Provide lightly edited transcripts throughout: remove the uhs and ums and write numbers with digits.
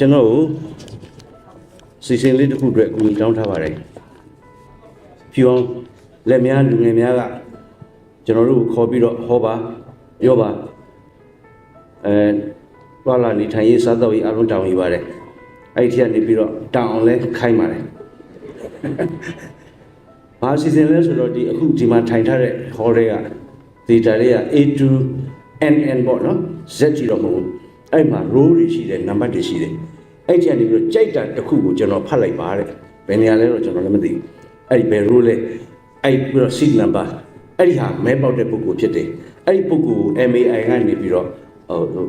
ကျွန်တော်စီစဉ်လေးတစ်ခုအတွက်ကိုတောင်းထားပါတယ်ဖြူအောင်လက်များလူငယ်များကကျွန်တော်တို့ခေါ်ပြီးတော့ဟောပါပြောပါဘာလာနေထိုင်ရေးစားတော့ရေးအလုံးတောင်းယူပါတယ်အဲ့ဒီကနေပြီးတော့တောင်းအောင်လဲခိုင်းပါတယ်ဘာစီစဉ်လဲဆိုတော့ဒီအခုဒီမှာထိုင်ထားတဲ့ဟောတွေကဒေတာတွေက A to NN ပေါ့နော် Z ကြီးတော့မဟုတ်ဘူးအဲ့မှာ row တွေရှိတယ်နံပါတ်တွေရှိတယ်အဲ့ဒီကနေပြီးတော့ကြိုက်တာတစ်ခုကိုကျွန်တော်ဖတ်လိုက်ပါတဲ့ဘယ်နေရာလဲတော့ကျွန်တော်လည်းမသိဘူးအဲ့ဒီဘယ် row လဲအဲ့ပြီးတော့ seat number အဲ့ဒီဟာမဲပေါက်တဲ့ပုဂ္ဂိုလ်ဖြစ်တယ်အဲ့ဒီပုဂ္ဂိုလ် MAI ကနေပြီးတော့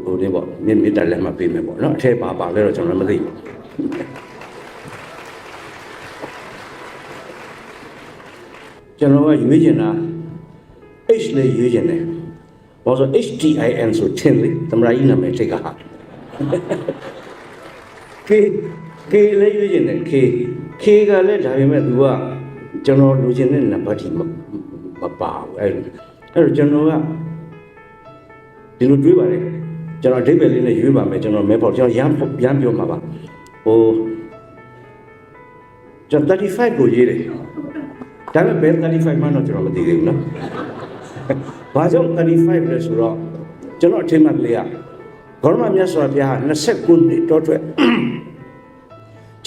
ဟိုလေးပေါ့မြေတားလက်မှတ်ပေးမယ်ပေါ့နော်အထက်ပါလဲတော့ကျွန်တော်လည်းမသိဘူးကျွန်တော်ကရွေးချင်တာ H လေးရွေးချင်တယ်ဘာလို့ HTIN ဆိုထင်လေသမရာကြီးနာမည်ထိတ်ကဟာ K လေးရွေးချင်တယ် K ကလည်းဒါပေမဲ့ तू ကကျွန်တော်လူချင်တဲ့နံပါတ်ကြီးမပါဘူးအဲ့တော့ကျွန်တော်ကဒီလိုတွေးပါတယ်ကျွန်တော်အဓိပ္ပာယ်လေးနဲ့ရွေးပါမယ်ကျွန်တော်မဲပေါ့ကျွန်တော်ရမ်းပြောမှာပါဟိုကျွန်တော်35ကိုရေးတယ်ဒါပေမဲ့ဘယ်35မှတော့ကျွန်တော်မသိသေးဘူးနော်ဘာကြောင့်35လဲဆိုတော့ကျွန်တော်အထင်မှတ်လေးကဂေါရမမြတ်စွာဘုရား29နှစ်တောထွက်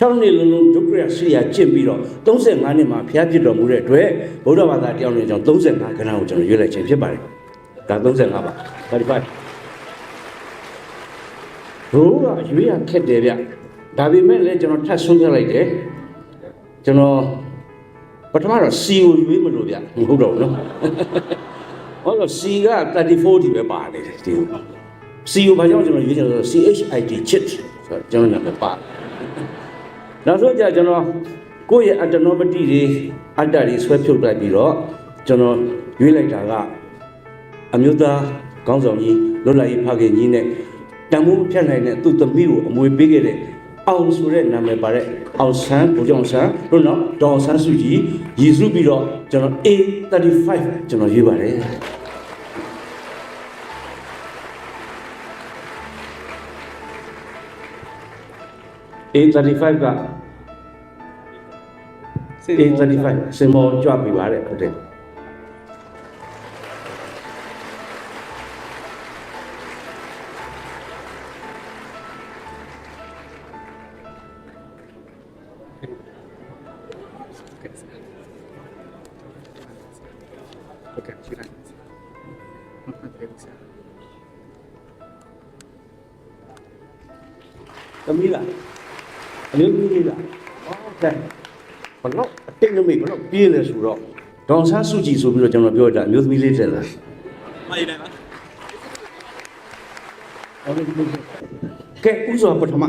6နှစ်လုံးလုံးဒုက္ခရဆီယာကျင့်ပြီးတော့35နှစ်မှာဘုရားပြည့်တော်မူတဲ့အတွက်ဗုဒ္ဓဘာသာတရားတော်ကြောင့်35ခဏကိုကျွန်တော်ရွေးလိုက်ခြင်းဖြစ်ပါတယ်ဒါ35ပါ35ဘိုးကရွေးရခက်တယ်ဗျဒါပေမဲ့လည်းကျွန်တော်ထပ်ဆုံးပြလိုက်တယ်ကျွန်တော်ပထမတော့ C ကိုရွေးမလို့ဗျမဟုတ်တော့ဘူးနော်ဟောတော့ C က34ဒီပဲပါနေတယ်ဒီ C ကိုဘာကြောင့်ကျွန်တော်ရွေးချင်လဲဆိုတော့ CHIT chit ဆိုတော့ကျွန်တော်နာမည်ပါနောက်ဆုံးကြကျွန်တော်ကိုယ့်ရဲ့အတ္တနောပတိတွေအတ္တတွေဆွဲဖြုတ်လိုက်ပြီးတော့ကျွန်တော်ရွေးလိုက်တာကအမျိုးသားခေါင်းဆောင်ကြီးလွတ်လပ်ရေးဖခင်ကြီးနဲ့တန်ဖိုးဖြတ်နိုင်တဲ့သူ့သမီးကိုအမွေပေးခဲ့တဲ့အောင်ဆိုတဲ့နာမည်ပါတဲ့အောင်ဆန်းဘုကြောင့်ဆန်းတို့တော့ဒေါ်ဆန်းစုကြည်ရည်စုပြီးတော့ကျွန်တော် A35 ကျွန်တော်ရွေးပါတယ်A35 က A35 စင်မောကြွပြီးပါတယ်ဟုတ်တယ်သမီးလားအမျိုးသမီးလားဟုတ်တယ်ဘလို့အတိတ်နမိတ်ဘလို့ပြေးလဲဆိုတော့ဒေါန်ဆန်းစုကြည်ဆိုပြီးတော့ကျွန်တော်ပြောတာအမျိုးသမီးလေးတက်လာမှန်တယ်ပါကဲဥစွာပထမ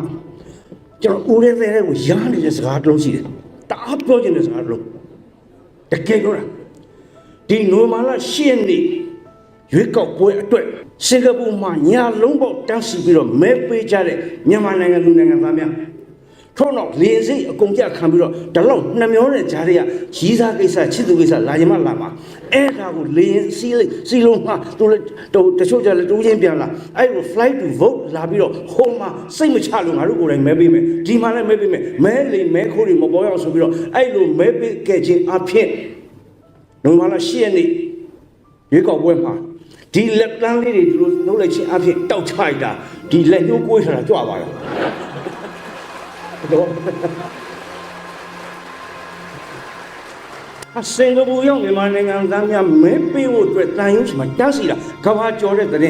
ကျွန်တော်ဦးရဲတဲ့ကိုရားနေတဲ့စကားတစ်လုံးရှိတယ်တအားပြောချင်တဲ့စကားတစ်လုံးတကယ်ပြောတာဒီနိုမာလာ10ရက်နေ့ရွေးကောက်ပွဲအတွက်စင်ကာပူမှာညာလုံးပေါက်တန်းစီပြီးတော့မဲပေးကြတဲ့မြန်မာနိုင်ငံလူနိုင်ငံသားများထို့နောက်လေစိတ်အကုန်ပြခံပြီးတော့ဒီလောက်နှမျောတဲ့ကြားတွေကရီးစားကိစ္စချစ်သူကိစ္စလာရင်မှလာမှာအဲ့ဒါကိုလေရင်စီလုံးမှာသူလည်းတချို့ကြလည်းတူးချင်းပြန်လာအဲ့လို flight to vote လာပြီးတော့ဟိုမှာစိတ်မချလို့ငါတို့ကိုယ်တိုင်မဲပေးမယ်ဒီမှာလည်းမဲပေးမယ်မဲလေမဲခိုးတွေမပေါ်ရအောင်ဆိုပြီးတော့အဲ့လိုမဲပေးခဲ့ခြင်းအဖြစ်နိုဝင်ဘာလ10ရက်နေ့ရွေးကောက်ပွဲမှာဒီလက်တန်းလေးတွေဒီလိုနှုတ်လိုက်ခြင်းအဖြစ်တောက်ချလိုက်တာဒီလက်ညှိုးကိုးထားတာကြွပါတော့စင်ကာပူရောက်မြန်မာနိုင်ငံသားများမဲပေးဖို့အတွက်တန်ရုံးစီမှာတန်းစီတာကဘာကျော်တဲ့တဲ့လှ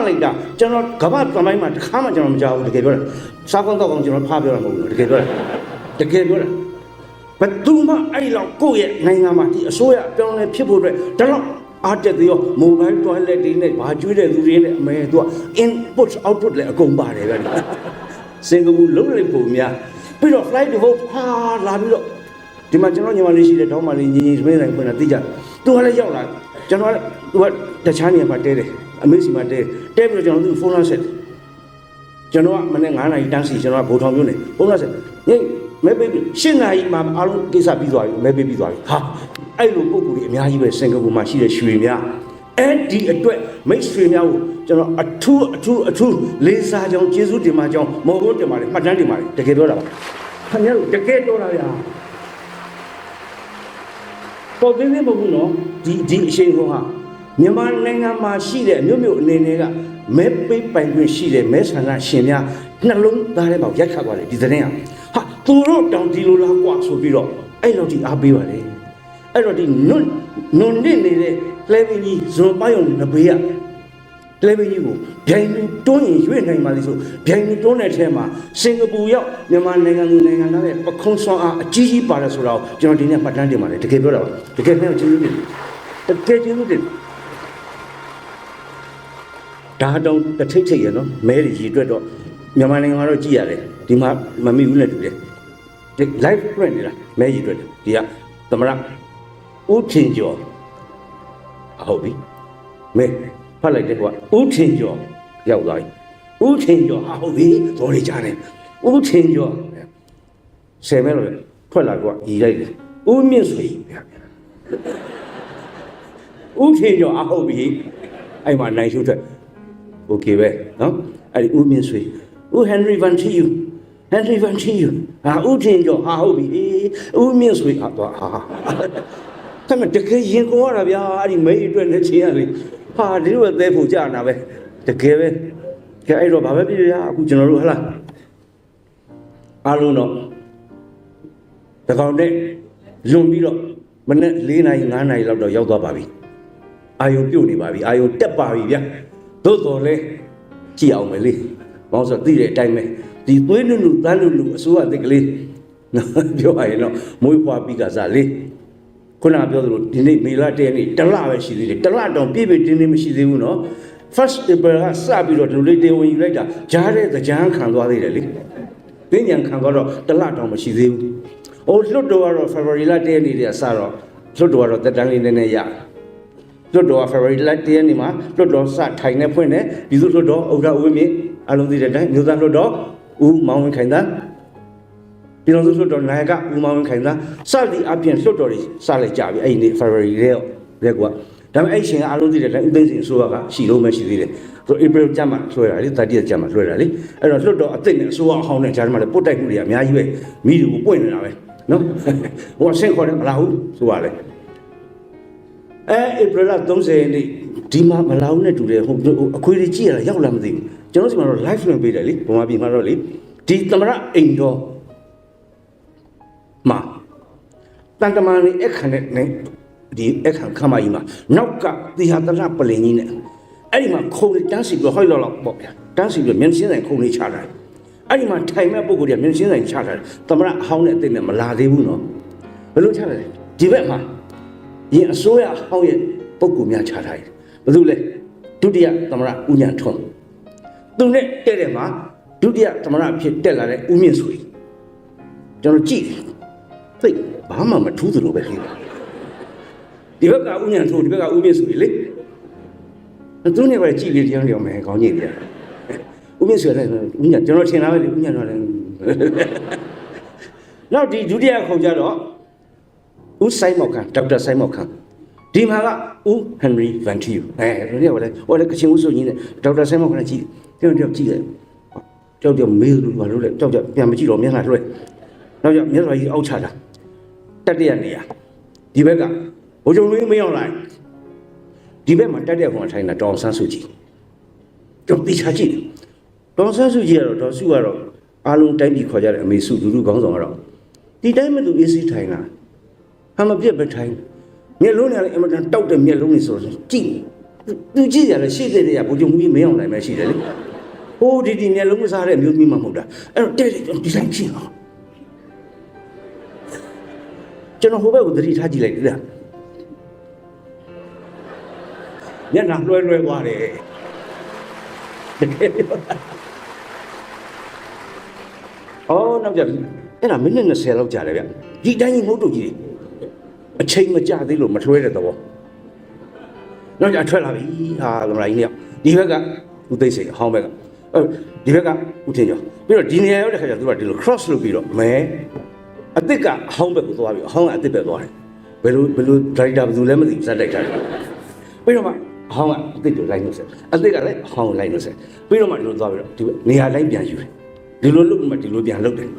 လိုက်တာကျွန်တော်ကဘာသမိုင်းမှာတစ်ခါမှကျွန်တော်မကြောက်ဘူးတကယ်ပြောတာစားကောင်းတော့ကောင်းကျွန်တော်ဖားပြောတာမဟုတ်ဘူးတကယ်ပြောတာဘယ်သူမှအဲ့လောက်ကိုယ့်ရဲ့နိုင်ငံမှာဒီအစိုးရပြောင်းလဲဖြစ်ဖို့အတွက်ဒါတော့အားတက်သေးရော mobile toilet တွေနဲ့ဘာကျွေးတဲ့သူတွေနဲ့အမေသူက input output လည်းအကုန်ပါတယ်ဗျစင်ကာပူလုံးလိုက်ပုံများပြီးတော့ flight to vote ဟာလာပြီးတော့ဒီမှာကျွန်တော်ညီမလေးရှိတဲ့တောင်းမလေးညီစပေးနိုင်ပြန်တာသိကြသူကလည်းရောက်လာကျွန်တော်ကသူကတခြားနေရာမှာတဲတယ်အမေစီမှာတဲပြီးတော့ကျွန်တော်သူ့ဖုန်းလာဆက်ကျွန်တော်ကမနေ့9နာရီတန်းစီကျွန်တော်ကဗိုလ်ထောင်မျိုးနေဖုန်းလာဆက်ညမဲပေး10နာရီမှာအားလုံးကိစ္စပြီးသွားပြီမဲပေးပြီးသွားပြီဟာအဲ့လိုပုံကူတွေအများကြီးပဲစင်ကာပူမှာရှိတဲ့ရွှေများ အဲ့ဒီအတွက်မိတ်ဆွေများကိုကျွန်တော်အထူးလေးစားကြောင်းကျေးဇူးတင်ပါကြောင်းမော်ဘုန်းတင်ပါတယ်မှတ်တမ်းတင်ပါတယ်တကယ်ပြောတာပါခင်ဗျားတို့တကယ်ပြောတာဗျာပေါ်သေးသေးမဟုတ်ဘူးနော်ဒီအရှိန်ဟောဟာမြန်မာနိုင်ငံမှာရှိတဲ့မြို့အနေနဲ့ကမဲပိတ်ပိုင်ခွင့်ရှိတဲ့မဲဆန္ဒရှင်များနှလုံးသားထဲမှာရိုက်ခတ်သွားတယ်ဒီသတင်းဟာသူတို့တောင်ဒီလိုလားကွာဆိုပြီးတော့အဲ့လိုဒီအားပေးပါတယ်အဲ့တော့ဒီနွန်နေတဲ့လဲပင်ကြီးဇွန်ပိုင်းုံနဘေးကလဲပင်ကြီးကိုဗျိုင်းတွန်းရင်ရွေ့နိုင်ပါလိမ့်ဆိုဗျိုင်းတွန်းတဲ့ထဲမှာစင်ကာပူရောက်မြန်မာနိုင်ငံသူနိုင်ငံသားရဲ့ပခုံးဆွမ်းအားအကြီးကြီးပါတယ်ဆိုတော့ကျွန်တော်ဒီနေ့မှတ်တမ်းတင်ပါတယ်တကယ်ပြောတာပါတကယ်နဲ့ကျေးဇူးတင်တကယ်ကျေးဇူးတင်ဒါတော့တစ်ထိတ်ရနော်မဲရီအတွက်တော့မြန်မာနိုင်ငံမှာတော့ကြည်ရတယ်ဒီမှာမမိဘူးနဲ့တူတယ်ဒီ live print နေတာမဲရီအတွက်ဒီကသမရဦးထင်ကျော်ဟုတ်ပြီမဲဖတ်လိုက်တယ်ကွာဦးထင်ကျော်ရောက်သွားပြီဦးထင်ကျော်ဟုတ်ပြီဘော်လေးကြားနေဦးထင်ကျော်10မဲလို့ထွက်လာကွာညီလိုက်တယ်ဦးမြင့်ဆွေဦးထင်ကျော်ဟုတ်ပြီအဲ့မှာနိုင်ရှုထွက်โอเคပဲเนาะအဲ့ဒီဦးမြင့်ဆွေဦးဟန်နရီဗန်တီယူဦးထင်ကျော်ဟုတ်ပြီဦးမြင့်ဆွေသွားတမတကယ်ရင်ကောရတာဗျာအဲ့ဒီမိတ်အတွက်နဲ့ချင်းရလေဒီလိုပဲသဲဖို့ကြာနာပဲတကယ်ပဲကဲအဲ့တော့ဘာပဲဖြစ်ရအခုကျွန်တော်တို့ဟလားအားလုံးတော့တကောင်နဲ့လွန်ပြီးတော့မနေ့4နာရီ5နာရီလောက်တော့ရောက်သွားပါပြီအာယုံပြုတ်နေပါပြီအာယုံတက်ပါပြီဗျာသို့တော်လဲကြည့်အောင်မယ်လေဘာလို့ဆိုသိတဲ့အတိုင်းပဲဒီသွေးနုနုတန်းနုနုအစိုးရအသစ်ကလေးပြောရရင်တော့မွေးဖွားပြီးကစားလေခုနပြောသလိုဒီနေ့မေလ1ရက်နေ့တလပဲရှိသေးတယ်တလတောင်ပြည့်ပြည့်တင်းတင်းမရှိသေးဘူးနော် first April ကစပြီးတော့ဒီလိုလေးတေဝင်ယူလိုက်တာကြားတဲ့ကြမ်းခံသွားသေးတယ်လေပညာခံသွားတော့တလတောင်မရှိသေးဘူးဟိုလွတ်တော်ကတော့ February လ1ရက်နေ့တည်းကစတော့လွတ်တော်ကတော့တက်တန်းလေးနည်းနည်းရလွတ်တော်က February လ1ရက်နေ့မှာလွတ်တော်စထိုင်နေဖွင့်တယ်ပြည်သူ့လွတ်တော်ဥက္ကဋ္ဌဦးမြင့်အလုံးသိတဲ့အတိုင်းမြို့သားလွတ်တော်ဦးမောင်ဝင်းခိုင်သားပြည်တော်စုလွတ်တော်နိုင်ကဦးမောင်ဝင်းခိုင်သားစသည်အပြင်လွတ်တော်တွေစလိုက်ကြပြီအဲ့ဒီနေ့ February တဲ့ကွာဒါပေမဲ့အဲ့ရှင်ကအလုံးသိတဲ့အတိုင်းဦးသိန်းစင်အစိုးရကရှိလို့မရှိသေးတယ်ဆို April ကျမှလွှဲတာလေ30ကျမှလွှဲတာလေအဲ့တော့လွတ်တော်အသိနဲ့အစိုးရအဟောင်းနဲ့ဂျာမှာလည်းပုတ်တိုက်မှုတွေအများကြီးပဲမိတွေကိုပွင့်နေတာပဲနော်ဟိုဆင့်ခေါ်တယ်မလားဟုတ်ဆိုပါလေApril 30ရက်နေ့ဒီမှာမလာဘူးနဲ့တူတယ်ဟိုအခွေတွေကြည့်ရတာရောက်လာမသိဘူးကျွန်တော်စီမှာတော့ live လွှင့်ပေးတယ်လေဘုံမပြည်မှာတော့လေဒီသမရအိမ်တော်မှာတန်တမန်လေးအခန့်နဲ့ဒီအခန့်ခမကြီးမှာနောက်ကတီဟာတရပလင်ကြီးနဲ့အဲ့ဒီမှာခုံလေးတန်းစီပြီးဟိုက်လောက်ပေါ့ဗျာတန်းစီပြီးမျက်စင်းဆိုင်ခုံလေးချတာအဲ့ဒီမှာထိုင်မဲ့ပုံကိုယ်ကမျက်စင်းဆိုင်ချတာသမရအဟောင်းနဲ့အသိနဲ့မလာသေးဘူးနော်ဘယ်လိုချတာလဲဒီဘက်မှာရင်အစိုးရအဟောင်းရဲ့ပုံကိုများချထားတယ်ဘယ်သူလဲဒုတိယသမရဦးညံထွန်းသူနဲ့တဲ့မှာဒုတိယသမရဖြစ်တက်လာတဲ့ဦးမြင့်ဆွေကျွန်တော်ကြည့်သိဘာမှမထူးသလိုပဲဖြစ်တာဒီဘက်ကဦးညံထွန်းဒီဘက်ကဦးမြင့်ဆွေလေသူနဲ့ပဲကြည့်လေတရားလျော်မယ်ခေါင်းကြီးပြန်ဦးမြင့်ဆွေလည်းဦးညံကျွန်တော်ထင်တာပဲလေဦးညံတော့လည်းနောက်ဒီဒုတိယခုံကြတော့ဦးဆိုင်မောက်ခန့်ဒေါက်တာဆိုင်မောက်ခန့်ဒီမှာကဦးဟန်နရီဗန်တီယူဒီနေ့ကလည်းဟိုလည်းကချင်ဦးဆိုကြီးနဲ့ဒေါက်တာဆိုင်မောက်ခန့်ကြည့်တယောက်ကြည့်တယ်ကြောက်မေးလို့ဘာလို့လဲကြောက်ပြန်မကြည့်တော့မျက်နှာလွှဲနောက်ကျမျက်နှာကြီးအောက်ချတာတက်တဲ့နေရာဒီဘက်ကဘိုးချုပ်လူမရောက်လိုက်ဒီဘက်မှာတက်တဲ့ကောင်ထိုင်တာတောင်ဆန်းစုကြည်ကြောက်တိချာကြည့်တောင်ဆန်းစုကြည်ကတော့ဒေါ်စုကတော့အားလုံးတိုင်းပြည်ခေါ်ကြတဲ့အမေစုလူလူကောင်းဆောင်ကတော့ဒီတိုင်းမဲ့သူအေးစီးထိုင်တာဟာမပြတ်ပဲထိုင်မျက်လုံးနဲ့အမတန်တောက်တဲ့မျက်လုံးတွေဆိုတော့ကြည့်သူကြည့်ရတယ်ရှေ့တဲ့တွေကဘိုးချုပ်လူမရောက်နိုင်မှရှိတယ်လေဟိုဒီမျက်လုံးမစားတဲ့မျိုးမျိုးမှမဟုတ်တာအဲ့တော့တဲ့ဒီတိုင်းကြည့်အောင်ကျွန်တော်ဟိုဘက်ကိုသတိထားကြည့်လိုက်တယ်မျက်နှာလွှဲသွားတယ်တကယ်နောက်ကြအဲ့ဒါမိနစ်20လောက်ကြာတယ်ဗျဒီတိုင်းကြီးမဟုတ်တော့ကြီးအချိန်မကြာသေးလို့မထွဲတဲ့သဘောနောက်ကြထွက်လာပြီဟာကမလာကြီးเนี่ยဒီဘက်ကဦးသိစိတ်အဟောင်းဘက်ကဒီဘက်ကဦးထင်ကျော်ပြီးတော့ဒီနေရာရောက်တဲ့ခါကျသူကဒီလို cross လုပ်ပြီးတော့မဲအစ်စ်ကအဟောင်းဘက်ကိုသွားပြီးအဟောင်းကအစ်စ်ဘက်သွားတယ်ဘယ်လို driver ဘယ်သူလဲမသိဘူးစက်တိုက်ထားတယ်ပြီးတော့မှ ဟောင်းကအစ်စ်ကိုလိုက်လို့ဆက်အစ်စ်ကလည်းဟောင်းလိုက်လို့ဆက်ပြီးတော့မှဒီလိုသွားပြီးတော့ဒီနေရာလိုက်ပြန်ယူတယ်ဒီလိုလုပ်မှဒီလိုပြန်လုပ်တယ်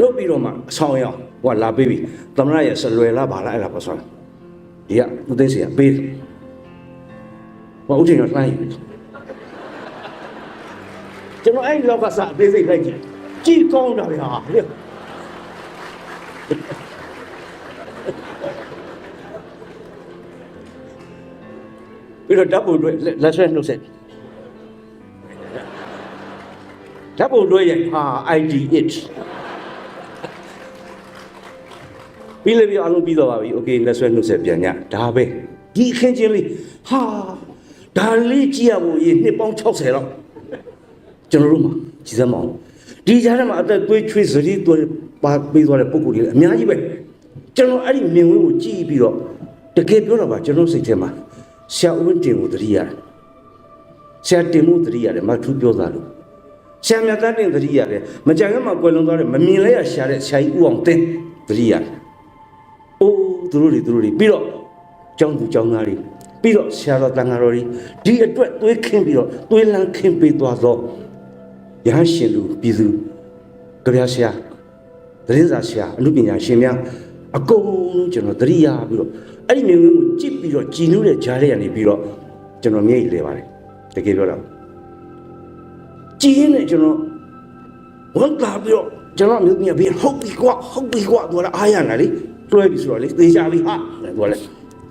လုပ်ပြီးတော့မှအဆောင်ရောက်ဟိုကလာပေးပြီသမရရဲ့ဆလွယ်လားဘာလားအဲ့ဒါပါဆိုဒီကဦးသိန်းစီကပေးတယ်ဟောဦးတင်ကလှမ်းယူကျွန်တော်အဲ့ဒီလောက်ကစအသေးစိတ်လိုက်ကြည့်ကောင်းတာဗျာပြီးတော့ဓာတ်ပုံတွေလက်ဆွဲနှုတ်ဆက်ဓာတ်ပုံတွေရဲ့ID it ပြီးလည်းပြီးအလုံးပြီးတော့ပါပြီ okay လက်ဆွဲနှုတ်ဆက်ပြန်ညဒါပဲဒီအခင်းချင်းလေးဟာဒါလေးကြည့်ရဖို့ရေနှစ်ပေါင်း60လောက်ကျွန်တော်တို့မှာကြည်စမ်းမအောင်ဒီကြားထဲမှာအသက်သွေးချွေးစရီးသွေးပါပြီးသွားတဲ့ပုံကိုယ်တွေအများကြီးပဲကျွန်တော်အဲ့ဒီမြင်ဝင်းကိုကြည့်ပြီးတော့တကယ်ပြောတာပါကျွန်တော်စိတ်ထဲမှာဆရာဦးတင်ကိုတတိရတယ်ဆရာတင်မှုတတိရတယ်မထူးပြောသားလို့ဆရာမြတ်တင်တတိရတယ်မကြံကမှကွယ်လွန်သွားတဲ့မမြင်လဲရရှာတဲ့ဆရာကြီးဦးအောင်တင်းတတိရတယ်အိုးသူတို့တွေပြီးတော့ကျောင်းသူကျောင်းသားတွေပြီးတော့ဆရာတော်တန်ဃာတော်တွေဒီအတွက်သွေးခင်းပြီးတော့သွေးလန်းခင်းပေးသွားသောရဟန်းရှင်လူပြည်သူကြပြဆရာသတင်းစာဆရာအမှုပညာရှင်များအကုန်လုံးကျွန်တော်တတိယပြီးတော့အဲ့ဒီမြင်ကွင်းကိုကြည့်ပြီးတော့ကြည်နူးတဲ့ကြားထဲကနေပြီးတော့ကျွန်တော်မျက်ရည်လဲပါတယ်တကယ်ပြောတာကြည်ရင်းနဲ့ကျွန်တော်ဝန်တာပြီးတော့ကျွန်တော်မျိုးမြင်ပြီးဟုတ်ပြီကွာသူကအားရနာလေတွဲပြီဆိုတော့လေသေချာပြီဟာသူကလည်း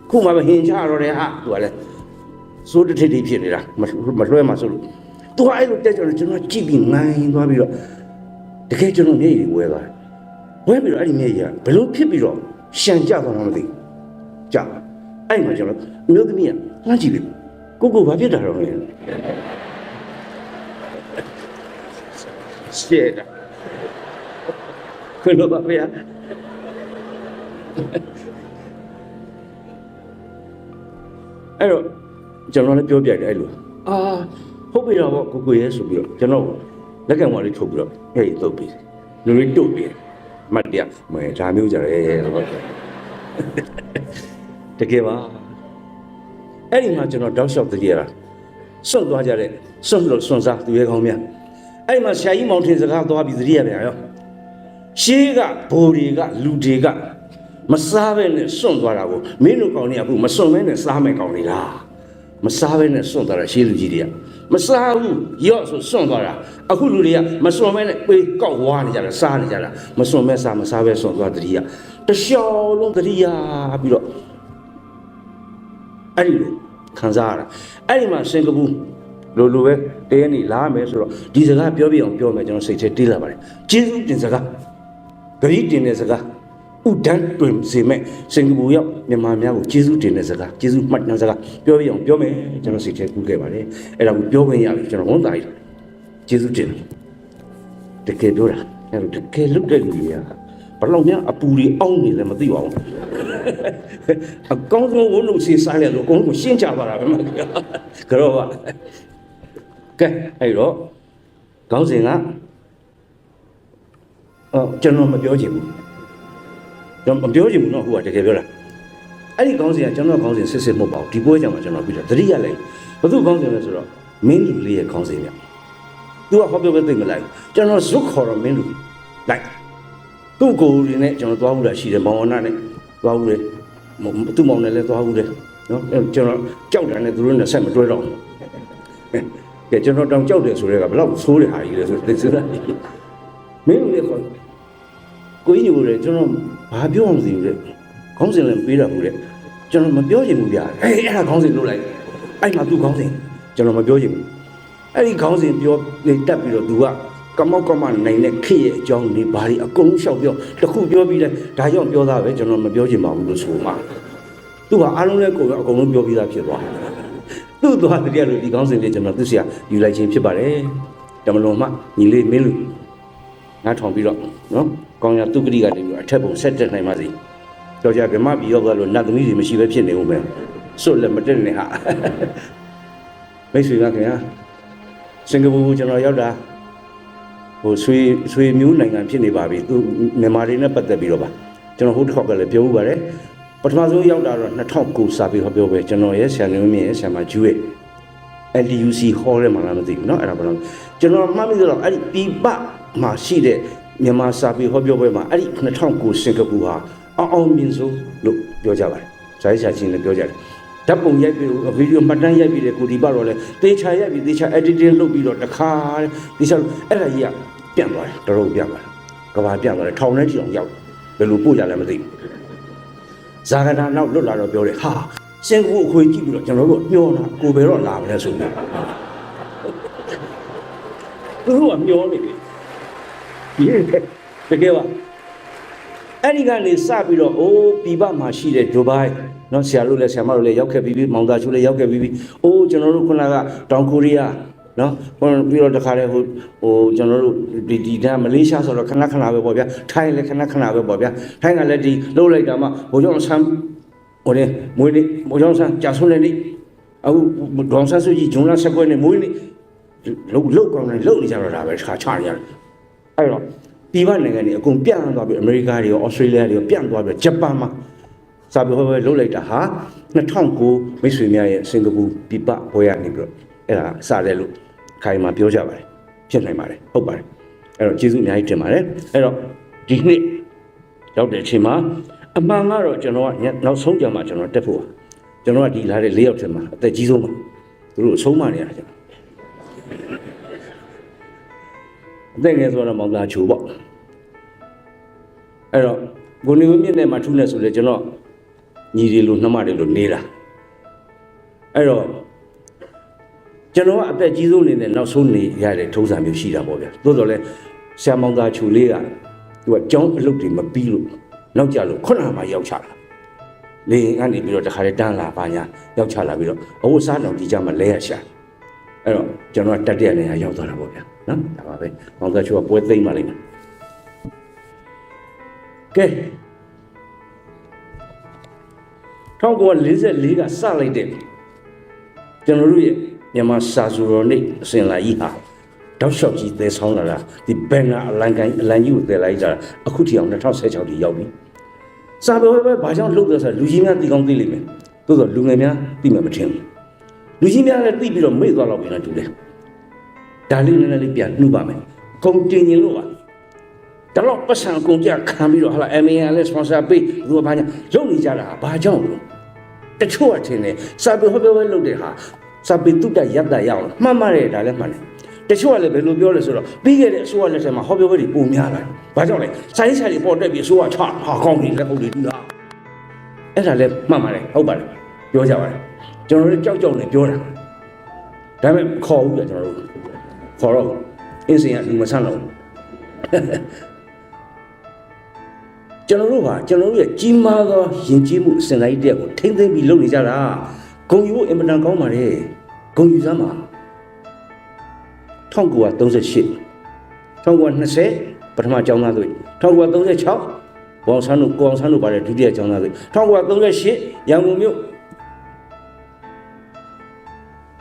ခုမှပဲဟင်ချတော့တယ်ဟာသူကလည်းစိုးတထိတ်ထိတ်ဖြစ်နေတာမလွှဲမှဆိုလို့သူကအဲ့လိုတက်ကြတော့ကျွန်တော်ကြည့်ပြီးနိုင်သွားပြီးတော့တကယ်ကျွန်တော်မျက်ရည်ဝဲသွားတယ်ဝဲပြီးတော့အဲ့ဒီမျက်ရည်ကဘလို့ဖြစ်ပြီးတော့ရှန်ကြသွားတော့မသိဘူးကြာအဲ့မှာကျွန်တော်မျိုးသမီးကလှမ်းကြည့်ပြီကိုဘာဖြစ်တာတော့လဲရှေ့တာခွလို့ပါဗျာအဲ့တော့ကျွန်တော်လည်းပြောပြတယ်အဲ့လိုဟုတ်ပြီတော့ကိုရဲဆိုပြီးတော့ကျွန်တော်လက်ကံဝါလေးထုတ်ပြီးတော့ဟဲ့တုတ်ပြီးလူလေးတုတ်ပြီးမတ်တရားမဲဒါမျိုးကြတယ်ဟုတ်တကယ်ပါအဲ့ဒီမှာကျွန်တော်တောက်လျှောက်တည်းရတာစွန့်သွားကြတဲ့စွန့်လို့စွန့်စားသူရဲကောင်းများအဲ့ဒီမှာဆရာကြီးမောင်ထင်စကားသွားပြီးတည်းရပြန်ရောရှေးကဘိုးတွေကလူတွေကမစားဘဲနဲ့စွန့်သွားတာကိုမင်းတို့ကောင်းနေအခုမစွန့်ဘဲနဲ့စားမယ်ကောင်းနေလားမစားဘဲနဲ့စွန့်သွားတာရှေးလူကြီးတွေကမစားဘူးရော့ဆိုစွန့်သွားတာအခုလူတွေကမစွန့်ဘဲနဲ့ပေးကောက်ဝါနေကြတာစားနေကြတာမစွန့်ဘဲစားမစားဘဲစွန့်သွားတည်းရတလျှောက်လုံးတည်းရပြီးတော့အဲ့ဒီလိုခံစားရတာအဲ့ဒီမှာစင်ကာပူလိုပဲတရက်နေလာမယ်ဆိုတော့ဒီစကားပြောပြအောင်ပြောမယ်ကျွန်တော်စိတ်ထဲတေးလာပါတယ်ကျေးဇူးတင်စကားဂရိတင်တဲ့စကားဥဒန်းတွင်စေမဲ့စင်ကာပူရောက်မြန်မာများကိုကျေးဇူးတင်တဲ့စကားကျေးဇူးမှတ်တဲ့စကားပြောပြအောင်ပြောမယ်ကျွန်တော်စိတ်ထဲကူးခဲ့ပါတယ်အဲ့ဒါကိုပြောခွင့်ရပြီကျွန်တော်ဝန်တားရကျေးဇူးတင်တကယ်ပြောတာအဲ့လိုတကယ်လုပ်တဲ့လူတွေကဘယ်လောက်များအပူတွေအောင်းနေလဲမသိပါဘူးအကောင်းဆုံးဝန်လို့စီစားရလို့အကုန်လုံးရှင်းချသွားတာပဲမကတော့ပါကဲအဲ့တော့ခေါင်းစဉ်ကကျွန်တော်မပြောချင်ဘူးကျွန်တော်မပြောချင်ဘူးเนาะဟိုကတကယ်ပြောတာအဲ့ဒီခေါင်းစဉ်ကကျွန်တော်ခေါင်းစဉ်စစ်စစ်မဟုတ်ပါဘူးဒီပွဲကြောင့်မှကျွန်တော်ပြီးတော့တတိယလိုက်ဘယ်သူခေါင်းစဉ်လဲဆိုတော့မင်းလူလေးရဲ့ခေါင်းစဉ်ညသူကဟောပြောပဲသိမလိုက်ကျွန်တော်ဇွတ်ခေါ်တော့မင်းလူလိုက်သူ့ကိုယ်ရင်းနဲ့ကျွန်တော်သွားဘူးလားရှိတယ်မောင်ဝနာနဲ့သွားဘူးလေသူ့မောင်နဲ့လည်းသွားဘူးလေနော်ကျွန်တော်ကြောက်တယ်နဲ့သူတို့နဲ့ဆက်မတွဲတော့ဘူးကဲကျွန်တော်တောင်ကြောက်တယ်ဆိုတဲ့ကဘယ်လောက်ဆိုးတဲ့ဟာကြီးလဲဆိုသိစလားမင်းတို့လေခေါ်ကိုကြီးညိုတယ်ကျွန်တော်ဘာပြောမှမသိဘူးလေခေါင်းစဉ်လည်းပေးတာဘူးလေကျွန်တော်မပြောချင်ဘူးဗျာအဲ့ဒါခေါင်းစဉ်လုပ်လိုက်အဲ့မှာသူ့ခေါင်းစဉ်ကျွန်တော်မပြောချင်ဘူးအဲ့ဒီခေါင်းစဉ်ပြောတက်ပြီးတော့သူကကမောက်ကမနိုင်တဲ့ခေရဲ့အကြောင်းလေးဘာတွေအကုန်ရှောက်ပြောတစ်ခုပြောပြီးလဲဒါကြောင့်ပြောသားပဲကျွန်တော်မပြောချင်ပါဘူးလို့ဆိုမှသူကအားလုံးလည်းကိုယ်ကအကုန်လုံးပြောပြီးသားဖြစ်သွားသူ့သွားတည်းလို့ဒီကောင်းစဉ်လေးကျွန်တော်သူ့ဆရာယူလိုက်ခြင်းဖြစ်ပါတယ်တမလွန်မှညီလေးမင်းလူငါထောင်ပြီးတော့နော်ကောင်းရသူကတိကနေပြီးတော့အထက်ပုံဆက်တက်နိုင်ပါစေကြောက်ကြဗမာပြည်ရောက်သွားလို့နတ်သမီးတွေမရှိပဲဖြစ်နေဦးမယ်စွတ်လည်းမတက်နဲ့ဟာမိတ်ဆွေကခင်ဗျာစင်ကာပူကျွန်တော်ရောက်တာဟိုဆွေမျိုးနိုင်ငံဖြစ်နေပါပြီသူမြန်မာတွေနဲ့ပတ်သက်ပြီးတော့ပါကျွန်တော်ဟိုတစ်ခေါက်ကလည်းပြောဥပါတယ် ထမဆုံးရောက်တာတော့2009စာပေဟောပြောပဲကျွန်တော်ရဲ့ဆရာနေမြင့်ရဲ့ဆရာမကျူရဲ့ LDUC hall ထဲမှာလားမသိဘူးเนาะအဲ့ဒါဘာလို့ကျွန်တော်မှတ်မိသလောက်အဲ့ဒီပြပမှာရှိတဲ့မြန်မာစာပေဟောပြောပွဲမှာအဲ့ဒီ2009စင်ကာပူဟာအောင်မြင်ဆုံးလို့ပြောကြပါတယ်ဇာတ်ရှာချင်းလည်းပြောကြတယ်ဓာတ်ပုံရိုက်ပြီးဗီဒီယိုမှတ်တမ်းရိုက်ပြီးတဲ့ကိုဒီပါတော့လဲတေချာရိုက်ပြီးတေချာ editing လုပ်ပြီးတော့တခါတေချာအဲ့ဒါကြီးကပြန့်သွားတယ်တော်တော်ပြန့်သွားတယ်ကဘာပြန့်သွားတယ်ထောင်ထဲကြည့်အောင်ရောက်ဘယ်လိုပို့ကြလဲမသိဘူးဇာကနာနောက်လွတ်လာတော့ပြောတယ်ဟာစင်ကူအခွေကြည့်ပြီးတော့ကျွန်တော်တို့မျောတာကိုဘယ်တော့လာမလဲဆိုပြီးသူတို့ကမျောနေပြီတကယ်ပါအဲ့ဒီကနေစပြီးတော့အိုးပြည်ပမှာရှိတဲ့ဒူဘိုင်းနော်ဆရာတို့လည်းဆရာမတို့လည်းရောက်ခဲ့ပြီးမောင်သားချိုးလည်းရောက်ခဲ့ပြီးအိုးကျွန်တော်တို့ခုနကတောင်ကိုရီးယားနော်ပြီးတော့တခါတည်းဟိုကျွန်တော်တို့ဒီတန်းမလေးရှားဆိုတော့ခဏခဏပဲပေါ့ဗျာထိုင်းလည်းခဏခဏပဲပေါ့ဗျာထိုင်းကလည်းဒီလှုပ်လိုက်တာမှဘိုးကျောင်းဆန်းဟိုလေမွေးနေ့ဘိုးကျောင်းဆန်းကြာဆုံးတဲ့နေ့အခုဒေါန်ဆန်းစုကြည်ဂျွန်လာဆက်ပွဲနဲ့မွေးနေ့လှုပ်ကောင်းတယ်လှုပ်နေကြတော့ဒါပဲခါချနေရတယ်အဲ့တော့ပြည်ပနိုင်ငံတွေအကုန်ပြန့်သွားပြီးအမေရိကတွေရောဩစတြေးလျတွေရောပြန့်သွားပြီးဂျပန်မှာစာပေဟောပွဲလှုပ်လိုက်တာဟာ2009မိတ်ဆွေများရဲ့စင်ကာပူပြည်ပပွဲရနေပြီးတော့အဲ့ဒါစတယ်လို့ခိုင်မှာပြောကြပါတယ်ဖြစ်နိုင်ပါတယ်ဟုတ်ပါတယ်အဲ့တော့ကျေးဇူးအများကြီးတင်ပါတယ်အဲ့တော့ဒီနှစ်ရောက်တဲ့အချိန်မှာအမှန်ကတော့ကျွန်တော်ကနောက်ဆုံးကြမှာကျွန်တော်တက်ဖို့ကျွန်တော်ကဒီလာတဲ့၄ယောက်ထဲမှာအသက်ကြီးဆုံးပါသူတို့အဆုံးမနေရတာကျွန်တော်အသက်ငယ်ဆိုတော့မောင်သားချိုးပေါ့အဲ့တော့ကိုနေဝင်းမြင့်နဲ့မှထူးနေဆိုလေကျွန်တော်ညီတွေလိုနှမတွေလိုနေတာအဲ့တော့ကျွန်တော်ကအသက်ကြီးဆုံးနေနဲ့နောက်ဆုံးနေရတဲ့ထုံးစံမျိုးရှိတာပေါ့ဗျာသို့တော်လဲဆရာမောင်သားချိုလေးကသူကကျောင်းအလုပ်တွေမပြီးလို့နောက်ကြလို့ခုနကမှရောက်ချလာလေကနေပြီးတော့တခါတည်းတန်းလာပါညာရောက်ချလာပြီးတော့အဝတ်စားတော်ဒီကြမှာလဲရရှာအဲ့တော့ကျွန်တော်ကတက်တဲ့နေရာရောက်သွားတာပေါ့ဗျာနော်ဒါပါပဲမောင်သားချိုကပွဲသိမ့်ပါလိမ့်မယ်ကဲ1944ကစလိုက်တဲ့ကျွန်တော်တို့ရဲ့မြန်မာစာစုတော်နေ့အစဉ်လာကြီးဟာတောက်လျှောက်ကြီးသဲဆောင်းလာတာဒီဘန်နာအလံကြီးကိုသဲလိုက်ကြတာအခုထိအောင်2016ထိရောက်ပြီစာပေပဲဘာကြောင့်လှုပ်တယ်ဆိုလူကြီးများသိကောင်းသိလိမ့်မယ်သို့သောလူငယ်များသိမှမထင်ဘူးလူကြီးများလည်းသိပြီးတော့မေ့သွားတော့ပြီလားတူတယ်ဒါလေးနည်းနည်းလေးပြန်နှုတ်ပါမယ်ဂုံတင်ရင်လို့ပါဒါတော့ပတ်စံကုန်ကြခံပြီးတော့ဟာလာ MAN လည်း sponsor ပေးသူကဘာညာလုပ်နေကြတာဘာကြောင့်လဲတချို့ကထင်တယ်စာပေဟောပြောပဲလုပ်တဲ့ဟာစာပေတုတ္တရတ္တရအောင်မှတ်မှတ်တယ်ဒါလည်းမှန်တယ်တချို့ကလည်းဘယ်လိုပြောလဲဆိုတော့ပြီးခဲ့တဲ့အစိုးရလက်ထက်မှာဟောပြောပွဲတွေပုံများလာဘာကြောင့်လဲစာရေးစာတွေပေါ်တက်ပြီးအစိုးရချဟာကောင်းနေလက်ပုတ်တွေတူတာအဲ့ဒါလည်းမှတ်ပါတယ်ဟုတ်ပါတယ်ပြောကြပါတယ်ကျွန်တော်တို့ကြောက်နေပြောတာဒါပေမဲ့ခေါ်ဘူးပြကျွန်တော်တို့ခေါ်တော့အင်းစင်ကလူမဆန်းတော့ကျွန်တော်တို့ကကျွန်တော်တို့ရဲ့ကြီးမားသောယဉ်ကျေးမှုအစဉ်လိုက်တဲ့ကိုထိမ့်သိမ့်ပြီးလုပ်နေကြတာဂုံယူဖို့အင်မတန်ကောင်းပါတယ်ဂုံယူစမ်းပါ1938 1920ပထမကျောင်းသားတွေ1936ဘောင်ဆန်းတို့ကိုအောင်ဆန်းတို့ပါတဲ့ဒုတိယကျောင်းသားတွေ1938ရန်ကုန်မြို့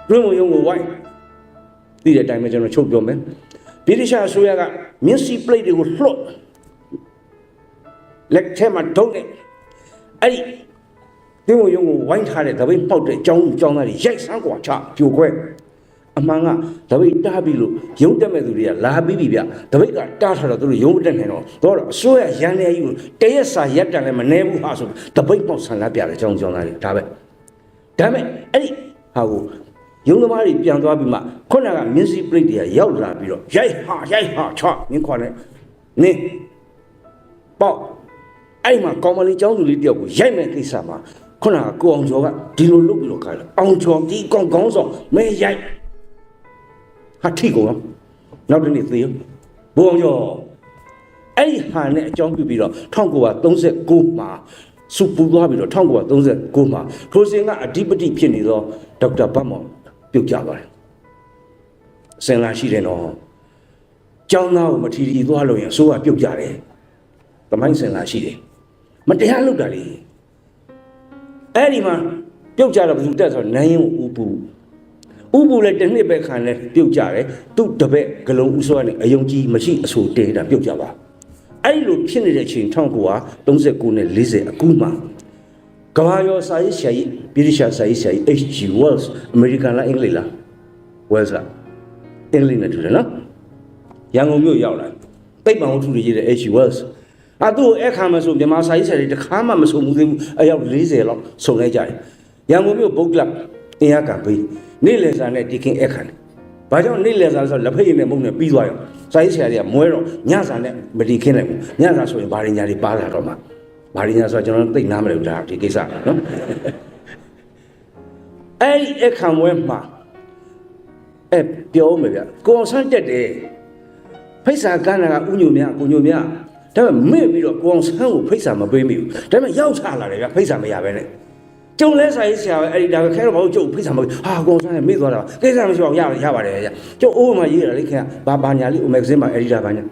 တွင်းမုံရုံကိုဝိုင်းဒီတဲ့အတိုင်းပဲကျွန်တော်ချုပ်ပြောမယ်ဗြိတိရှအစိုးရကမြင်းစီပလိတ်တွေကိုလှော့လက်ထဲမှာဒုံးနေအဲ့ဒီတွင်းမုံရုံကိုဝိုင်းထားတဲ့တပိတ်ပေါက်တဲ့ကျောင်းသားတွေရိုက်ဆန်းကွာချပြိုခွဲအမှန်ကတပိတ်တားပြီးလို့ရုံးတက်မဲ့သူတွေကလာပြီးပြီဗျတပိတ်ကတားထားတော့သူတို့ရုံးတက်နေတော့အစိုးရရန်နေယူတရက်စာရက်တန်လည်းမနေဘူးဟာဆိုတပိတ်ပေါက်ဆန်လာပြတယ်ကျောင်းသားတွေဒါပဲဒါမဲ့အဲ့ဒီဟာကိုရုံးသမားတွေပြန်သွားပြီးမှခုနကမြင်းစီပရိတ်တွေကရောက်လာပြီးတော့ရိုက်ဟာချနင်းခွာနဲ့နင်းပေါ့အဲ့မှာကောင်မလေးကျောင်းသူလေးတယောက်ကိုရိုက်မဲ့ကိစ္စမှာခုနကကိုအောင်ကျော်ကဒီလိုလုပ်ပြီးတော့ခိုင်းတယ်အောင်ကျော်ဒီကောင်ကောင်းဆောင်မဲရိုက်ဟာထိကုန်ရောနောက်တနေ့သေရောဘိုးအောင်ကျော်အဲ့ဒီဟာနဲ့အကြောင်းပြုပြီးတော့1939မှာစူပူသွားပြီးတော့1939မှာခရိုစင်ကအဓိပတိဖြစ်နေသောဒေါက်တာဘတ်မော်ပြုတ်ကျသွားတယ်အစင်လာရှိတယ်နော်ကျောင်းသားကိုမထီထီသွားလို့ရင်အစိုးရပြုတ်ကြတယ်သမိုင်းစင်လာရှိတယ်မတရားလုပ်တာလေအဲ့ဒီမှာပြုတ်ကြတော့ဘယ်သူတက်ဆိုနိုင်ရင်ဥပူလည်းတစ်နှစ်ပဲခံလဲပြုတ်ကြတယ်သူ့တပည့်ဂလုံးဥစွာနဲ့အယုံကြီးမရှိအဆိုတဲတာပြုတ်ကြပါအဲ့လိုဖြစ်နေတဲ့အချိန်1939နဲ့40အခုမှ ကဘာရောစာရေးဆရာကြီးဗြိတိရှစာရေးဆရာကြီး H.G. Wells အမေရိကန်လားအင်္ဂလိပ်လား Wells လားအင်္ဂလိပ်နဲ့တူတယ်နော်ရန်ကုန်မြို့ရောက်လာသိပ္ပံဝတ္ထုတွေရေးတဲ့ H.G. Wells သူ့အခါမှာဆိုမြန်မာစာရေးဆရာတွေတစ်ခါမှမဆုံဘူးသေးဘူးအယောက်40လောက်ဆုံလိုက်ကြတယ်ရန်ကုန်မြို့ book club အင်အားကံပေးနေ့လယ်စာနဲ့တီခင်းအခမ်းဘာကြောင့်နေ့လယ်စာဆိုလက်ဖက်ရည်နဲ့မုန့်နဲ့ပြီးသွားရောစာရေးဆရာတွေကမွဲတော့ညစာနဲ့မတီခင်းလိုက်ဘူးညစာဆိုရင်ဘာရင်းညာတွေပါလာတော့မှာဘာရင်းညာဆိုကျွန်တော်သိနားမလဲဘူးဒါဒီကိစ္စနော်အဲ့ဒီအခမ်းဝဲမှာပြောမယ်ဗျကိုအောင်ဆန်းတက်တယ်ဖိတ်စာကန်းတာကဥညုံမြကိုညုံမြဒါပေမဲ့မေ့ပြီးတော့ကိုအောင်ဆန်းကိုဖိတ်စာမပေးမိဘူးဒါပေမဲ့ရောက်ချလာတယ်ဗျဖိတ်စာမရပဲနဲ့ကျုံလဲစာရေးဆရာပဲအဲ့ဒီဒါပဲခဲတော့ဘာလို့ကျုံဖိတ်စာမပေးဟာကိုအောင်ဆန်းနဲ့မေ့သွားတာကိစ္စမရှိအောင်ရပါတယ်ဗျကျုံအိုးမှရေးရလေခင်ဗျဘာညာလေးအိုမက်ဂဇင်းမှာအက်ဒီတာဘာညာ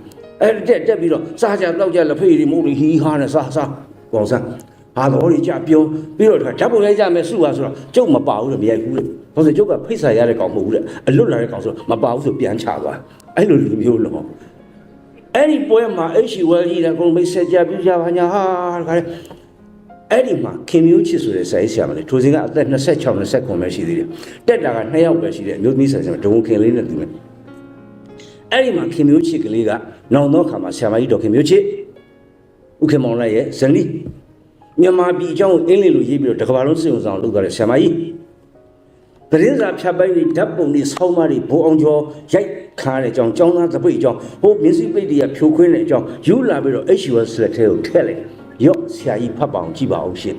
အဲ့တက်ပြီးတော့စားကြတောက်ကြလက်ဖေးတွေမဟုတ်ဘူးဟီဟာနဲ့စားကိုအောင်ဆန်းဟာတော့ဒီကြပြောပြီးတော့ဓာတ်ပုံရိုက်ကြမယ်စုပါဆိုတော့ကျုံမပါဘူးလေမရိုက်ဘူးလေဘာလို့ကျုပ်ကဖိတ်စာရတဲ့ကောင်မဟုတ်ဘူးလေအလွတ်လာတဲ့ကောင်ဆိုမပါဘူးဆိုပြန်ချသွားအဲ့လိုလူမျိုးလုံးအဲ့ဒီပွဲမှာ H.G. Wells ကြီးလည်းအကုန်မိတ်ဆက်ကြပြကြပါညာဟာခါလေအဲ့ဒီမှာခင်မျိုးချစ်ဆိုတဲ့စာရေးဆရာမလေးထိုစဉ်ကအသက်26 29ပဲရှိသေးတယ်တက်တာက2ယောက်ပဲရှိတယ်အမျိုးသမီးဆရာဒုံခင်လေးနဲ့တူတယ်အဲ့ဒီမှာခင်မျိုးချစ်ကလေးကနောင်တော့ခါမှာဆရာမကြီးတော်ခင်မျိုးချစ်ဥက္ကမောင်လိုက်ရဲ့ဇနီးမြန်မာပြည်အကြောင်းအင်းလေးလိုရေးပြီးတော့တကဘာလုံးစိတ်ဝင်စားလုပ်သွားတဲ့ဆရာမကြီးသတင်းစာဖြတ်ပိုင်းတွေဓာတ်ပုံတွေဆောင်းပါးတွေဘိုးအောင်ကျော်ရိုက်ခါတဲ့အကြောင်းကျောင်းသားသပိတ်အကြောင်းဟိုမြင်းစီပိတ်တွေကဖြိုခွင်းတဲ့အကြောင်းယူလာပြီးတော့ H.G. Wells လက်ထဲကိုထည့်လိုက်ရော့ဆရာကြီးဖတ်ပါအောင်ကြည့်ပါအောင်ရှ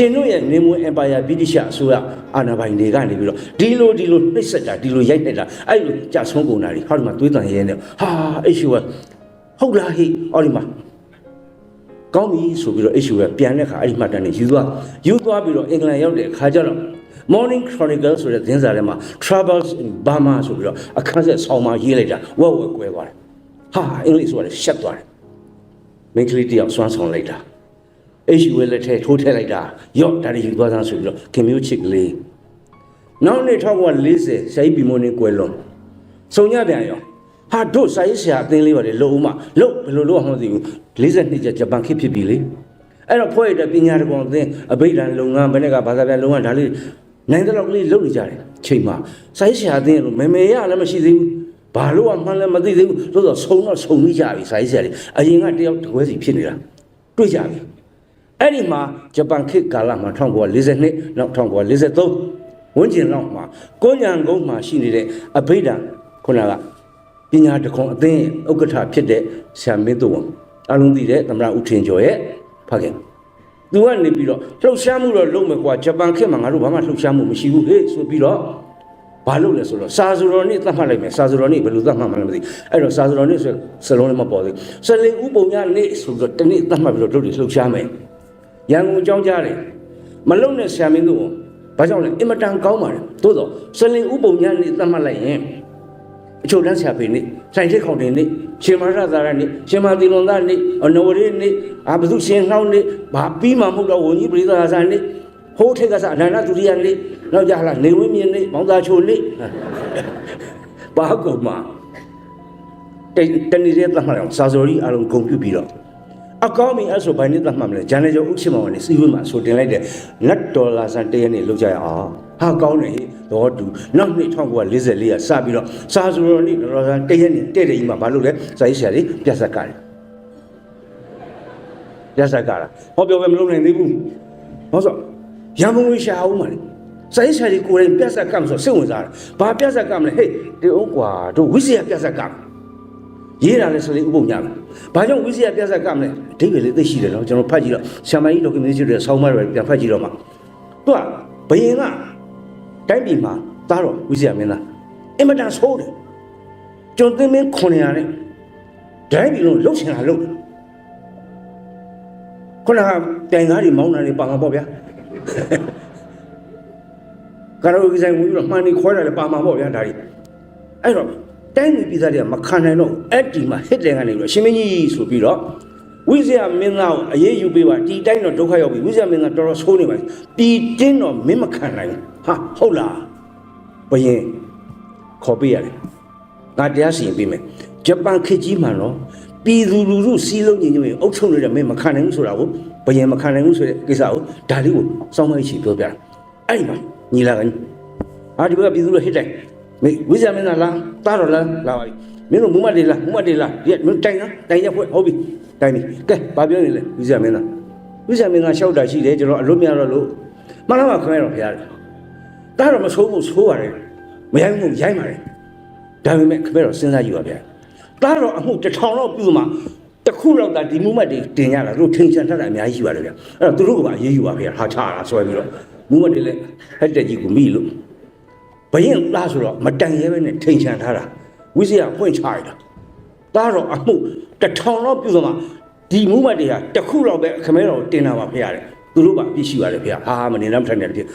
င်တို့ရဲ့နေမွေအင်ပါယာဗြိတိရှအစိုးရအာဏာပိုင်တွေကနေပြီးတော့ဒီလိုနှိပ်စက်တာဒီလိုရိုက်နေတာအဲ့လိုကြာဆုံးကုန်တာတွေဟောဒီမှာသွေးတန်ရဲနေဟာ H.G. Wells ဟုတ်လားဟိအော်ဒီမှာကောင်းပြီဆိုပြီးတော့ H.G. Wells ပြန်တဲ့ခါအဲ့ဒီမှတ်တမ်းတွေယူသွားပြီးတော့အင်္ဂလန်ရောက်တဲ့ခါကျတော့Morning Chronicle ဆိုတဲ့သတင်းစာထဲမှာ Troubles in Burma ဆိုပြီးတော့အခန်းဆက်ဆောင်းမှာရေးလိုက်တာဝက်ကွဲသွားတယ်ဟာအင်္ဂလိပ်ဆိုရတယ်ရှက်သွားတယ်မိန်းကလေးတယောက်စွမ်းဆောင်လိုက်တာ H.G. Wells လက်ထဲထိုးထည့်လိုက်တာရော့ဒါတွေယူသွားသားဆိုပြီးတော့ခင်မျိုးချစ်ကလေးနောက်နေ့1940ဆရာကြီးဘီမိုနေကွယ်လွန်စုံညပြန်ရောဟာတို့စာရေးဆရာအသင်းလေးပါလေလုံဦးမလုံဘယ်လိုလုပ်အောင်မသိဘူး42ကျဂျပန်ခေတ်ဖြစ်ပြီလေအဲ့တော့ဖွဲ့ရတဲ့ပညာတော်အသင်းအဘိဓမ္မာလုပ်ငန်းဘယ်နဲ့ကဘာသာပြန်လုပ်ငန်းဒါလေးနိုင်တဲ့လောက်ကလေးလုပ်နေကြတယ်ချိန်မှာစာရေးဆရာအသင်းလို့မေရလည်းမရှိသေးဘူးဘာလို့မှန်းလည်းမသိသေးဘူးလို့ဆိုဆုံနေကြပြီစာရေးဆရာတွေအရင်ကတယောက်တကွဲစီဖြစ်နေတာတွေ့ကြပြီအဲ့ဒီမှာဂျပန်ခေတ်ကာလမှာ1942နောက်1943ဝန်းကျင်လောက်မှာကိုညံကုန်းမှာရှိနေတဲ့အဘိဓမ္မာခုနကပညာတခွန်အသင်းဥက္ကဋ္ဌဖြစ်တဲ့ဆရာမင်းသူဝန်အလုံးသိတဲ့သမ္မတဦးထင်ကျော်ရဲ့ဖခင်သူကနေပြီးတော့လှုပ်ရှားမှုတော့လုပ်မယ်ကွာဂျပန်ခေတ်မှာငါတို့ဘာမှလှုပ်ရှားမှုမရှိဘူးဟေ့ဆိုပြီးတော့ဘာလုပ်လဲဆိုတော့စာစုတော်နေ့သတ်မှတ်လိုက်မယ်စာစုတော်နေ့ဘယ်လိုသတ်မှတ်မှလည်းမသိအဲ့တော့စာစုတော်နေ့ဆိုစလုံးလည်းမပေါ်သေးစလင်ဥပုံညနေ့ဆိုတော့တနေ့သတ်မှတ်ပြီးတော့တို့တွေလှုပ်ရှားမယ်ရန်ကုန်ကြောင်းကြားတယ်မလုံနဲ့ဆရာမင်းတို့ဘာကြောင့်လဲအင်မတန်ကောင်းပါတယ်သို့တော့စလင်ဥပုံညနေ့သတ်မှတ်လိုက်ရင်အချို့တန်းဆရာဖေနေ့ဆိုင်ထိတ်ခေါင်တင်နေ့ရှင်မရသာရနေ့ရှင်မသီလွန်သားနေ့နဝရနေ့ဘုသူရှင်နှောင်းနေ့ဘာပြီးမှမဟုတ်တော့ဝန်ကြီးပရိသတ်ဆာနေ့ဟိုးထိတ်ကစားအနန္တသူရိယနေ့နောက်ကြလာနေဝင်းမြင့်နေ့မောင်သာချိုနေ့ဘာကုန်မှာတနေ့တည်းသတ်မှတ်အောင်စာစော်ကြီးအလုံးဂုံပြုပြီးတော့အကောင်းမင်းအဲ့ဆိုဘိုင်းနေ့သတ်မှတ်မလဲဂျန်နယ်ကျော်ဥချစ်မောင်ကနေစီဝင်းမှာဆိုတင်လိုက်တဲ့နတ်ဒေါ်လာဆန်1ရက်နေ့လောက်ကြရအောင်ဟာကောင်းတယ်ဟေ့တော့တူနောက်နှစ်1944ကစပြီးတော့စာဆိုတော်နေ့ဒေါ်လာဆန်1ရက်နေ့တဲ့တဲ့ကြီးမှာဘာလို့လဲစာရေးဆရာကြီးပြတ်ဆက်ကတယ်ပြတ်ဆက်ကတာဟောပြောပဲမလုပ်နိုင်သေးဘူးဟောဆိုရန်ကုန်ရှာအောင်ပါလေစာရေးဆရာကြီးကိုယ်တိုင်ပြတ်ဆက်ကမ်းဆိုစိတ်ဝင်စားတယ်ဘာပြတ်ဆက်ကမ်းလဲဟေ့ဒီဥကွာတို့ဝိဇ္ဇာပြတ်ဆက်ကမ်းရေးတာလဲဆိုလေဥပုံညာမယ်ဘာကြောင့်ဝိဇ္ဇာပြတ်ဆက်ကမ်းလဲအဓိပ္ပာယ်လေးသိရှိတယ်နော်ကျွန်တော်ဖတ်ကြည့်တော့ဆရာမကြီးဒေါက်တာမင်းကြီးတွေဆောင်းမတွေပြန်ဖတ်ကြည့်တော့မှသူကဘယင်ကတိုင်းပြည်မှာသားတော်ဝိဇ္ဇာမင်းသားအင်မတန်ဆိုးတယ်ကျွန်သိမင်း900နဲ့တိုင်းပြည်လုံးလှုပ်ရှင်လာလှုပ်ခုနကတိုင်ကားတွေမောင်းတာတွေပါမှာပေါ့ဗျာကာရိုကီဆိုင်ဝင်ပြီးတော့မှန်နေခွဲတာလည်းပါမှာပေါ့ဗျာဒါကြီးအဲ့တော့တိုင်းပြည်ပြည်သားတွေကမခံနိုင်တော့အဲ့ဒီမှာဟစ်တယ်ကနေပြီးတော့ရှင်မင်းကြီးဆိုပြီးတော့ဝိဇ္ဇာမင်းသားကိုအေးယူပေးပါဒီတိုင်းတော့ဒုက္ခရောက်ပြီဝိဇ္ဇာမင်းသားတော်တော်ဆိုးနေပါပြီတင်းတော့မင်းမခံနိုင်ဟာဟုတ်လားဘယင်ခေါ်ပေးရတယ်ငါတရားစီရင်ပေးမယ်ဂျပန်ခေတ်ကြီးမှာတော့ပြည်သူလူထုစီးလုံးညီညွတ်ရေးအုပ်ချုပ်နေတဲ့မင်းမခံနိုင်ဘူးဆိုတာကို ဘယင်မခံနိုင်ဘူးဆိုတဲ့ကိစ္စကိုဒါလေးကိုစောင်းမချီပြောပြတာအဲ့ဒီမှာညီလာကန်ဒီဘက်ကပြည်သူတို့ဟစ်တိုင်းဝိဇ္ဇာမင်းသားလားတားတော့လားလာပါပြီမင်းတို့မူမတ်တွေလားဒီမင်းတိုင်နော်တိုင်ရဖွဲ့ဟုတ်ပြီတိုင်ပြီကဲဘာပြောနေလဲဝိဇ္ဇာမင်းသားလျှောက်တာရှိတယ်ကျွန်တော်အလို့များတော့လို့မှန်လားမခင်ဗျားတော့ဖရားတယ်တားတော့မဆိုးဘူးဆိုးပါတယ်မရိုင်းဘူးရိုင်းပါတယ်ဒါပေမဲ့ခင်ဗျားတော့စဉ်းစားကြည့်ပါဗျာတားတော့အမှု1000လောက်ပြုမှတခုတော့ဒါဒီမူမတ်တွေတင်ရတာတို့ထိန်ချန်ထတာအများကြီးရှိပါတယ်ဗျာအဲ့တော့သူတို့ကပါအေးယူပါဗျာဟာချတာဆွဲပြီးတော့မူမတ်တွေလည်းဟက်တက်ကြီးကိုမိလို့ဘယင်သားဆိုတော့မတန်ရဲပဲနဲ့ထိန်ချန်ထားတာဝိဇ္ဇာဖွင့်ချရတာတားတော့အမှု1000လောက်ပြုမှဒီမူမတ်တွေဟာတခုတော့ပဲခမဲတော်တင်တာပါဖရားတယ်သူတို့ပါပြည့်ရှိပါတယ်ဖရားဟာမနေတော့ထိုင်နေတယ်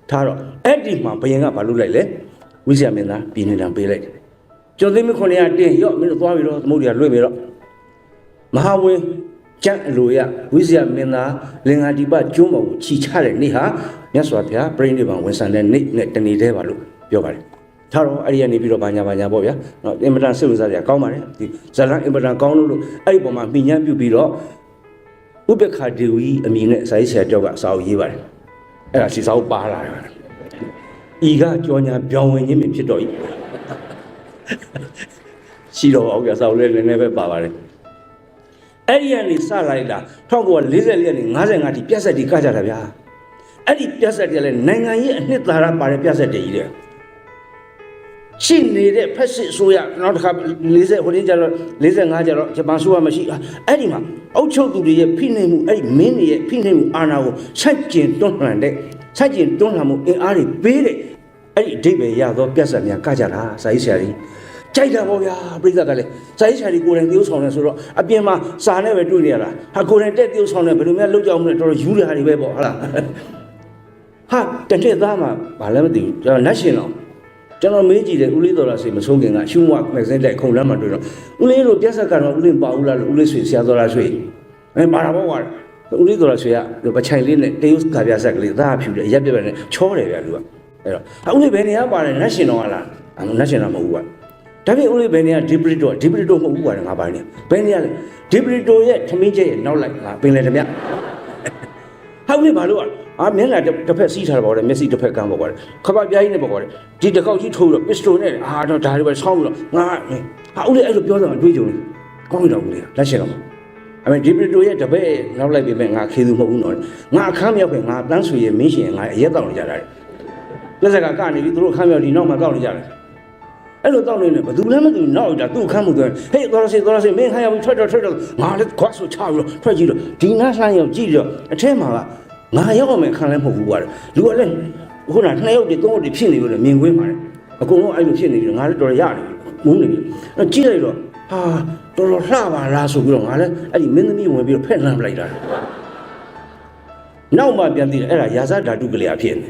ထားတော့အဲ့ဒီမှာဘယင်ကဘာလုပ်လိုက်လဲဝိဇ္ဇာမင်းသားပြည်နေတံပေးလိုက်ကျော်သိမခွန်ရတင်ရော့မင်းတို့သွားပြီးတော့သမုဒ္ဒရာလွှဲပြီးတော့မဟာဝင်းကျန့်အလိုရဝိဇ္ဇာမင်းသားလင်္ကာဒီပကျွန်းပေါ်ကိုခြိချတဲ့နေ့ဟာမြတ်စွာဘုရားပြိဋိဘံဝန်ဆံတဲ့နေ့နဲ့တနေ့တည်းပါလို့ပြောပါတယ်ထားတော့အဲ့ဒီကနေပြီးတော့ဘာညာပေါ့ဗျာနော်အင်မတန်စိတ်ဝင်စားစရာကောင်းပါတယ်ဒီဇလန်အင်မတန်ကောင်းလို့အဲ့ဒီပုံမှာမိညာပြုပြီးတော့ဥပ္ပခါဒေဝီအမည်နဲ့စာရေးဆရာကျောက်ကစာအုပ်ရေးပါတယ်အဲ့ဒါစီစာအုပ်ပါလာတယ်ဤကကြောညာပြောင်းဝင်ခြင်းဖြစ်တော့ဤရှိတော့အောင်ပြစာအုပ်လေးနည်းနည်းပဲပါပါတယ်အဲ့ဒီကနေစလိုက်တာ1944ကနေ55ထိပြတ်ဆက်တီကကြတာဗျာအဲ့ဒီပြတ်ဆက်တီလည်းနိုင်ငံရေးအနှစ်သာရပါတဲ့ပြတ်ဆက်တီကြီးတဲ့ရှိနေတဲ့ဖက်စစ်ဆိုရနောက်တစ်ခါ40ဟိုတင်းကျတော့45ကျတော့ဂျပန်ဆိုရမရှိအဲ့ဒီမှာအုပ်ချုပ်သူတွေရဲ့ဖိနှိပ်မှုအဲ့ဒီမင်းတွေရဲ့ဖိနှိပ်မှုအာဏာကိုဆက်ကျင်တွန်းလှန်တဲ့ဆက်ကျင်တွန်းလှန်မှုအင်အားတွေပေးတဲ့အဲ့ဒီအဓိပ္ပာယ်ရသောပြတ်ဆက်များကကြတာစာရေးဆရာကြီးကြိုက်တာပေါ့ဗျာပြိဿကလည်းစာရေးဆရာကြီးကိုယ်တိုင်တရုပ်ဆောင်နေဆိုတော့အပြင်မှာစာနဲ့ပဲတွေ့နေရတာဟာကိုယ်တိုင်တက်တရုပ်ဆောင်နေဘယ်လိုများလောက်ကြအောင်မလဲတော်တော်ယူတဲ့ဟာတွေပဲပေါ့ဟုတ်လားဟာတနေ့သားမှာဘာလဲမသိဘူးကျွန်တော်လက်ရှင်တော့ကျွန်တော်မေးကြည့်တယ်ဦးလေးတော်လာစေမဆုံးခင်ကရှုံးဝမက်ဆင်းတဲ့ခုံလမ်းမှာတွေ့တော့ဦးလေးတို့ပြက်ဆက်ကတော့ဦးလေးပါဦးလားလို့ဦးလေးဆွေဆရာတော်လာဆွေပါတာပေါ့ကွာဦးလေးတော်လာဆွေကပချိုင်လေးနဲ့တရုတ်ကပြဆက်ကလေးသားဖြူတယ်ရက်ပြက်ပဲနဲ့ချောတယ်ဗျာလူကအဲ့တော့ဦးလေးဘယ်နေရာပါတယ်လက်ရှင်တော်ကလားလက်ရှင်တော်မဟုတ်ဘူးကွာဒါပြင်ဦးလေးဘယ်နေရာဒီပရီတိုမဟုတ်ဘူးကွာငါပါနေဘယ်နေရာလဲဒီပရီတိုရဲ့ထမင်းကျဲရဲ့နောက်လိုက်ငါပင်လေတမဟုတ်လေဘာလို့မျက်နှာတစ်ဖက်စီးထားတာပေါ့လေမျက်စိတစ်ဖက်ကမ်းပေါ့ကွာခပပြားကြီးနဲ့ပေါ့ကွာဒီတစ်ခေါက်ကြီးထိုးတော့ပစ္စတိုနဲ့တော့ဒါတွေပဲဆောင်းပြီးတော့ငါဦးလေးအဲ့လိုပြောတော့အတွေးကြုံကောင်းတော့ဦးလေးလက်ရှင်တော့အမေဒီပရီတိုရဲ့တပည့်နောက်လိုက်ပြီးပဲငါခေသူမဟုတ်ဘူးနော်ငါအခမ်းမြောက်ပဲငါတန်းဆွေရဲ့မင်းရှင်ငါအရက်တောက်နေကြတာပြဿနာကနေပြီးသူတို့အခမ်းမြောက်ဒီနောက်မှာကောက်နေကြတယ်အဲ့လိုတောက်နေတယ်ဘယ်သူလဲမသိဘူးနောက်တာသူ့အခမ်းမှုဆိုဟေးတော်စေမင်းခါရဘူးထွက်တော့ငါလည်းခွတ်ဆိုချပြီးတော့ထွက်ကြည့်တော့ဒီနားလှမ်းရောက်ကြည့်တော့အထဲမှာကငါရောက်မယ်ခံလည်းမဟုတ်ဘူးကွာလူကလည်းခုန2ယောက်3ယောက်ဖြစ်နေပြီလေမြင်ကွင်းပါတယ်အကုန်လုံးအဲ့လိုဖြစ်နေပြီငါလည်းတော်ရရတယ်မုန်းနေပြီအဲ့ကြည့်လိုက်တော့ဟာတော်လှပါလားဆိုပြီးတော့ငါလည်းအဲ့ဒီမင်းသမီးဝင်ပြီးတော့ဖက်လှမ်းပလိုက်တာနောက်မှပြန်သိတယ်အဲ့ဒါရာဇဓာတုကလေးအဖြစ်န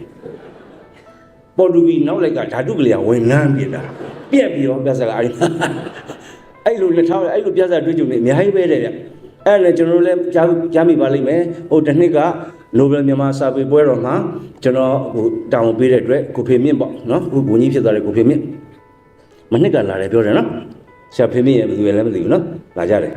ေပေါ်တူဘီနောက်လိုက်ကဓာတုကလေးဝင်နှမ်းပြတာပြက်ပြီးတော့ပြဿနာအဲ့လိုလက်ထောက်အဲ့လိုပြဿနာတွေ့ကြုံနေအများကြီးပဲတဲ့ဗျအဲ့လည်းကျွန်တော်တို့လည်းကြားမိပါလိမ့်မယ်ဟိုတစ်နှစ်ကနိုဘယ်မြန်မာစာပေပွဲတော်မှာကျွန်တော်ဟိုတောင်းပေးတဲ့အတွက်ကိုဖေမြင့်ပေါ့နော်ဟိုဘုံကြီးဖြစ်သွားတဲ့ကိုဖေမြင့်မနှစ်ကလာတယ်ပြောတယ်နော်ဆရာဖေမြင့်ရဲ့ဘယ်သူလဲမသိဘူးနော်လာကြတယ်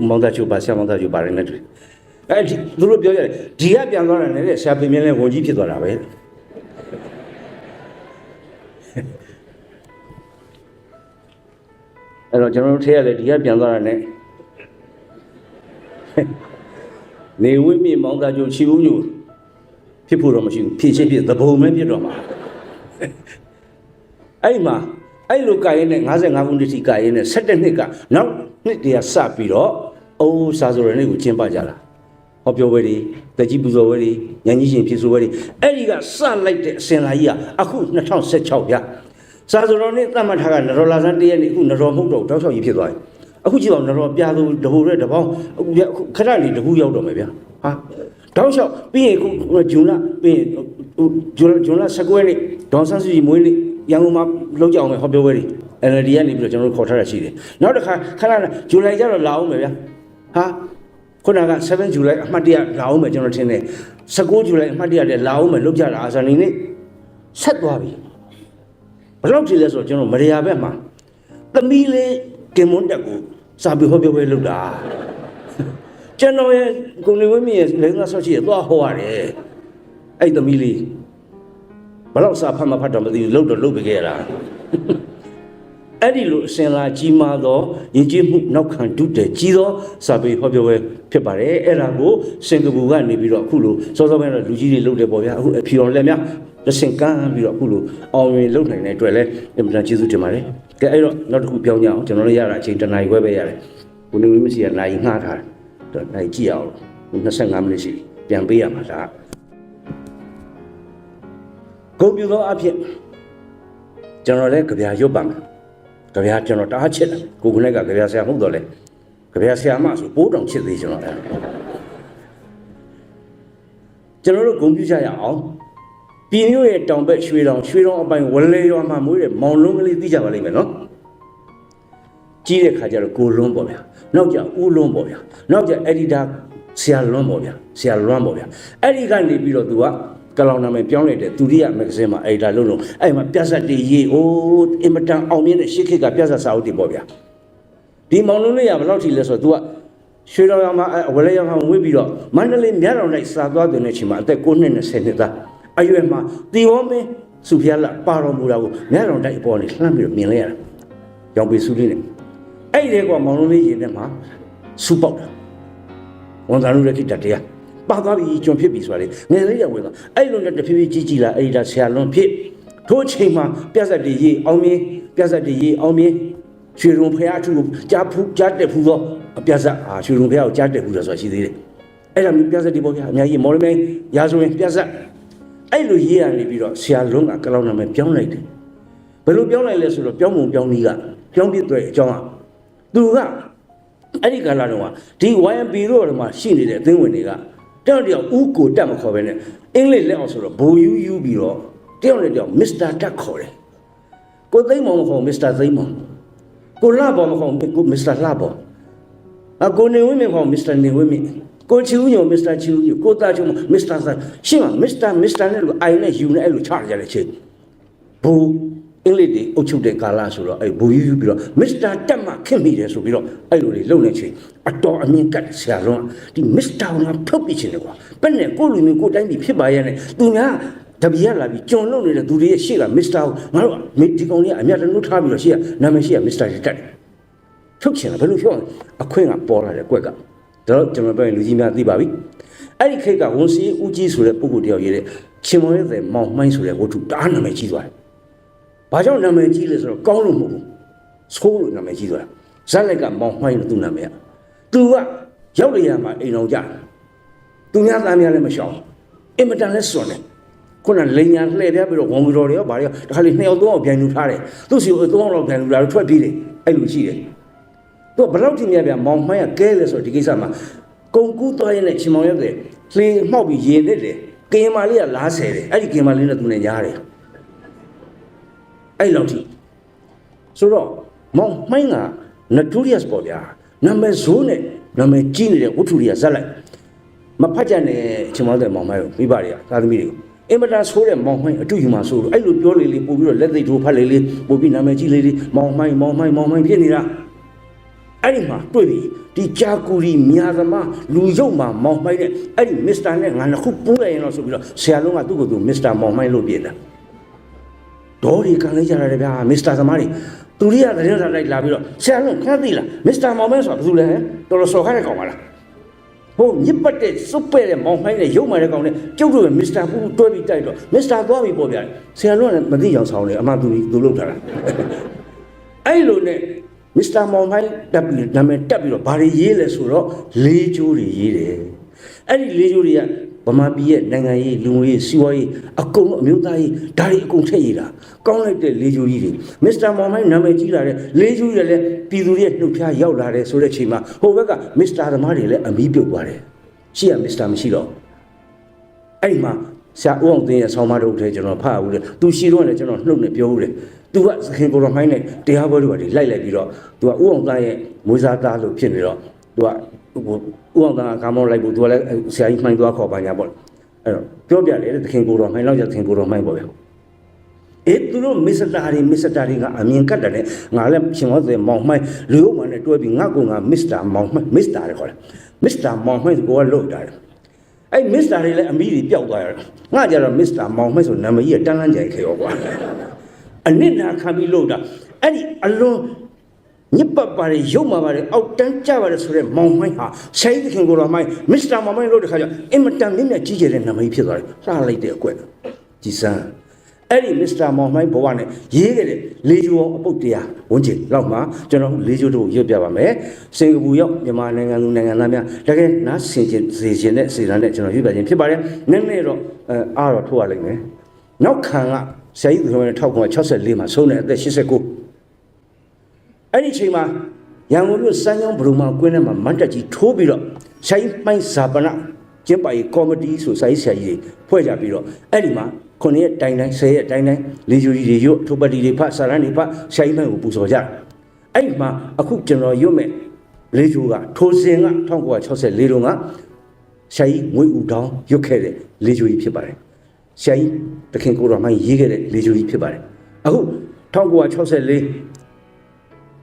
မောင်သားချိုပါဆရာမောင်သားချိုပါတယ်နဲ့တူအဲ့ဒီသူတို့ပြောကြတယ်ဒီကပြန်သွားတယ်နဲ့ဆရာဖေမြင့်လည်းဘုံကြီးဖြစ်သွားတာပဲအဲ့တော့ကျွန်တော်တို့ထဲရတယ်ဒီကပြန်သွားတာနဲ့နေဝိမြင့်မောင်သားကျိုးချီဦးညိုဖြစ်ဖို့တော့မရှိဘူးဖြစ်ချင်းဖြစ်သဘုံပဲဖြစ်တော့မှာအဲ့မှာအဲ့လိုကာရင်နဲ့55ခုနှစ်ထိကာရင်နဲ့17နှစ်ကနောက်နှစ်တည်းကစပြီးတော့အိုးစာဆိုရနေကိုကျင်းပကြတာဟောပြောဝဲတွေတကြီးပူဇော်ဝဲတွေညဉ့်ကြီးရှင်ဖြစ်ဆိုဝဲတွေအဲ့ဒီကစလိုက်တဲ့အစင်လာကြီးကအခု2016ဗျစာဆိုတော်နဲ့သတ်မှတ်ထားကနရောလာဆန်းတရက်နေ့အခုနရောမဟုတ်တော့တောက်ချောက်ကြီးဖြစ်သွားပြီအခုကြည့်တော့နရောပြာသူတဟိုတဲ့တပေါင်းခဏလေးတခုရောက်တော့မယ်ဗျာဟာတောက်လျှောက်ပြီးရင်ခုဂျွန်လပြီးရင်ဂျွန်လ19ရက်နေ့ဒေါန်ဆန်းစုကြည်မွေးနေ့ရန်ကုန်မှာလောက်ကြအောင်မယ်ဟောပြောပွဲတွေ NLD ကနေပြီးတော့ကျွန်တော်တို့ခေါ်ထားတာရှိတယ်နောက်တစ်ခါခဏဇူလိုင်ကျတော့လာအောင်မယ်ဗျာဟာခုနက7 July အမှတ်တရလာအောင်မယ်ကျွန်တော်ထင်တယ်19 July အမှတ်တရလည်းလာအောင်မယ်လောက်ကြတာအာဇာနည်နေ့ဆက်သွားပြီဘယ်လောက်ကြည့်လဲဆိုတော့ကျွန်တော်မရယာဘက်မှာသမီးလေးတင်မွန်းတက်ကိုစာပေဟောပြောပွဲလုပ်တာ ကျွန်တော်ရဲ့ကိုနေဝင်းမြင့်ရဲ့လင်းသားဆော့ချီသွားဟောရတယ်အဲ့သမီးလေးဘလောက်စာဖတ်မဖတ်တော့မသိဘူးလှုပ်တော့လှုပ်ပေးခဲ့ရတာအဲ့ဒီလိုအစဉ်လာကြီးမားသောယဉ်ကျေးမှုနောက်ခံတုတဲ့ကြီးသောစာပေဟောပြောပွဲဖြစ်ပါတယ်အဲ့ဒါကိုစင်ကာပူကနေပြီးတော့အခုလိုစောစောပိုင်းတော့လူကြီးတွေလှုပ်တယ်ပေါ့ဗျာအခုအဖြေတော်လက်များတစ်စင်ကမ်းပြီးတော့အခုလိုအောင်ရင်လှုပ်နိုင်တဲ့အတွက်လည်းအင်မတန်ကျေးဇူးတင်ပါတယ်ကဲအဲ့တော့နောက်တစ်ခုပြောင်းကြအောင်ကျွန်တော်တို့ရတာအချိန်တစ်နာရီခွဲပဲရတယ်ကိုနေဝင်းမရှိကနိုင်ငှားထားတယ်နိုင်ကြည့်အောင်25မိနစ်ရှိပြန်ပေးရမှာလားဂုဏ်ပြုသောအဖြစ်ကျွန်တော်လည်းကြပြရွတ်ပါမယ်ကြပြကျွန်တော်တအားချစ်တယ်ကိုကလည်းကကြပြဆရာမဟုတ်တော့လေကြပြဆရာမဆိုပိုးတောင်ချစ်သေးကျွန်တော်လည်းကျွန်တော်တို့ဂုဏ်ပြုကြရအောင်ပြည်မျိုးရဲ့တောင်ဘက်ရွှေတောင်အပိုင်းဝလဲရွာမှာမွေးတဲ့မောင်လုံးကလေးသိကြပါလိမ့်မယ်နော်ကြီးတဲ့ခါကျတော့ကိုလွန်းပေါ့ဗျာနောက်ကျဦးလွန်းပေါ့ဗျာနောက်ကျအက်ဒီတာဆရာလွန်းပေါ့ဗျာဆရာလွန်းပေါ့ဗျာအဲ့ဒီကနေပြီးတော့သူကကလောင်နာမည်ပြောင်းလိုက်တဲ့သူရိယမဂ္ဂဇင်းမှာအက်ဒီတာလုပ်လို့အဲ့မှာပြဿတ်တွေရေးအိုးအင်မတန်အောင်မြင်တဲ့ရှစ်ခေတ်ကပြဿတ်စာအုပ်တွေပေါ့ဗျာဒီမောင်လုံးလေးရဘယ်လောက်ထိလဲဆိုတော့ तू ကရွှေတော်ရမှာဝလဲရမှာဝေးပြီးတော့မန္တလေးမြတော်၌စာသွားတဲ့ချိန်မှာအသက်9နှစ်20နှစ်သားအရွယ်မှာတီဝမင်းစုဖျားလာပါတော်မူတာကိုမြတော်တိုက်အပေါ်နေလှမ်းပြီးတော့မြင်လိုက်ရတာရောင်ပေစုလေးနဲ့အဲ့ဒီကမောင်လုံးလေးရင်ထဲမှာစူပေါက်တာဝန်သားလူလက်ခိတတရားပါသွားပြီကျွန်ဖြစ်ပြီဆိုတာလေငယ်လေးရဝင်သွားအဲ့လိုနဲ့တဖြည်းဖြည်းကြီးလာအဲ့ဒါဆရာလွန်ဖြစ်ထို့ချိန်မှာပြဿတ်တွေရေးအောင်မြင်ပြဿတ်တွေရေးအောင်မြင်ရွှေရုံဖရာအထူးကိုကြားတက်ဖူးသောပြဿတ်ရွှေရုံဖရာကိုကြားတက်ဖူးတယ်ဆိုတာရှိသေးတယ်အဲ့ဒါမျိုးပြဿတ်တွေပေါ့ဗျာအများကြီးမော်ရမယ်ရာဇဝင်ပြဿတ်အဲ့လိုရေးရနေပြီးတော့ဆရာလွန်ကကလောင်နာမည်ပြောင်းလိုက်တယ်ဘယ်လိုပြောင်းလိုက်လဲဆိုတော့ပြောင်းပုံပြောင်းနည်းကပြောင်းပြတဲ့အကြောင်းကသူကအဲ့ဒီကာလတုန်းကဒီ YMP တို့မှာရှိနေတဲ့အသင်းဝင်တွေကတယောက်ဦးကိုတက်မခေါ်ပဲနဲ့အင်္ဂလိပ်လက်အောင်ဆိုတော့ဘိုယူယူပြီးတော့တယောက်နဲ့တယောက်မစ္စတာတက်ခေါ်တယ်ကိုသိမ်းမောင်မခေါ်မစ္စတာသိမ်းမောင်ကိုလှပေါ်မခေါ်ကိုမစ္စတာလှပေါ်ကိုနေဝင်းမခေါ်မစ္စတာနေဝင်းမကိုချီဦးညိုမစ္စတာချီဦးညိုကိုသားချုံမစ္စတာဆန်ရှင်းမမစ္စတာနဲ့လို့အိုင်နဲ့ယူနဲ့အဲ့လိုချရကြတဲ့ချိန်ဘိုအင်္ဂလိပ်တွေအုပ်ချုပ်တဲ့ကာလဆိုတော့အဲ့ဘိုယူယူပြီးတော့မစ္စတာတက်မှခင်မိတယ်ဆိုပြီးတော့အဲ့လိုတွေလုံနေချိန်အတော်အမြင်ကတ်ဆရာလုံးဒီမစ္စတာကဖြုတ်ပြချင်တယ်ကွာဘယ်နဲ့ကိုလူမျိုးကိုတိုင်းပြည်ဖြစ်ပါရဲ့နဲ့သူများတပည့်ရလာပြီးကျွန်လုံနေတဲ့သူတွေရဲ့ရှေ့ကမစ္စတာကိုငါတို့ဒီကောင်လေးအမြတ်တနုထားပြီးတော့ရှေ့ကနာမည်ရှေ့ကမစ္စတာကြီးတက်တယ်ဖြုတ်ချင်တယ်ဘယ်လိုဖြုတ်အခွင့်ကပေါ်လာတဲ့ကွက်ကဒါတော့ကျွန်တော်ပြောရင်လူကြီးများသိပါပြီအဲ့ဒီခေတ်ကဝန်စီဦးကြီးဆိုတဲ့ပုဂ္ဂိုလ်တယောက်ရေးတဲ့ချင်းမော်ရဲ့မောင်မိုင်းဆိုတဲ့ဝတ္ထုတားနာမည်ကြီးသွားတယ်ဘာကြောင့်နာမည်ကြီးလဲဆိုတော့ကောင်းလို့မဟုတ်ဘူးဆိုးလို့နာမည်ကြီးသွားတာဇက်လိုက်ကမောင်မိုင်းလို့သူ့နာမည်ကသူကရောက်လေရမှာအိမ်အောင်ကြသူများသားများလည်းမရှောင်အင်မတန်လဲစွန့်တယ်ခုနလိန်ညာလှည့်ပြပြီးတော့ဝန်ကြီးတော်တွေရောဗါတွေရောတခါလေ2ယောက်3ယောက်ပြန်ယူထားတယ်သူ့စီကို3ယောက်လောက်ပြန်ယူလာတော့ထွက်ပြေးတယ်အဲ့လိုရှိတယ်သူကဘယ်လောက်ထိမြတ်ပြမောင်မိုင်းကကဲလဲဆိုတော့ဒီကိစ္စမှာကုံကူးသွားရင်လည်းချင်းမောင်ရက်တယ်လှေမှောက်ပြီးရေနစ်တယ်ကင်မာလေးကလားဆယ်တယ်အဲ့ဒီကင်မာလေးနဲ့သူနဲ့ညားတယ်အဲ့လောက်ထိဆိုတော့မောင်မိုင်းက notorious ပေါ့ဗျာနာမည်ဆိုးနဲ့နာမည်ကြီးနေတဲ့ဝတ္ထုတွေကဇက်လိုက်မဖတ်ကြနဲ့ချင်းမောင်တဲ့မောင်မိုင်းကိုမိဘတွေကသာသမီတွေကိုအင်မတန်ဆိုးတဲ့မောင်မိုင်းအတူယူမှာဆိုလို့အဲ့လိုပြောလေပို့ပြီးတော့လက်သိထိုးဖတ်လေပို့ပြီးနာမည်ကြီးလေမောင်မိုင်းဖြစ်နေတာအဲ့ဒီမှာတွေ့ပြီဒီဂျာကူရီမြာသမားလူရုပ်မှာမောင်မိုင်းတဲ့အဲ့ဒီမစ္စတာနဲ့ငါနှစ်ခုပူးလိုက်ရင်တော့ဆိုပြီးတော့ဆရာလုံးကသူ့ကိုယ်သူမစ္စတာမောင်မိုင်းလို့ပြင်တာဒေါ်ဒီကန်လိုက်ကြရတယ်ဗျာမစ္စတာသမားတွေသူရိယသတင်းစာလိုက်လာပြီးတော့ဆရာလုံးခါသိလားမစ္စတာမောင်မိုင်းဆိုတာဘယ်သူလဲတော်တော်စော်ခိုင်းတဲ့ကောင်ပါလားဟိုညစ်ပတ်တဲ့စုပ်ပဲ့တဲ့မောင်မိုင်းနဲ့ရုပ်မာတဲ့ကောင်နဲ့ကျုပ်တို့ကမစ္စတာပူတွဲပြီးတိုက်တော့မစ္စတာသွားပြီပေါ့ဗျာဆရာလုံးကလည်းမသိအောင်ဆောင်တယ်အမှသူလုပ်ထားတာအဲ့လိုနဲ့မစ္စတာမောင်မိုင်းတက်ပြီးနာမည်တက်ပြီးတော့ဘာတွေရေးလဲဆိုတော့လေးကျိုးတွေရေးတယ်အဲ့ဒီလေးကျိုးတွေကဗမာပြည်ရဲ့နိုင်ငံရေးလူမျိုးရေးစီးပွားရေးအကုန်လုံးအမျိုးသားရေးဒါတွေအကုန်ထည့်ရတာကောင်းလိုက်တဲ့လေးကျိုးကြီးတွေမစ္စတာမောင်မိုင်းနာမည်ကြီးလာတဲ့လေးကျိုးတွေလည်းပြည်သူတွေနှုတ်ဖျားရောက်လာတယ်ဆိုတဲ့အချိန်မှာဟိုဘက်ကမစ္စတာသမားတွေလည်းအမီးပြုတ်သွားတယ်ရှိရမစ္စတာမရှိတော့အဲ့ဒီမှာဆရာဦးအောင်သိန်းရဲ့ဆောင်းမတော်ထဲကျွန်တော်ဖတ်ဘူးလေသူရှိတော့လည်းကျွန်တော်နှုတ်နဲ့ပြောဦးတယ်သူကသခင်ကိုတော်မိုင်းနဲ့တရားပွဲတွေပါလိုက်ပြီးတော့သူကဦးအောင်သားရဲ့မွေးစားသားလို့ဖြစ်နေတော့သူကဦးအောင်သားကကာမောလိုက်ဘူးသူကလည်းဆရာကြီးမှိုင်းသွားခေါ်ပါညာပေါ့အဲ့တော့ပြောပြတယ်သခင်ကိုတော်မိုင်းလောက်ကျသခင်ကိုတော်မိုင်းပေါ့ဗျာသူတို့မစ္စတာတွေကအမြင်ကတ်တယ်ငါလည်းရှင်မောတဲ့မောင်မိုင်းလူဦးမနဲ့တွဲပြီးငါကမစ္စတာမောင်မိုင်းမစ္စတာတွေခေါ်တယ် မစ္စတာမောင်မိုက်ကိုကလို့တာအဲ့မစ္စတာတွေလည်းအမိတွေပျောက်သွားရတာငါကြတော့မစ္စတာမောင်မိုက်ဆိုနာမည်ကြီးတန်းတန်းကြိုက်ခေရောကွာအနစ်နာခံပြီးလို့တာအဲ့ဒီအလွန်ညစ်ပတ်ပါလေရုပ်မှာပါလေအောက်တန်းကြပါလေဆိုတဲ့မောင်မိုက်ဟာဆရာကြီးခင်ကိုတော်မိုင်းမစ္စတာမောင်မိုက်လို့တခါကျအင်မတန်မြင့်မြတ်ကြီးကျယ်တဲ့နာမည်ဖြစ်သွားတယ်လှလိုက်တဲ့အကွက်ကြည်စမ်းအဲ့ဒီမစ္စတာမောင်မိုင်းဘဝနဲ့ရေးခဲ့တဲ့လေဂျိုအောင်အပုတ်တရားဝန်ကျင်လောက်မှာကျွန်တော်လေဂျိုတို့ရွတ်ပြပါမယ်စင်ကာပူရောက်မြန်မာနိုင်ငံလူနိုင်ငံသားများတကယ်နားဆင်ခြင်းစေခြင်းနဲ့စေတမ်းနဲ့ကျွန်တော်ရွတ်ပြခြင်းဖြစ်ပါတယ်နည်းနည်းတော့အားတော့ထိုးရလိမ့်မယ်နောက်ခံကဆရာကြီးသူတော်နဲ့1964မှာဆုံးတဲ့အသက်89အဲ့ဒီအချိန်မှာရန်ကုန်မြို့စမ်းချောင်းဘရုံမှာကွင်းထဲမှာမတ်တက်ကြီးထိုးပြီးတော့ဆရာကြီးမိုင်းဇာပနာကျင်းပရေးကော်မတီဆိုဆရာကြီးတွေဖွဲ့ကြပြီးတော့အဲ့ဒီမှာ9ရက်တိုင်တိုင်း10ရက်တိုင်တိုင်းလေဂျူကြီးတွေရွတ်ထိုပတီတွေဖတ်စာရန်တွေဖတ်ဆရာကြီးမိုင်းကိုပူဇော်ကြအဲ့ဒီမှာအခုကျွန်တော်ရွတ်မဲ့လေဂျူကထိုစဉ်က1964တုန်းကဆရာကြီးငွေဦးတောင်းရွတ်ခဲ့တဲ့လေဂျူကြီးဖြစ်ပါတယ်ဆရာကြီးတခင်ကိုတော်မိုင်းရေးခဲ့တဲ့လေဂျူကြီးဖြစ်ပါတယ်အခု1964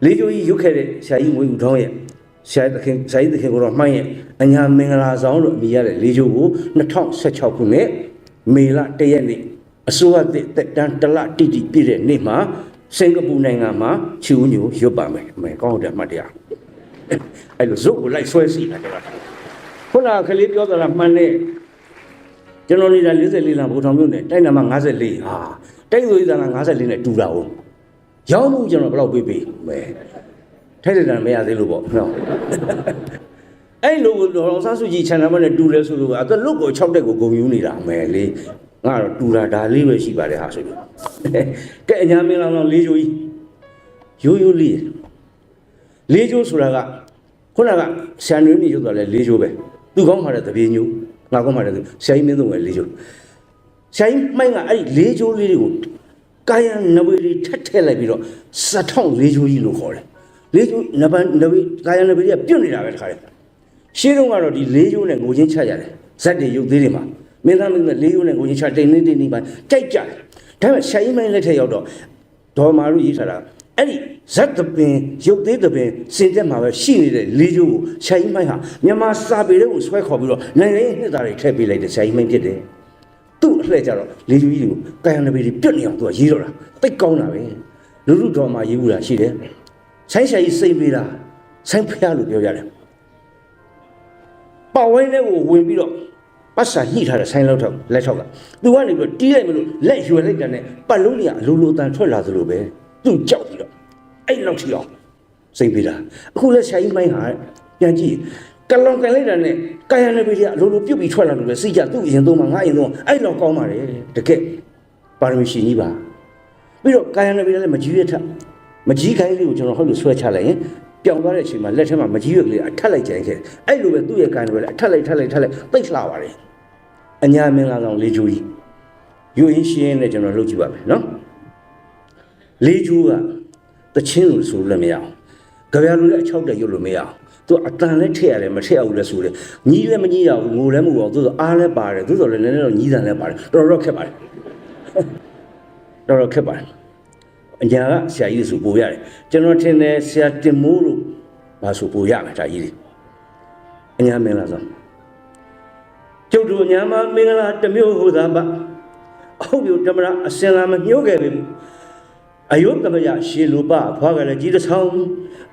လေဂျိုကြီးရုပ်ခဲ့တဲ့ဆရာကြီးငွေဦးထောင်းရဲ့ဆရာကြီးသခင်ကိုတော့မှန်းရဲ့အညာမင်္ဂလာဆောင်လို့အမည်ရတဲ့လေဂျိုကို2016ခုနှစ်မေလ1ရက်နေ့အစိုးရတက်တန်းတလတိတိပြည့်တဲ့နေ့မှာစင်ကာပူနိုင်ငံမှာချီဦးညိုရွတ်ပါမယ်အမေကောင်းတယ်မှတ်တရားအဲ့လိုဇုတ်ကိုလိုက်ဆွဲစီတာကျွန်တော်ခုနကလေးပြောတာမှန်တယ်ကျွန်တော်နေတာ44လမ်းဘူထောင်မြို့နယ်တိုက်နာမှာ54ဟာတိုက်သွေးသားက54နဲ့တူတာဟုတ်ရောင်းမှုကျွန်တော်ဘယ်လောက်ပေးမယ်ထိုက်တဲ့တန်မရသေးလို့ပေါ့နော်အဲ့လိုဒေါ်အောင်ဆန်းစုကြည်ခြံနာမနဲ့တူလဲဆိုလို့အဲ့လွတ်ကို6တက်ကိုဂုံယူနေတာမယ်လေငါတော့တူတာဒါလေးပဲရှိပါတယ်ဟာဆိုလို့ကဲအညာမင်းလောင်လေးချိုကြီးရိုးလေးလေးချိုဆိုတာကခုနကဆန်နွေးမြေရုပ်တော့လဲလေးချိုပဲသူကောင်းမှာတဲ့တပြေညိုငါကောင်းမှာတဲ့ဆရာကြီးမင်းသုံးပဲလေးချိုဆရာကြီးမိုင်းကအဲ့ဒီလေးချိုလေးတွေကိုကာယနဝေတွေထက်ထက်လိုက်ပြီးတော့စထောင်းလေးချိုကြီးလို့ခေါ်တယ်လေးချိုနဝေကာယနဝေတွေကပြုတ်နေတာပဲတခါလေရှင်းတော့ကတော့ဒီလေးချိုနဲ့ငိုချင်းချရတယ်ဇက်တွေရုပ်သေးတွေမှာမင်းသားမင်းသားလေးချိုနဲ့ငိုချင်းချတိန်နေတိန်နေပါကြိုက်ကြတယ်ဒါပေမဲ့ဆရာကြီးမိုင်းလက်ထက်ရောက်တော့ဒေါ်မာတို့ရေးထားတာအဲ့ဒီဇက်တပင်ရုပ်သေးတပင်စင်တက်မှာပဲရှိနေတဲ့လေးချိုကိုဆရာကြီးမိုင်းဟာမြန်မာစာပေတွေကိုဆွဲခေါ်ပြီးတော့နိုင်ငံရေးနှစ်သားတွေထည့်ပေးလိုက်တယ်ဆရာကြီးမိုင်းဖြစ်တယ်သူ့အလှည့်ကြတော့လေယူကြီးတွေကိုကာယနဘေးတွေပြတ်နေအောင်သူကရေးတော့တာတိတ်ကောင်းတာပဲလူလူတော်မှာရေးဘူးတာရှိတယ်ဆိုင်းဆရာကြီးစိတ်ပေးတာဆိုင်းဖျားလို့ပြောရတယ်ပဝိုင်းလေးကိုဝင်ပြီးတော့ပတ်စာညှိထားတဲ့ဆိုင်းလောက်ထောက်လက်ထောက်ကသူကနေပြီးတော့တီးလိုက်မလို့လက်ရွယ်လိုက်တဲ့နဲ့ပတ်လုံးကြီးကအလိုလိုတန်ထွက်လာသလိုပဲသူ့ကြောက်ပြီးတော့အဲ့လောက်ထီအောင်စိတ်ပေးတာအခုလက်ဆရာကြီးမိုင်းဟာပြန်ကြည့်ကလောင်ကန်လိုက်တာနဲ့ကာယနဘေးတွေကအလိုလိုပြုတ်ပြီးထွက်လာလို့ပဲစိတ်ကြသူ့အရင်သုံးမှာငါအရင်သုံးအဲ့လောက်ကောင်းပါတယ်တကယ်ပါရမီရှင်ကြီးပါပြီးတော့ကာယနဘေးလည်းမကြီးရထမကြီးခိုင်းလေးကိုကျွန်တော်ဟုတ်လို့ဆွဲချလိုက်ရင်ပြောင်းသွားတဲ့အချိန်မှာလက်ထဲမှာမကြီးရွက်ကလေးအထက်လိုက်ကြရင်ခဲ့အဲ့လိုပဲသူ့ရဲ့ကာယနဘေးလည်းအထက်လိုက်တိတ်လှပါတယ်အညာမင်္ဂလာဆောင်လေးကျိုးကြီးယူရင်းရှင်းနဲ့ကျွန်တော်လုပ်ကြည့်ပါမယ်နော်လေးကျိုးကတချင်းလို့ဆိုလို့မရအောင်ကြပြလို့လည်းအချောက်တက်ရွတ်လို့မရအောင်သူအတန်လည်းထည့်ရတယ်မထည့်အောင်လည်းဆိုတယ်ညီးလည်းမညီးရဘူးငိုလည်းမငိုအောင်သူဆိုအားလည်းပါတယ်သူဆိုလည်းနည်းနည်းတော့ညီးတန်လည်းပါတယ်တော်တော်ခက်ပါတယ်အညာကဆရာကြီးဆိုပို့ရတယ်ကျွန်တော်ထင်တယ်ဆရာတင်မိုးလို့ဘာဆိုပို့ရမှာဒါကြီးအညာမင်္ဂလာဆောင်ကျုပ်တို့ညာမမင်္ဂလာတစ်မျိုးဟိုသာပါအဟုတ်ပြဓမ္မရာအစင်လာမညှိုးခဲ့ပြီအယုတမယရှေလူပဖွားကလည်းကြီးတစ်ဆောင်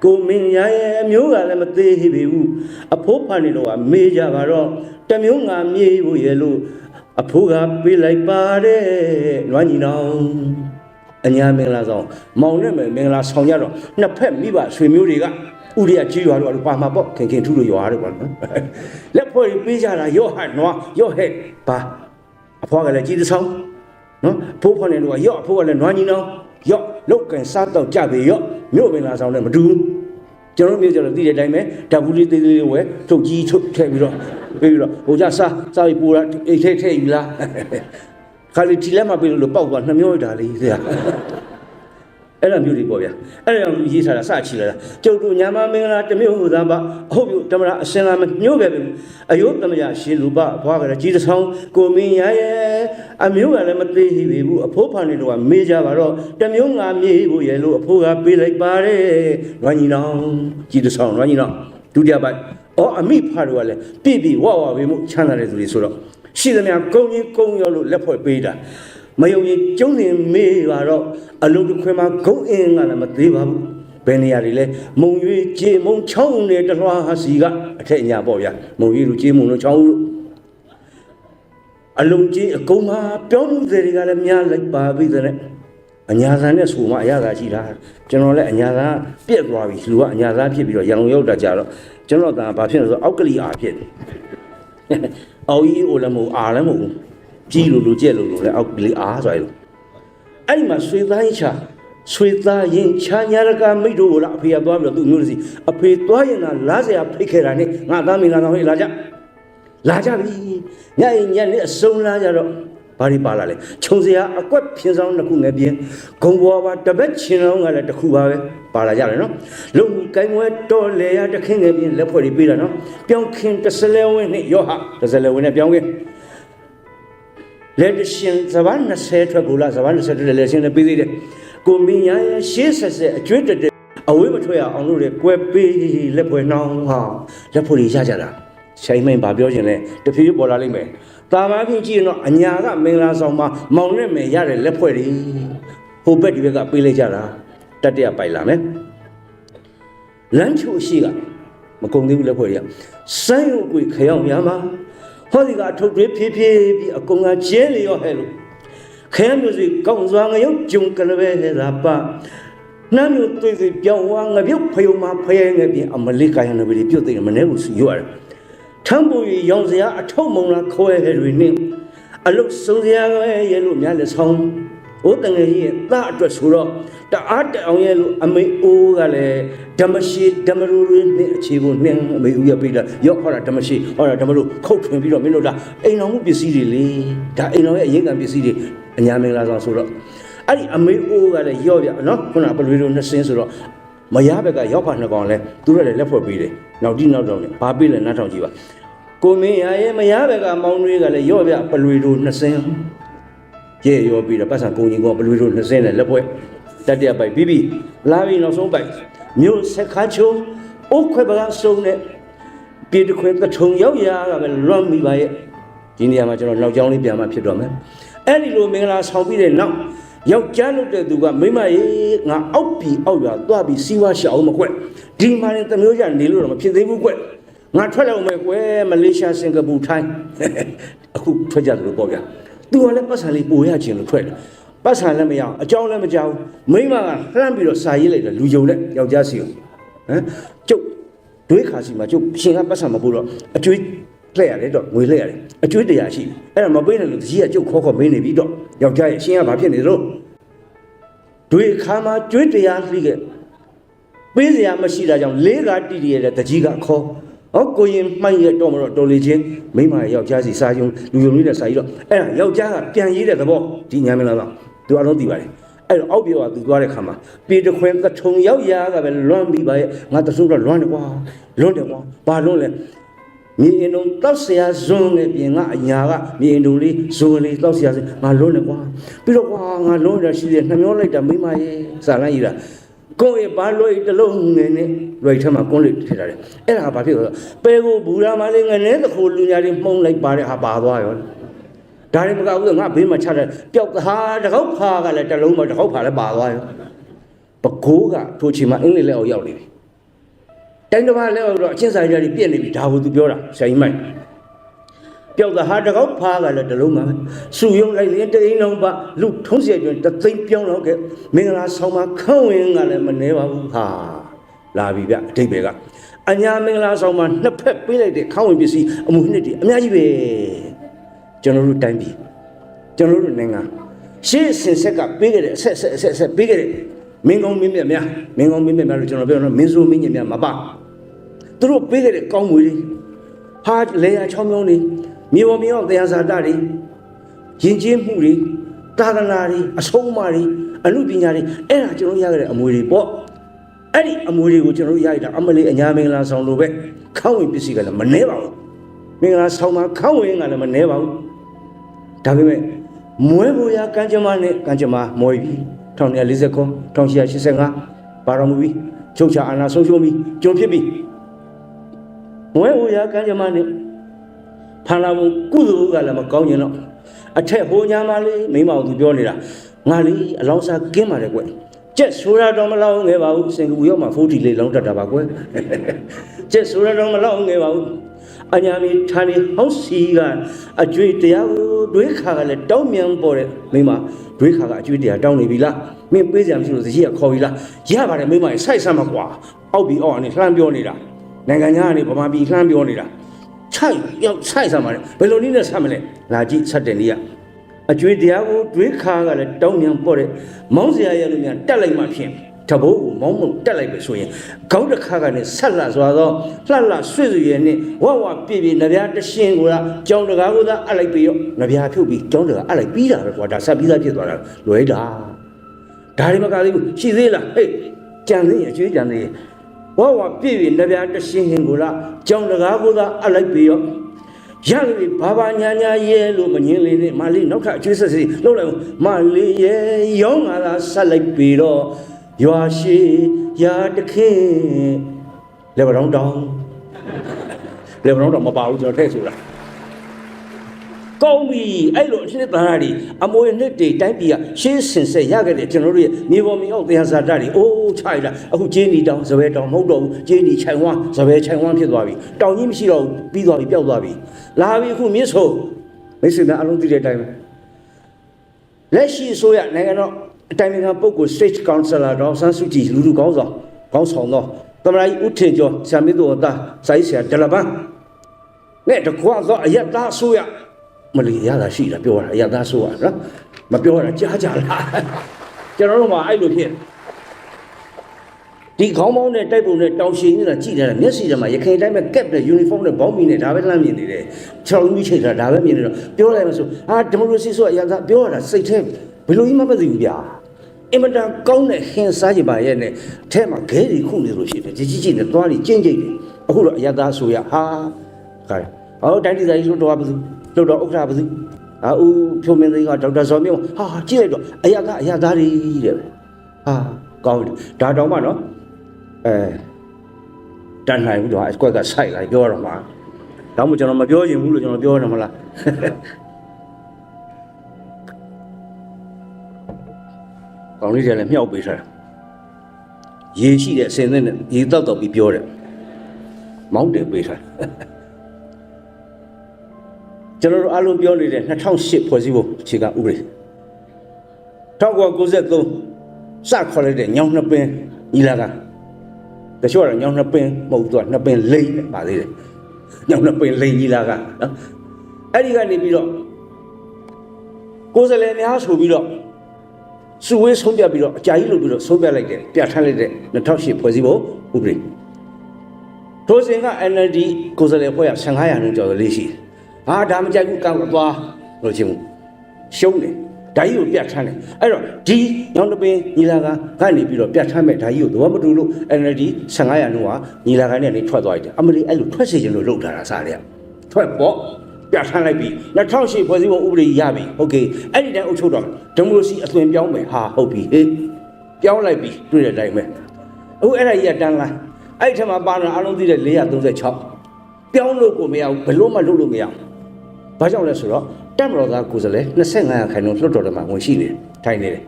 ကိုမင်းရရဲ့အမျိုးကလည်းမသေးပြီဘူးအဖိုးဖာနေတော့မေးကြပါတော့တမျိုးငါမြေးဖို့ရဲ့လို့အဖိုးကပေးလိုက်ပါတယ်နွားညီနောင်အညာမင်္ဂလာဆောင်မောင်နဲ့မင်္ဂလာဆောင်ရတော့နှစ်ဖက်မိဘဆွေမျိုးတွေကဥရိယကြီးရွာတို့ပါမှာပေါ့ခင်ထူလို့ရွာတို့ပေါ့နော်လက်ဖွဲ့ပေးကြတာရော့ဟတ်နွားရော့ဟဲ့ပါအဖွားကလည်းကြီးတစ်ဆောင်နော်ဖိုးဖာနေတော့ရော့အဖိုးကလည်းနွားညီနောင်ရော့လောက်ကန်စားတော့ကြပြီရော့မြို့မင်္ဂလာဆောင်နဲ့မတူကျွန်တော်မျိုးကျတော့သိတဲ့အတိုင်းပဲဓာတ်ဘူးလေးသေးသေးလေးဝဲထုတ်ကြီးထုတ်ထည့်ပြီးတော့ပြီးတော့ဟိုကြစားပြီးပူတာအိတ်ထည့်ယူလားခါလီတီလက်မပေးလို့ပေါက်သွားနှမျိုးရတာလေးသိလားအဲ့လိုမျိုးတွေပေါ့ဗျာအဲ့ဒါကြောင့်ရေးထားတာစချီလာတာကျုပ်တို့ညာမမင်္ဂလာတစ်မျိုးဟိုသားပါအဟုတ်ပြုဓမ္မရာအစင်လာမညှိုးခဲ့ပြီအယုတမယရှေလူပဘွားကလည်းကြီးတစ်ဆောင်ကိုမင်းရရဲ့အမျိုးကလည်းမသေးပြီဘူးအဖိုးဖာနေတော့မေးကြပါတော့တမျိုးငါမြေးဖို့ရဲ့လို့အဖိုးကပေးလိုက်ပါတယ်နွားညီနောင်ကြီးတစ်ဆောင်နွားညီနောင်ဒုတိယပတ် အော်အမိဖာတို့ကလည်းပြဝဝပေးမှုချမ်းသာတဲ့သူတွေဆိုတော့ရှိသမျှကုန်းကြီးကုန်းရောလို့လက်ဖွဲ့ပေးတာမယုံရင်ကျုံးနေမေးပါတော့အလုံးတစ်ခွင်မှာဂုံးအင်းကလည်းမသေးပါဘူးဘယ်နေရာတွေလဲမုံရွေးကြေမုံချောင်းနဲ့တလွှားစီကအထက်ညာပေါ့ဗျာမုံရွေးလူကြေမုံတို့ချောင်းအလုံးကြီးအကုန်မှာပြောမှုတွေကလည်းများလိုက်ပါပြီတဲ့အညာသားနဲ့ဆိုမှအရသာရှိတာကျွန်တော်လည်းအညာသားပြက်သွားပြီလူကအညာသားဖြစ်ပြီးတော့ရန်ကုန်ရောက်တာကြတော့ကျွန်တော်ကဘာဖြစ်လဲဆိုအောက်ကလီအားဖြစ်တယ်အော်ကြီးအိုလည်းမဟုတ်အားလည်းမဟုတ်ကြီးလူကြက်လူလည်းအောက်ကလီအားဆိုရလို့အဲ့ဒီမှာဆွေသားချာဆွေသားရင်ချာညာရကမိတ်တို့ကိုလာအဖေကသွားပြီးတော့သူ့မျိုးစီအဖေသွားရင်ကလားစရာဖိတ်ခဲ့တာနဲ့ငါသားမင်္ဂလာဆောင်ဟေးလာကြပြီညရင်ညနေအစုံလာကြတော့ဘာဒီပါလာလဲခြုံစရာအကွက်ဖြင်းဆောင်တစ်ခုငယ်ပြင်းဂုံပေါ်ပါတပတ်ချင်းလုံးကလည်းတစ်ခုပါပဲပါလာကြတယ်နော်လုံကိုင်းဝဲတော်လေရတခင်းငယ်ပြင်းလက်ဖွဲ့တွေပေးတာနော်ပြောင်းခင်းတစ်စလဲဝင်းနဲ့ရောဟာတစ်စလဲဝင်းနဲ့ပြောင်းခင်းလက်ရှင်ဇဘာ20ထွက်ကိုလာဇဘာ20လက်ရှင်နဲ့ပေးသေးတယ်ကိုမင်းရရဲ့ရှေးဆက်ဆက်အကျွတ်တဲ့အဝေးမထွက်ရအောင်လို့လေကွယ်ပေးလက်ဖွဲ့နှောင်းဟာလက်ဖွဲ့တွေရကြတာဆိုင်မင်းဘာပြောချင်လဲတဖြည်းဖြည်းပေါ်လာလိမ့်မယ်တာမန်ဖြင့်ကြည့်ရင်တော့အညာကမင်္ဂလာဆောင်မှာမောင်နဲ့မယ်ရတဲ့လက်ဖွဲ့တွေဟိုဘက်ဒီဘက်ကပေးလိုက်ကြတာတတရပိုက်လာမယ်လမ်းချိုရှိကမကုန်သေးဘူးလက်ဖွဲ့တွေကစမ်းရုပ်ကိုခရောက်များမှာဟောဒီကအထုပ်တွေဖြည်းဖြည်းပြီးအကုန်ကကျဲလျော့ဟဲ့လို့ခဲမျိုးစီကောင်းစွာငရုတ်ဂျုံကလပဲသာပါနှမ်းမျိုးတွေ့စီပြောင်းဝါငပြုတ်ဖယုံမှာဖယဲငယ်ပြင်အမလေးကိုင်းရနေပြီပြုတ်သိတယ်မနေဘူးစီရွရတယ်ထမ်းပူရီရောင်စရာအထုပ်မုံလာခွဲဟဲ့တွေနဲ့အလုတ်ဆုံးစရာရဲ့လို့များလက်ဆောင်ဟိုတငယ်ကြီးရဲ့သားအတွက်ဆိုတော့တအားတအောင်ရဲ့လို့အမေအိုးကလည်းဓမ္မရှိဓမ္မရူတွေနဲ့အခြေကိုနှင်းအမေဦးရပေးတာရော့ခေါ်တာဓမ္မရှိဟောတာဓမ္မရူခုတ်ထွင်ပြီးတော့မင်းတို့ဒါအိမ်တော်မှုပစ္စည်းတွေလေဒါအိမ်တော်ရဲ့အရင်ကပစ္စည်းတွေအညာမင်္ဂလာဆောင်ဆိုတော့အဲ့ဒီအမေအိုးကလည်းရော့ပြနော်ခုနပလွေတို့နှစ်စင်းဆိုတော့မရဘက်ကရောက်ဖာနှစ်ကောင်လဲသူတို့လည်းလက်ဖွဲ့ပေးတယ်နောက်တိနောက်တော့လည်းဘာပေးလဲနားထောင်ကြည့်ပါကိုမင်းရရဲ့မရဘက်ကမောင်းတွေကလည်းရော့ပြပလွေတို့နှစ်စင်းရဲရောပြီးတော့ပတ်စံကုန်ကြီးကပလွေတို့နှစ်စင်းနဲ့လက်ဖွဲ့တတရပိုက်ပြီးလာပြီးနောက်ဆုံးပိုက်မြို့ဆက်ခါချုံအိုးခွဲပကစုံနဲ့ပြေတခွဲတထုံရောက်ရကပဲလွမ်းမိပါရဲ့ဒီနေရာမှာကျွန်တော်နောက်ကျောင်းလေးပြန်မှဖြစ်တော့မယ်အဲ့ဒီလိုမင်္ဂလာဆောင်ပြီးတဲ့နောက်ယောက်ျားလုပ်တဲ့သူကမိမရေငါအောက်ပြီးအောက်ရွာသွားပြီးစီးပွားရှောင်းမကွက်ဒီမှာနေတမျိုးကြနေလို့တော့မဖြစ်သေးဘူးကွက်ငါထွက်လောက်မယ်ကွယ်မလေးရှားစင်ကာပူထိုင်းအခုထွက်ကြတယ်လို့ပေါ့ဗျာသူကလည်းပတ်စံလေးပိုရခြင်းလို့ထွက်တယ်ပတ်စံလည်းမရအောင်အကြောင်းလည်းမကြောက်မိမကလှမ်းပြီးတော့စာရေးလိုက်တယ်လူယုံနဲ့ယောက်ျားစီကိုဟမ်ကျုပ်ဒွေးခါစီမှာကျုပ်ရှင်ကပတ်စံမပို့တော့အကျွေးလှည့်ရတယ်တော့ငွေလှည့်ရတယ်အကျွေးတရားရှိအဲ့ဒါမပေးနဲ့လို့တကြီးကကျုပ်ခေါ်မင်းနေပြီတော့ယောက်ျားရဲ့ရှင်ကဘာဖြစ်နေလို့ဒွေခါမှာကျွေးတရားလှိခဲ့ပေးစရာမရှိတာကြောင့်လေးကတီတီရတဲ့တကြီးကခေါ်ဟောကိုရင်မှိုင်းရတော့မတော့တော်လေချင်းမိမယောက်ျားစီစာယုံလူယုံလေးနဲ့စာရေးတော့အဲ့ဒါယောက်ျားကပြန်ရေးတဲ့သဘောဒီညာမင်းလားတော့သူအလုံးသိပါတယ်အဲ့တော့အောက်ပြောကသူသွားတဲ့ခါမှာပြေတခွင်တထုံရောက်ရကပဲလွမ်းပြီးပါရဲ့ငါတဆိုးတော့လွမ်းတယ်ကွာလွမ်းတယ်ကွာဘာလွမ်းလဲမြေအင်တုံတောက်ဆရာဇွန်းနဲ့ပြင်ငါအညာကမြေအင်တုံလေးဇွန်းလေးတောက်ဆရာစငါလွမ်းတယ်ကွာပြီးတော့ကွာငါလွမ်းတယ်ရှိတယ်နှမျောလိုက်တာမိမရဲ့စာလန်းကြီးတာကိုယ်ဘာလို့တလုံးငယ်နဲ့လွယ်ထမှာကွန်းလေးထည့်ထားတယ်အဲ့ဒါဘာဖြစ်လဲပဲကိုဘူရာမလေးငနဲ့တခိုလူညာတွေမှုံးလိုက်ပါတဲ့ဟာပါသွားရောဒါရင်မကဘူးငါဘေးမှာချတယ်ပျောက်သားတကောက်ဖာကလည်းတလုံးမတကောက်ဖာလည်းပါသွားရောပကိုးကထိုချိန်မှာအင်းလေးလက်အောင်ရောက်နေပြီတိုင်းတစ်ပါးလက်အောင်တော့အချင်းဆိုင်ကြတွေပြည့်နေပြီဒါကိုသူပြောတာဆိုင်မိုက်ပျောက်သားတကောက်ဖာကလည်းတလုံးမှာစူယုံလိုက်ရင်တိန်လုံးပါလူထုံးစရာကျွန်းတသိန်းပြောင်းတော့ကဲမင်္ဂလာဆောင်မှာခန့်ဝင်ကလည်းမနေပါဘူးဟာလာပြီဗျအတိတ်ပဲကအညာမင်္ဂလာဆောင်မှာနှစ်ဖက်ပေးလိုက်တဲ့ခန့်ဝင်ပစ္စည်းအမှုနှစ်တွေအများကြီးပဲကျွန်တော်တို့တိုင်းပြည်ကျွန်တော်တို့နိုင်ငံရှေ့စင်ဆက်ကပေးခဲ့တဲ့အဆက်ပေးခဲ့တဲ့မင်းကောင်းမင်းမြတ်များမင်းကောင်းမင်းမြတ်များလို့ကျွန်တော်ပြောတော့မင်းဆိုးမင်းညင်များမပါသူတို့ပေးခဲ့တဲ့ကောင်းမွေတွေဟာလေယာချောင်းမြောင်းတွေမြေပေါ်မြေအောင်တရားစာတတွေယဉ်ကျေးမှုတွေသာသနာတွေအဆုံးအမတွေအမှုပညာတွေအဲ့ဒါကျွန်တော်ရခဲ့တဲ့အမွေတွေပေါ့အဲ့ဒီအမွေတွေကိုကျွန်တော်ရရတာအမလေးအညာမင်္ဂလာဆောင်လို့ပဲခေါင်းဝင်ပစ္စည်းကလည်းမနှဲပါဘူးမင်္ဂလာဆောင်မှာခေါင်းဝင်ကလည်းမနှဲပါဘူးဒါပေမဲ့မွဲဘူရကံကြမ္မာနဲ့ကံကြမ္မာမွေပြီ1949 1985ပါတော်မူပြီချုပ်ချာအာဏာဆုံးရှုံးပြီကျွန်ဖြစ်ပြီ ဝဲဟိုရကမ်းကြမနဲ့ဖန်လာဘုံကုသိုလ်ကလည်းမကောင်းကျင်တော့အထက်ဟိုညာမလေးမိမအောင်သူပြောနေတာငါလေးအလောင်းစားကင်းပါတယ်ကွကျက်ဆိုရတော့မလောက်ငယ်ပါဘူးစင်ကူရောက်မှဖိုးတီလေးလောင်းတတ်တာပါကွကျက်ဆိုရတော့မလောက်ငယ်ပါဘူးအညာမီဌာနေဟောင်းစီကအကျွေးတရားကိုတွေးခါကလည်းတောင်းမြန်ပေါ်တဲ့မိမတွေးခါကအကျွေးတရားတောင်းနေပြီလားမင်းပေးစရာမရှိလို့စကြီးကခေါ်ပြီလားရပါတယ်မိမရဲ့ဆိုက်ဆမ်းမကွာအောက်ပြီးအောက်ကနေလှမ်းပြောနေတာနိုင်ငံသားကနေဗမာပြည်လှမ်းပြောနေတာချိုက်ရောက်ဆိုက်ဆမ်းပါတယ်ဘယ်လိုနည်းနဲ့ဆမ်းမလဲလာကြည့်ဆက်တဲ့နေ့ကအကျွေးတရားကိုတွေးခါကလည်းတောင်းမြန်ပေါ်တဲ့မောင်းစရာရလို့များတက်လိုက်မှဖြင့်တဘိုးကိုမောင်းမုံတက်လိုက်ပဲဆိုရင်ခေါင်းတစ်ခါကနေဆက်လာစွာသောလှလှဆွေ့ဆွေရဲ့နဲ့ဝဝပြည့်ပြည့်နဗျာတရှင်ကိုလားကြောင်တကားကိုသာအပ်လိုက်ပြီးရောနဗျာဖြုတ်ပြီးကြောင်တကားအပ်လိုက်ပြီးတာပဲကွာဒါဆက်ပြီးသားဖြစ်သွားတာလွယ်တာဒါတွေမကသေးဘူးရှိသေးလားဟေးကြံသေးရဲ့အကျွေးကြံသေးရဲ့ဝဝပြည့်ပြည့်နဗျာတရှင်ကိုလားကြောင်တကားကိုသာအပ်လိုက်ပြီးရောရပြီဘာဘာညာညာရဲလို့မငင်းလေးနဲ့မလေးနောက်ထပ်အကျွေးဆက်စီလှုပ်လိုက်မလေးရဲရောင်းငါသာဆက်လိုက်ပြီးတော့ရွာရှိရာတခင်လေဗရောင်းတောင်းမပါဘူးကျွန်တော်ထည့်ဆိုတာကောင်းပြီအဲ့လိုအနှစ်သာရတွေအမွေနှစ်တွေတိုင်းပြည်ကရှင်းစင်ဆက်ရခဲ့တဲ့ကျွန်တော်တို့ရဲ့မြေပေါ်မြေအောက်တရားစာတတွေအိုးချိုက်လာအခုကျင်းနီတောင်စပယ်တောင်မဟုတ်တော့ဘူးကျင်းနီခြိုင်ဝမ်းစပယ်ခြိုင်ဝမ်းဖြစ်သွားပြီတောင်ကြီးမရှိတော့ပြီးသွားပြီပျောက်သွားပြီလာပြီအခုမြစ်ဆုံမိတ်ဆွေများအလုံးသိတဲ့အတိုင်းပဲလက်ရှိဆိုရနိုင်ငံတော်အတိုင်းအမြံပုဂ္ဂိုလ် State Councilor တော်ဆန်းစုကြည်လူလူကောင်းဆောင်တော့သမ္မတကြီးဦးထင်ကျော်ဆရာမင်းတို့အသားစာရေးဆရာဒလပန်းနဲ့တကွာသောအယက်သားဆိုရမလီရတာရှိတာပြောတာအယက်သားဆိုရနော်မပြောတာကြားကြလားကျွန်တော်တို့မှအဲ့လိုဖြစ်ဒီခေါင်းပေါင်းနဲ့တိုက်ပုံနဲ့တောင်ရှိနေတာကြည့်နေတာမျက်စိထဲမှာရခိုင်တိုင်းမှာကက်တဲ့ uniform နဲ့ဘောင်းမီနဲ့ဒါပဲလှမ်းမြင်နေတယ်ခြေထောက်ကြီးချိတ်တာဒါပဲမြင်နေတော့ပြောလိုက်မှဆိုဒီမိုကရေစီဆိုအယက်သားပြောရတာစိတ်ထဲဘယ်လိုကြီးမှမသိဘူးဗျာအင်မတန်ကောင်းတဲ့ဟင်စားကြပါရဲ့နဲ့အထက်မှာခဲတွေခုနေလို့ရှိတယ်ကြီးနဲ့သွားပြီးကျင်းကျိတ်တယ်အခုတော့အယက်သားဆိုရဟာခါဟောတိုင်းဒေသကြီးလို့တော့ဘာလို့ဥက္ကဋ္ဌဘာလို့ဦးဖြိုးမင်းသိန်းကဒေါက်တာဇော်မြင့်ဟာကြည့်လိုက်တော့အယက်သားတွေတဲ့ဟာကောင်းတယ်ဒါတောင်မှနော်တန်နိုင်ဘူးတော့အကွက်ကဆိုင်လိုက်ပြောတော့မှာဒါမှမဟုတ်ကျွန်တော်မပြောချင်ဘူးလို့ကျွန်တော်ပြောတယ်မလားကောင်းလေးတွေလည်းမြောက်ပေးထားတာရေရှိတဲ့အစင်းနဲ့ရေတောက်ပြီးပြောတယ်မောင်းတယ်ပေးထားကျွန်တော်တို့အားလုံးပြောနေတဲ့2008ဖွဲ့စည်းပုံအခြေခံဥပဒေ1993စခေါ်လိုက်တဲ့ညောင်နှစ်ပင်ညီလာခံတချို့ကတော့ညောင်နှစ်ပင်မဟုတ်တော့နှစ်ပင်လိမ့်ပါသေးတယ်ညောင်နှစ်ပင်လိမ့်ညီလာခံနော်အဲ့ဒီကနေပြီးတော့ကိုယ်စားလှယ်များဆိုပြီးတော့စုဝေးဆုံးဖြတ်ပြီးတော့အကြာကြီးလုပ်ပြီးတော့ဆုံးဖြတ်လိုက်တယ်ပြဋ္ဌာန်းလိုက်တဲ့2008ဖွဲ့စည်းပုံဥပဒေထိုစဉ်က NLD ကိုယ်စားလှယ်ဖွဲ့ရ15ရာခိုင်နှုန်းကျော်လေးရှိတယ်ဒါမကြိုက်ဘူးကောက်သွားလို့ချင်းရှုံးတယ်ဓာကြီးကိုပြတ်ထမ်းတယ်အဲ့တော့ဒီညောင်တပင်ညီလာခံကနေပြီးတော့ပြတ်ထမ်းမဲ့ဓာကြီးကိုတော့မတူလို့ NLD 15ရာနှုန်းကညီလာခံနဲ့နေထွက်သွားတယ်အမလီအဲ့လိုထွက်စေချင်လို့လုပ်ထားတာစားတယ်ထွက်ပေါ့ပြတ်ထမ်းလိုက်ပြီ2008ဖွဲ့စည်းပုံဥပဒေရပြီโอเคအဲ့ဒီတိုင်းအုပ်ချုပ်တော့ဒီမိုကရေစီအသွင်ပြောင်းမယ်ဟာဟုတ်ပြီဟေးပြောင်းလိုက်ပြီတွေ့တဲ့အတိုင်းပဲအခုအဲ့ဒါကြီးကတန်းလားအဲ့ဒီထက်မှာပါတော့အလုံးသိတဲ့436ပြောင်းလို့ကိုမရဘူးဘလို့မှလုပ်လို့မရဘူးဘာကြောင့်လဲဆိုတော့တက်မတော်သားကိုယ်စားလှယ်25ရာခိုင်နှုန်းလွှတ်တော်ထဲမှာဝင်ရှိနေတယ်ထိုင်နေတယ်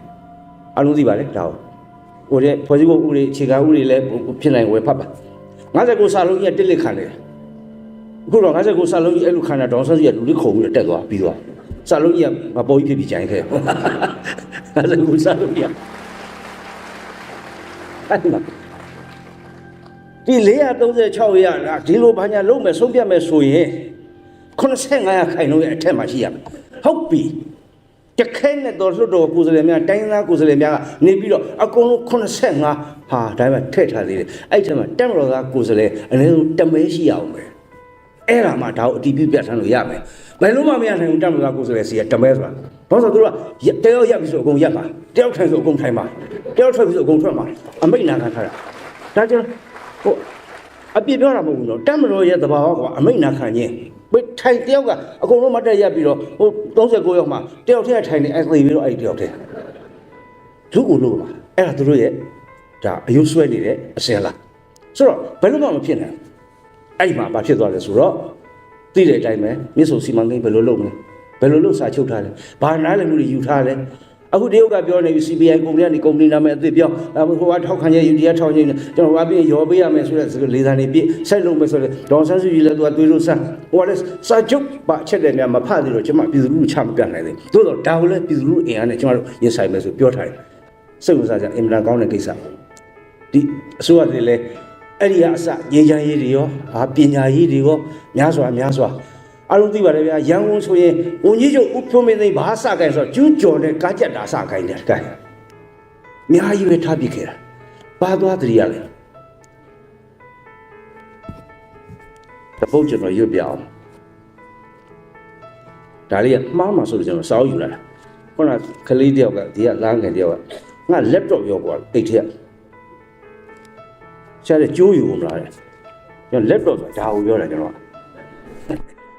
အလုံးသိပါလေဒါဟိုတဲ့ဖွဲ့စည်းပုံဥပဒေအခြေခံဥပဒေလည်းဖြစ်နိုင်ဝယ်ဖတ်ပါ59စာလုံးကြီးတက်လက်ခံတယ်အခုတော့59စာလုံးကြီးအဲ့လိုခံတာဒေါန်ဆန်းစုကလူလေးခုံပြီးတက်သွားပြီးသွားစာလုံးကြီးကမပေါ်ကြီးဖြစ်ပြီးကြိုင်ခဲ့59စာလုံးကြီးအဲ့ဒီဒီ436ရလားဒီလိုဘာညာလုံးမယ်ဆုံးဖြတ်မယ်ဆိုရင်85ရာခိုင်နှုန်းရဲ့အထက်မှာရှိရမယ်ဟုတ်ပြီတခဲနဲ့တော့လွတ်တော်ကိုယ်စားလှယ်များတိုင်းသားကိုယ်စားလှယ်များကနေပြီးတော့အကုန်လုံး85ဟာဒါမှထည့်ထားသေးတယ်အဲ့ဒီမှာတက်မတော်သားကိုယ်စားလှယ်အနည်းဆုံးတမဲရှိရအောင်ပဲအဲ့ဒါမှဒါကိုအတီးပြပြထမ်းလို့ရမယ်ဘယ်လို့မှမရနိုင်ဘူးတက်မတော်သားကိုယ်စားလှယ်စီကတမဲဆိုတာဘာလို့ဆိုတော့တယောက်ရက်ပြီဆိုအကုန်ရက်ပါတယောက်ထိုင်ဆိုအကုန်ထိုင်ပါတယောက်ထွက်ပြီဆိုအကုန်ထွက်ပါအမိတ်နာခံထားတာဒါကြောင့်ဟိုအပြစ်ပြောတာမဟုတ်ဘူးနော်တက်မတော်ရဲ့သဘာဝကအမိတ်နာခံခြင်းထိုင်တယောက်ကအကုန်လုံးမတက်ရက်ပြီးတော့ဟို39ယောက်မှတယောက်တည်းထိုင်နေအဲ့သေပြီးတော့အဲ့တယောက်တည်းလူကိုလို့ပါအဲ့ဒါသူတို့ရဲ့ဒါအယုဆွဲနေတဲ့အစင်လားဆိုတော့ဘယ်လိုမှမဖြစ်နိုင် အဲ့မှာဘာဖြစ်သွားလဲဆိုတော့သိတဲ့အတိုင်းပဲမြစ်ဆုံစီမံကိန်းဘယ်လိုလုပ်မလဲဘယ်လိုလုပ်စာချုပ်ထားလဲဘာနားလည်မှုတွေယူထားလဲအခုတရုတ်ကပြောနေပြီ CPI ကုမ္ပဏီကနေကုမ္ပဏီနာမည်အသစ်ပြောဟိုကထောက်ခံချက်ယူတရားထောက်ခံချက်ကျွန်တော်ဘာပြီးရောပေးရမယ်ဆိုတဲ့လေသာနေပြည့်စိုက်လုံးမယ်ဆိုတဲ့ဒေါ်ဆန်းစုကြည်လည်းသူကသွေးလို့စမ်းဟိုကလည်းစာချုပ်ပါချက်တယ်များမဖတ်သေးတော့ကျွန်မပြည်သူလူထုချမပြနိုင်သေးဘူးသို့တော့ဒါကိုလည်းပြည်သူလူအင်အားနဲ့ကျွန်တော်တို့ရင်ဆိုင်မယ်ဆိုပြောထားတယ်စိတ်ဝင်စားကြအင်မတန်ကောင်းတဲ့ကိစ္စဒီအစိုးရတွေလည်းအဲ့ဒီကအစငြိမ်းချမ်းရေးတွေရောပညာရေးတွေရောများစွာအားလုံးသိပါတယ်ဗျာရန်ကုန်ဆိုရင်ဝန်ကြီးချုပ်ဦးဖြိုးမင်းသိန်းဘာစကိုင်းဆိုကျူးကျော်တဲ့ကားကြက်တာစကိုင်းတယ်ကဲအများကြီးပဲထားပြခဲ့တာပါသွားတည်းရလဲတပုတ်ကျွန်တော်ရွတ်ပြအောင်ဒါလေးကမှားမှာဆိုလို့ကျွန်တော်စောင်းယူလာတာခုနကလေးတယောက်ကဒီကလမ်းငယ်တယောက်ကငါ laptop ရောကွာအိတ်ထက်ရှားတဲ့ကျိုးယူမလားတဲ့ကျွန်တော် laptop ဆိုတာဒါကိုပြောတာ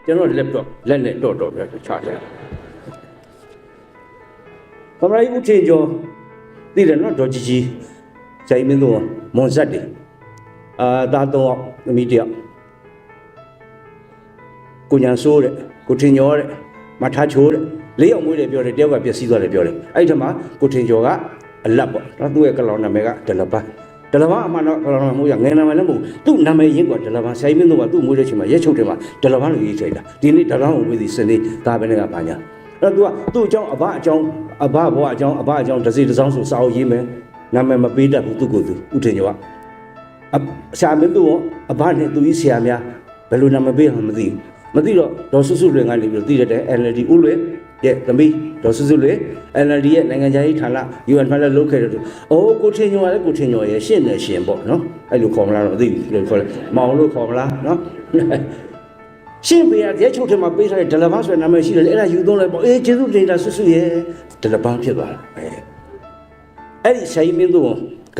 ကျွန်တော် laptop လက်နဲ့တော့ပြချတယ်။သမရိုင်းဦးထင်ကျော်သိတယ်နော်ဒေါ်ကြီးဇိုင်းမင်းတို့မွန်ဆက်တယ်တာတော့သမီးတယောက်ကိုညာဆိုးတဲ့ကိုထင်ကျော်တဲ့မထားချိုးတဲ့လေးအောင်မွေးတယ်ပြောတယ်တယောက်ကပြည့်စည်သွားတယ်ပြောတယ်အဲ့ဒီမှာကိုထင်ကျော်ကအလတ်ပေါ့နော်သူ့ရဲ့ကလောင်နာမည်ကဒလပန်းဒလပန်းအမှန်တော့ကလောင်နာမည်ကငယ်နာမည်လည်းမဟုတ်သူ့နာမည်ရင်းကဒလပန်းဇိုင်းမင်းတို့ကသူ့မွေးတဲ့ချိန်မှာရက်ချုပ်တယ်မှာဒလပန်းလို့ရေးချိန်တာဒီနေ့ဒလပန်းကိုဝေးသည်စနေဒါပဲနဲ့ကဘာညာအဲ့တော့သူ့အကြောင်းအဘအကြောင်းတစ်စီတစ်စောင်းဆိုစာအုပ်ရေးမယ်နာမည်မပေးတတ်ဘူးသူ့ကိုယ်သူဥထင်ကျော်ကဆရာမင်းတို့အဘနဲ့သူကြီးဆရာများဘယ်လိုနာမည်ပေးမှမသိတော့ဒေါ်စုစုလွင်ကနေပြီးသိတဲ့ NLD ဥလွယ်ရဲ့သမီးဒေါ်စုစုလွင် NLD ရဲ့နိုင်ငံခြားရေးဌာန UN မှာလည်းလုပ်ခဲ့တယ်။အိုးကိုထင်ကျော်လည်းကိုထင်ကျော်ရဲ့ရှင့်နဲ့ရှင်ပေါ့နော်။အဲ့လိုခေါ်မလားတော့မသိဘူးလို့ခေါ်တယ်။မောင်လို့ခေါ်မလားနော်။ရှင်းပေးရတဲ့ချုပ်ထဲမှာပေးထားတဲ့ဒလဘန်းဆိုတဲ့နာမည်ရှိတယ်အဲ့ဒါယူသုံးလိုက်ပေါ့အေးကျေးဇူးတင်တာဆွဆွရဲ့ဒလဘန်းဖြစ်သွားတာအဲ့ဒီဆိုင်မင်းတို့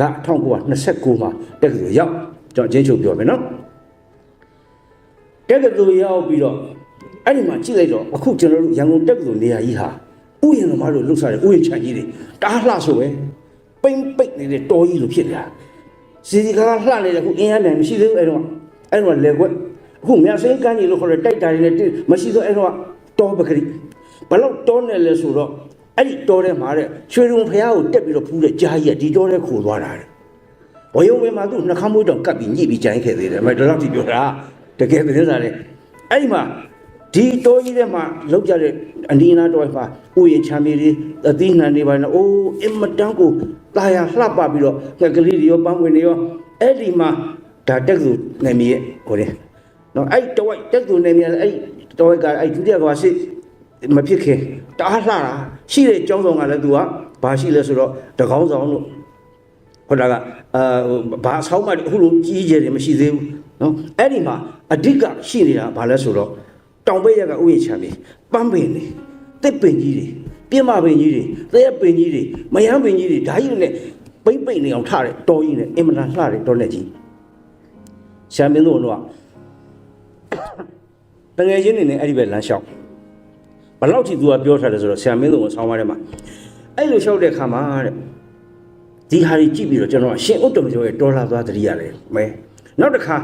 က1929မှာတက္ကသိုလ်ရောက်ကျွန်တော်ချင်းချုပ်ပြောမယ်နော်တက္ကသိုလ်ရောက်ပြီးတော့အဲ့ဒီမှာကြည့်လိုက်တော့အခုကျွန်တော်တို့ရန်ကုန်တက္ကသိုလ်နေရာကြီးဟာဥယျာဉ်သမားတို့လှုပ်ရှားတဲ့ဥယျာဉ်ခြံကြီးတွေတားလှဆိုပဲပိမ့်ပိတ်နေတဲ့တော်ကြီးလိုဖြစ်နေတာစီကားလှနေတယ်အခုအင်းရမ်းတယ်မရှိသေးဘူးအဲ့တော့လေကွက်အခုမြတ်စိန်ကန်းကြီးလို့ခေါ်တဲ့တိုက်တာတွေနဲ့မရှိတော့အဲ့တော့တောပကတိဘလောက်တောနေလဲဆိုတော့အဲ့ဒီတောထဲမှာတဲ့ရွှေရုံဖျားကိုတက်ပြီးတော့ဖူးတဲ့ကြားကြီးကဒီတောထဲခိုးသွားတာတဲ့ဘယုံဝင်းမှာသူ့နှခမ်းမွေးတောင်ကပ်ပြီးညှိပြီးကြိုင်းခဲ့သေးတယ်အမေဒီလောက်ထိပြောတာတကယ်သတင်းစာလေအဲ့ဒီမှာဒီတောကြီးထဲမှာလောက်ကြတဲ့အနီးနားတောမှာဥယျာဉ်ချမ်းမြေတွေအသီးနှံတွေပါနေအိုးအင်မတန်ကိုတာယာလှပပြီးတော့ငှက်ကလေးတွေရောပန်းဝင်တွေရောအဲ့ဒီမှာဒါတက်သူနေမြေဟိုတယ်နော်အဲ့တဝိုက်တက်သူနေမြေအဲ့တဝိုက်ကအဲ့ဒုတိယကဘာရှိမဖြစ်ခင်တားလှတာရှိတဲ့ကျောင်းဆောင်ကလည်းသူကဘာရှိလဲဆိုတော့တကောင်းဆောင်လို့ဟိုတာကဘာအဆောင်မှအခုလိုကြီးကျယ်တယ်မရှိသေးဘူးနော်အဲ့ဒီမှာအဓိကရှိနေတာဘာလဲဆိုတော့တောင်ဘက်ရကဥယျာဉ်ချမ်းမြေပန်းပင်တွေတစ်ပင်ကြီးတွေပြင်းမပင်ကြီးတွေသရက်ပင်ကြီးတွေမယမ်းပင်ကြီးတွေဓာကြီးတွေနဲ့ပိတ်နေအောင်ထားတဲ့တော်ကြီးနဲ့အင်မတန်လှတဲ့တော်နဲ့ကြီးရှမ်းမင်းတို့တော့တငယ်ချင်းတွေနဲ့အဲ့ဒီပဲလမ်းလျှောက်ဘလောက်ထိသူကပြောထားတယ်ဆိုတော့ဆရာမင်းတို့ကိုဆောင်းပါးထဲမှာအဲ့လိုလျှောက်တဲ့ခါမှာတဲ့ဒီဟာကြီးကြည့်ပြီးတော့ကျွန်တော်ရှင်ဥတ္တမကျော်ရဲ့တော်လာသွားတတိရတယ်မဲနောက်တစ်ခါ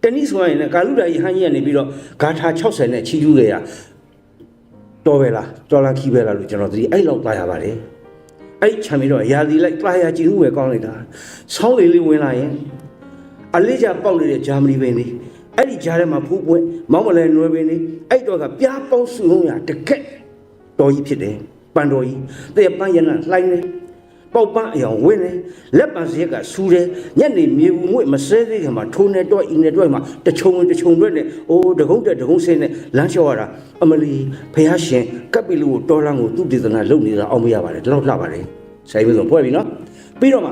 တနည်းဆိုရင်လည်းကာလူဒာကြီးဟန်းကြီးကနေပြီးတော့ဂါထာ60နဲ့ချီးကျူးခဲ့ရတော်ပဲလားတော်လားခီးပဲလားလို့ကျွန်တော်သတိအဲ့လောက်သားရပါတယ်အဲ့ချမ်းပြီးတော့ရာသီလိုက်သားရကြည့်ဦးပဲကောင်းလိုက်တာဆောင်းလေးဝင်လာရင်အလေးချပေါက်နေတဲ့ဂျာမနီပင်လေးအဲ့ဒီကြားထဲမှာဖူးပွင့်မောင်းမလဲနွယ်ပင်လေးအဲ့တော့ကပြားပေါင်းစုံရတကက်တော်ကြီးဖြစ်တယ်ပန်တော်ကြီးတဲ့ပန်းရနလှိုင်းနေပေါက်ပန်းအယောင်ဝင်းနေလက်ပံစရက်ကဆူတယ်ညက်နေမြေဘူးငွေ့မစဲသေးခင်မှာထိုးနေတော့အင်းနေတော့မှာတချုံတွက်နေအိုးတကုန်းတက်တကုန်းဆင်းနေလမ်းလျှောက်ရတာအမလီဖះရှင်ကပ်ပီလူကိုတော်လန်းကိုသူ့ဒေသနာလုပ်နေတာအောင်မရပါတယ်ဒီလောက်လှပါတယ်ဆိုင်ပြီးဆုံးဖွဲ့ပြီနော်ပြီးတော့မှ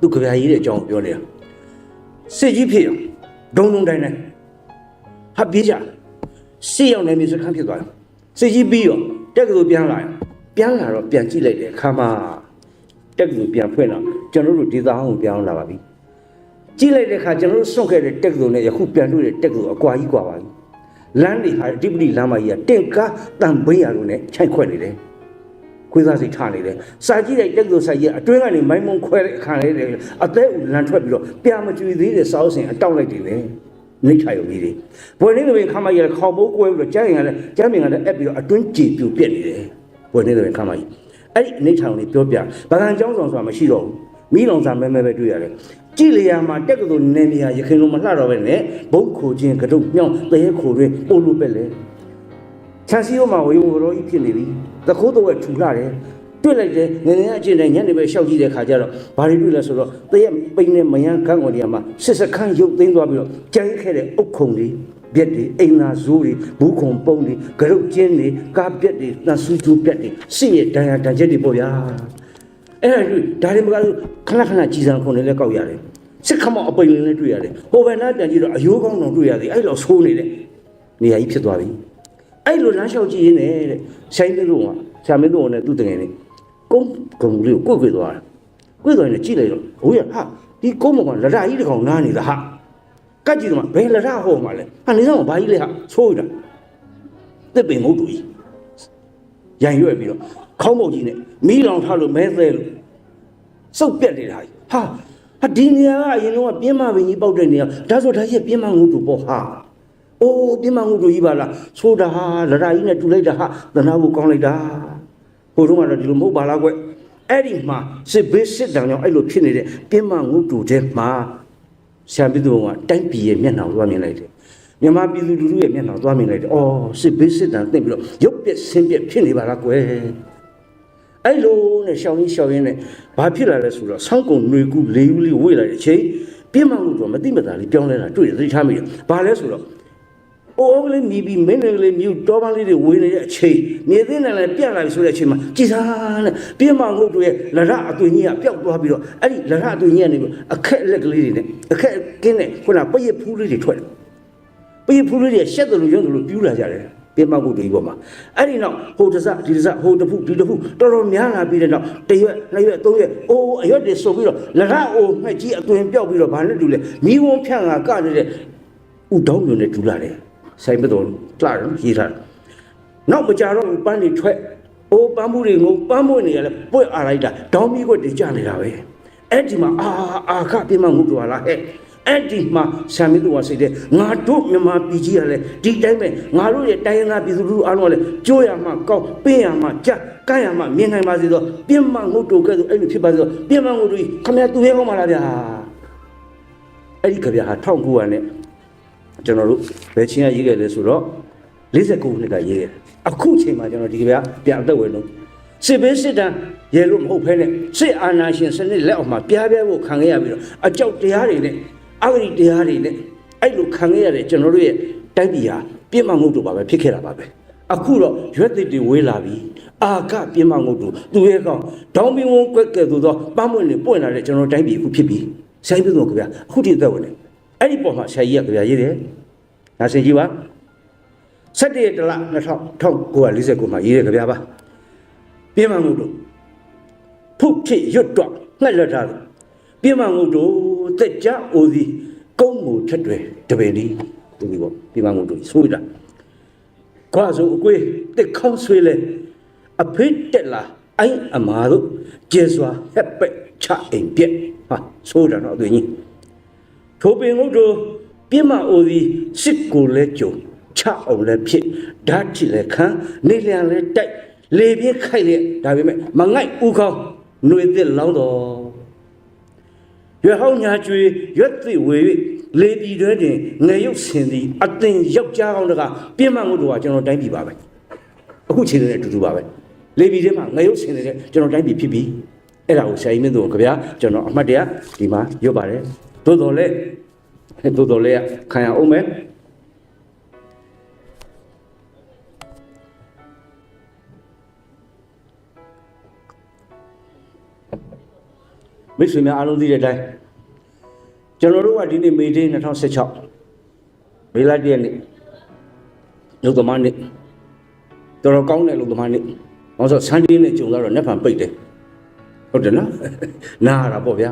သူကြပြားကြီးတဲ့အကြောင်းပြောနေတာစစ်ကြီးဖြစ်ဒုံတိုင်းနဲ့ဟာပြေးကြစစ်ရောက်နေပြီစခန်းဖြစ်သွားတယ်စစ်ကြီးပြီးတော့တက်ကတူပြန်လာတော့ပြန်ကြည့်လိုက်တယ်ခါမှတက်ကတူပြန်ဖွင့်တော့ကျွန်တော်တို့ဒေသဟောင်းကိုပြောင်းလာပါပြီကြည့်လိုက်တဲ့ခါကျွန်တော်တို့စွန့်ခဲ့တဲ့တက်ကတူနဲ့ယခုပြန်တွေ့တဲ့တက်ကတူအကွာကြီးกว่าပါပြီလမ်းတွေဟာဒီပတိလမ်းမကြီးကတင့်ကားတန်ပိန်းရလို့နဲ့ခြိုက်ခွက်နေတယ်ခွေးသားစိတ်ထားနေတယ်စာကြည့်လိုက်တက်ကတူဆိုင်ကြီးအတွင်းကနေမိုင်းမုံခွဲတဲ့အခါလေးတွေအသေးဦးလန်ထွက်ပြီးတော့ပြာမကြွေသေးတဲ့စောက်စင်အတောက်လိုက်တယ်လေ နေထိုင်ရုံကြီးတွေဘွယ်နေသမီးခမကြီးကခေါင်းပိုးကွဲပြီးတော့ကျန်းရင်ကလည်းကျန်းမြင်ကလည်းအက်ပြီးတော့အတွင်းကြည်ပြူပြက်နေတယ်ဘွယ်နေသမီးခမကြီးအဲ့ဒီနေထိုင်ရုံလေးပြောပြဗကန်ကျောင်းဆောင်ဆိုတာမရှိတော့ဘူးမိလောင်စာမဲမဲပဲတွေ့ရတယ်ကြည်လျာမှာတက်ကတူနေနေရရခင်လုံးမလှတော့ပဲနဲ့ဘုတ်ခိုခြင်းကတုတ်မြောင်းတရေခိုတွင်ပို့လို့ပဲလေချန်စီယိုမှာဝေယုံရောကြီးဖြစ်နေပြီသခိုးတော့ထူလာတယ်တွေ့လိုက်တယ်ငငယ်အချင်းနဲ့ညနေပဲရှောက်ကြည့်တဲ့ခါကျတော့ဘာတွေတွေ့လဲဆိုတော့တရက်ပိန်းနဲ့မယန်းခန်းဝင်နေရာမှာစစ်စခန်းရုပ်သိမ်းသွားပြီးတော့ကြိုင်းခဲ့တဲ့အုတ်ခုံတွေပြက်တွေအိမ်သာဇိုးတွေဘူးခုံပုံးတွေကြရုပ်ကျင်းတွေကားပြက်တွေသံဆူကျိုးပြက်တွေစစ်ရဲ့ဒဏ်ရာတန်ချက်တွေပေါ့ဗျာအဲ့ဒါတွေမကလို့ခဏခဏကြည်စံခုံတွေလည်းကောက်ရတယ်စစ်ခမောက်အပိန်လေးလည်းတွေ့ရတယ်ဟိုဘက်နားပြန်ကြည့်တော့အယိုးကောင်းတော်တွေ့ရတယ်အဲ့လိုဆိုးနေတဲ့နေရာကြီးဖြစ်သွားပြီအဲ့လိုလမ်းလျှောက်ကြည့်ရင်းနဲ့တဲ့ဆိုင်မျိုးကဆရာမင်းတို့နဲ့သူ့တငယ်နဲ့ကုန်းကုံလေးကိုကွေ့သွားတာကွေ့သွားရင်ကြည့်လိုက်တော့ဟိုရဟာဒီကုန်းမောကလရကြီးတကောင်နားနေတာဟာကတ်ကြည့်တော့ဘယ်လရဟောမှာလဲဟာနေဆောင်ဘာကြီးလဲဟာဆိုးတာတစ်ပင်ငုတ်တူကြီးရန်ရွက်ပြီးတော့ခေါင်းမုတ်ကြီးနဲ့မီးလောင်ထားလို့မဲသဲလို့စုပ်ပြက်နေတာဟာဒီနေရာကအရင်တော့ပြင်းမပင်ကြီးပေါက်တဲ့နေရာဒါဆိုဒါရဲ့ပြင်းမငုတ်တူပေါ့ဟာအိုးပြင်းမငုတ်တူကြီးပါလားဆိုးတာဟာလရကြီးနဲ့တူလိုက်တာဟာသနာဖို့ကောင်းလိုက်တာဟိုတုန်းကတော့ဒီလိုမဟုတ်ပါလားကွအဲ့ဒီမှာစစ်ဘေးစစ်တောင်ကြောင့်အဲ့လိုဖြစ်နေတဲ့ပြင်းမငုတ်တူတဲ့မှာဆရာပြည်သူကတိုင်းပြည်ရဲ့မျက်နှာကိုသွားမြင်လိုက်တယ်မြန်မာပြည်သူလူထုရဲ့မျက်နှာသွားမြင်လိုက်တယ်အော်စစ်ဘေးစစ်တမ်းသိပြီးတော့ရုပ်ပြက်ဆင်းပြက်ဖြစ်နေပါလားကွယ်အဲ့လိုနဲ့ရှောင်းရင်းနဲ့ဘာဖြစ်လာလဲဆိုတော့ဆောင်းကုံຫນွေကူလေးဦးလေးဝေ့လာတဲ့အချိန်ပြင်းမငုတ်တူမတိမတာလေးပြောင်းလဲတာတွေ့တယ်သိထားမိတယ်ဘာလဲဆိုတော့အိုးကလေးမြည်ပြီးမင်းလေးမြူတောပန်းလေးတွေဝေးနေတဲ့အချိန်မြေသိနဲ့လည်းပြက်လာပြီဆိုတဲ့အချိန်မှာကြည်စားနဲ့ပြင်းမငုတ်တို့ရဲ့လရအသွင်ကြီးကပျောက်သွားပြီးတော့အဲ့ဒီလရအသွင်ကြီးကနေပြီးအခက်လက်ကလေးတွေနဲ့အခက်ကင်းနဲ့ခုနပရိတ်ဖူးလေးတွေထွက်တယ်ပရိတ်ဖူးလေးတွေရှက်တယ်လို့ရုံတယ်လို့ပြူးလာကြတယ်ပြင်းမငုတ်တို့ကြီးပေါ်မှာအဲ့ဒီနောက်ဟိုတစဒီတစဟိုတဖူဒီတဖူတော်တော်များလာပြီးတဲ့နောက်တစ်ရွက်နှစ်ရွက်သုံးရွက်အိုးအရွက်တွေဆိုပြီးတော့လရအိုးငှက်ကြီးအသွင်ပျောက်ပြီးတော့ဘာနဲ့တူလဲမီးဝန်းဖြန့်ကနေတဲ့ဥတောင်းမျိုးနဲ့တူလာတယ်ဆိုင်မတော်ကလာတော့ရေးထားနောက်မကြတော့ပန်းတွေထွက်အိုးပန်းမှုတွေငုံပန်းမွေးနေရလဲပွက်အားလိုက်တာဒေါင်းမီးကွက်တွေကျနေတာပဲအဲ့ဒီမှာအာခပြင်းမငုတ်တော်လားဟဲ့အဲ့ဒီမှာဆာမင်းတို့ကစိတ်တဲ့ငါတို့မြန်မာပြည်ကြီးကလည်းဒီတိုင်းပဲငါတို့ရဲ့တိုင်းရင်းသားပြည်သူလူထုအားလုံးကလည်းကြိုးရမှကောက်ပင်းရမှကြကန့်ရမှမြင်နိုင်ပါစေတော့ပြင်းမငုတ်တော်ကဲ့သို့အဲ့လိုဖြစ်ပါစေတော့ပြင်းမငုတ်တော်ခမရသူရဲကောင်းပါလားဗျာအဲ့ဒီကြပြဟာ1900နဲ့ကျွန်တော်တို့ဘယ်ချင်းကရေးခဲ့လဲဆိုတော့49နှစ်ကရေးခဲ့အခုချိန်မှာကျွန်တော်ဒီကြပြပြန်အသက်ဝင်လို့စစ်ဘေးစစ်တမ်းရဲလို့မဟုတ်ဖဲနဲ့စစ်အာဏာရှင်စနစ်လက်အောက်မှာပြားပြားဖို့ခံခဲ့ရပြီးတော့အကြောက်တရားတွေနဲ့အဂတိတရားတွေနဲ့အဲ့လိုခံခဲ့ရတဲ့ကျွန်တော်တို့ရဲ့တိုက်ပြည်ဟာပြင်းမငုတ်တို့ပါပဲဖြစ်ခဲ့တာပါပဲအခုတော့ရွက်သစ်တွေဝေးလာပြီအာကပြင်းမငုတ်တို့သူရဲ့ကောင်ဒေါင်းပင်ဝုံကွက်ကဲ့သို့သောပန်းမွင့်တွေပွင့်လာတဲ့ကျွန်တော်တိုက်ပြည်အခုဖြစ်ပြီဆိုင်ပြည်သူကြပြအခုတည်းသက်ဝင်တယ်အဲ့ဒီပေါ်မှာဆရာကြီးကကြပြရေးတယ်ဒါဆင်ကြည့်ပါ17ရက်တလ1949မှာရေးတဲ့ကြပြပါပြင်းမငုတ်တို့ဖုတ်ဖြစ်ရွတ်တော့ငှက်လက်ထားတယ်ပြင်းမငုတ်တို့တက်ကြအိုစီကုန်းမူထက်တွေတပင်ဒီသူဒီပေါ့ပြင်းမငုတ်တို့ဆိုးတာကွာဆိုအကွေးတက်ခေါင်းဆွေးလဲအဖိတ်တက်လာအိုင်းအမာတို့ကျေစွာဟက်ပက်ချအိမ်ပြက်ဟာဆိုးတာတော့သူကြီးထိုပင်ငုတ်တို့ပြင်းမအိုစီစစ်ကိုလဲကြုံချအောင်လဲဖြစ်ဓာတ်ချလဲခံနေလျံလဲတိုက်လေပြင်းခိုက်လေဒါပေမဲ့မငိုက်ဥခေါင်းຫນွေသစ်လောင်းတော်ရွက်ဟောင်းညာကျွေရွက်သစ်ဝေလေပြည်တွဲတင်ငယ်ရုပ်ဆင်သည်အသင်ယောက်ျားကောင်းတကပြင်းမငုတ်တော်ကကျွန်တော်တိုင်းပြည်ပါပဲအခုချိန်နဲ့အတူတူပါပဲလေပြည်ထဲမှာငယ်ရုပ်ဆင်နေတဲ့ကျွန်တော်တိုင်းပြည်ဖြစ်ပြီအဲ့ဒါကိုဆရာကြီးမင်းတို့ကြဗျာကျွန်တော်အမှတ်တရဒီမှာရွတ်ပါတယ်သို့တော်လဲခံရအောင်မယ်မိတ်ဆွေများအားလုံးသိတဲ့အတိုင်းကျွန်တော်တို့ကဒီနေ့မေဒေး2016မေလ1ရက်နေ့လုံသမားနေ့တော်တော်ကောင်းတဲ့လုံသမားနေ့။ဘာလို့ဆိုဆန်ဒေးနဲ့ကြုံတော့နက်ဖန်ပိတ်တယ်။ဟုတ်တယ်နော်။နားရတာပေါ့ဗျာ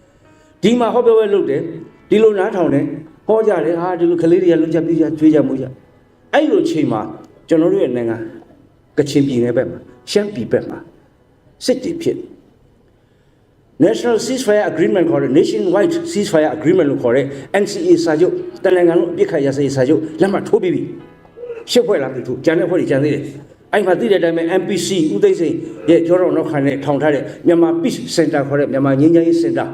။ဒီမှာဟောပြောပွဲလုပ်တယ်ဒီလိုနားထောင်တယ်ဟောကြတယ်ဟာဒီလိုကလေးတွေကလွတ်ချက်ပြီးကြကျွေးကြမှုကြ။အဲ့လိုချိန်မှာကျွန်တော်တို့ရဲ့နိုင်ငံကချင်ပြည်နယ်ဘက်မှာရှမ်းပြည်ဘက်မှာစစ်တီဖြစ် National Ceasefire Agreement ခေါ်တဲ့ Nationwide Ceasefire Agreement လို့ခေါ်တဲ့ NCA စာချုပ်တနိုင်ငံလုံးအပြစ်ခတ်ရစရေးစာချုပ်လက်မှတ်ထိုးပြီးပြီရှစ်ဖွဲ့လားသူကျန်တဲ့ဖွဲ့တွေကျန်သေးတယ်အဲ့မှာသိတဲ့အတိုင်းပဲ MPC ဦးသိန်းစိန်ရဲ့ကျောတော်နောက်ခံနဲ့ထောင်ထားတဲ့မြန်မာ Peace Center ခေါ်တဲ့မြန်မာငြိမ်းချမ်းရေးစင်တာ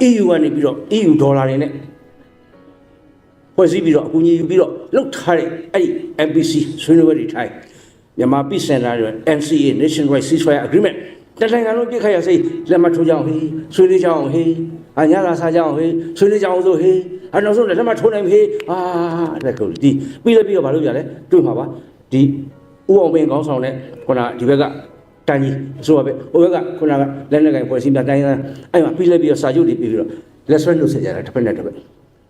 EU ကနေပြီးတော့ EU ဒေါ်လာတွေနဲ့ဖွဲ့စည်းပြီးတော့အကူအညီယူပြီးတော့လှုပ်ထားတဲ့အဲ့ဒီ MPC ဆွေးနွေးပွဲတွေထိုင်မြန်မာ Peace Center တွေ NCA Nationwide Ceasefire Agreement တနိုင်ငံလုံးပြစ်ခတ်ရစေလက်မှတ်ထိုးကြအောင်ဟေးဆွေးနွေးကြအောင်ဟေးအညာသာစားကြအောင်ဟေးဆွေးနွေးကြအောင်ဆိုဟေးအနောက်ဆုံးလက်မှတ်ထိုးနိုင်ဟေးလက်ကုန်ဒီပြီးလည်းပြီးတော့မလုပ်ရလဲတွေ့မှာပါဒီဦးအောင်မင်းခေါင်းဆောင်နဲ့ခုနဒီဘက်ကတန်ကြီးအစိုးရပဲဟိုဘက်ကခုနကလက်နဲ့ကင်ဖွဲ့စည်းပြတိုင်းအဲ့မှာပြီးလည်းပြီးတော့စာချုပ်တွေပြီးတော့လက်ဆွဲလို့ဆက်ကြတာတစ်ဖက်နဲ့တစ်ဖက်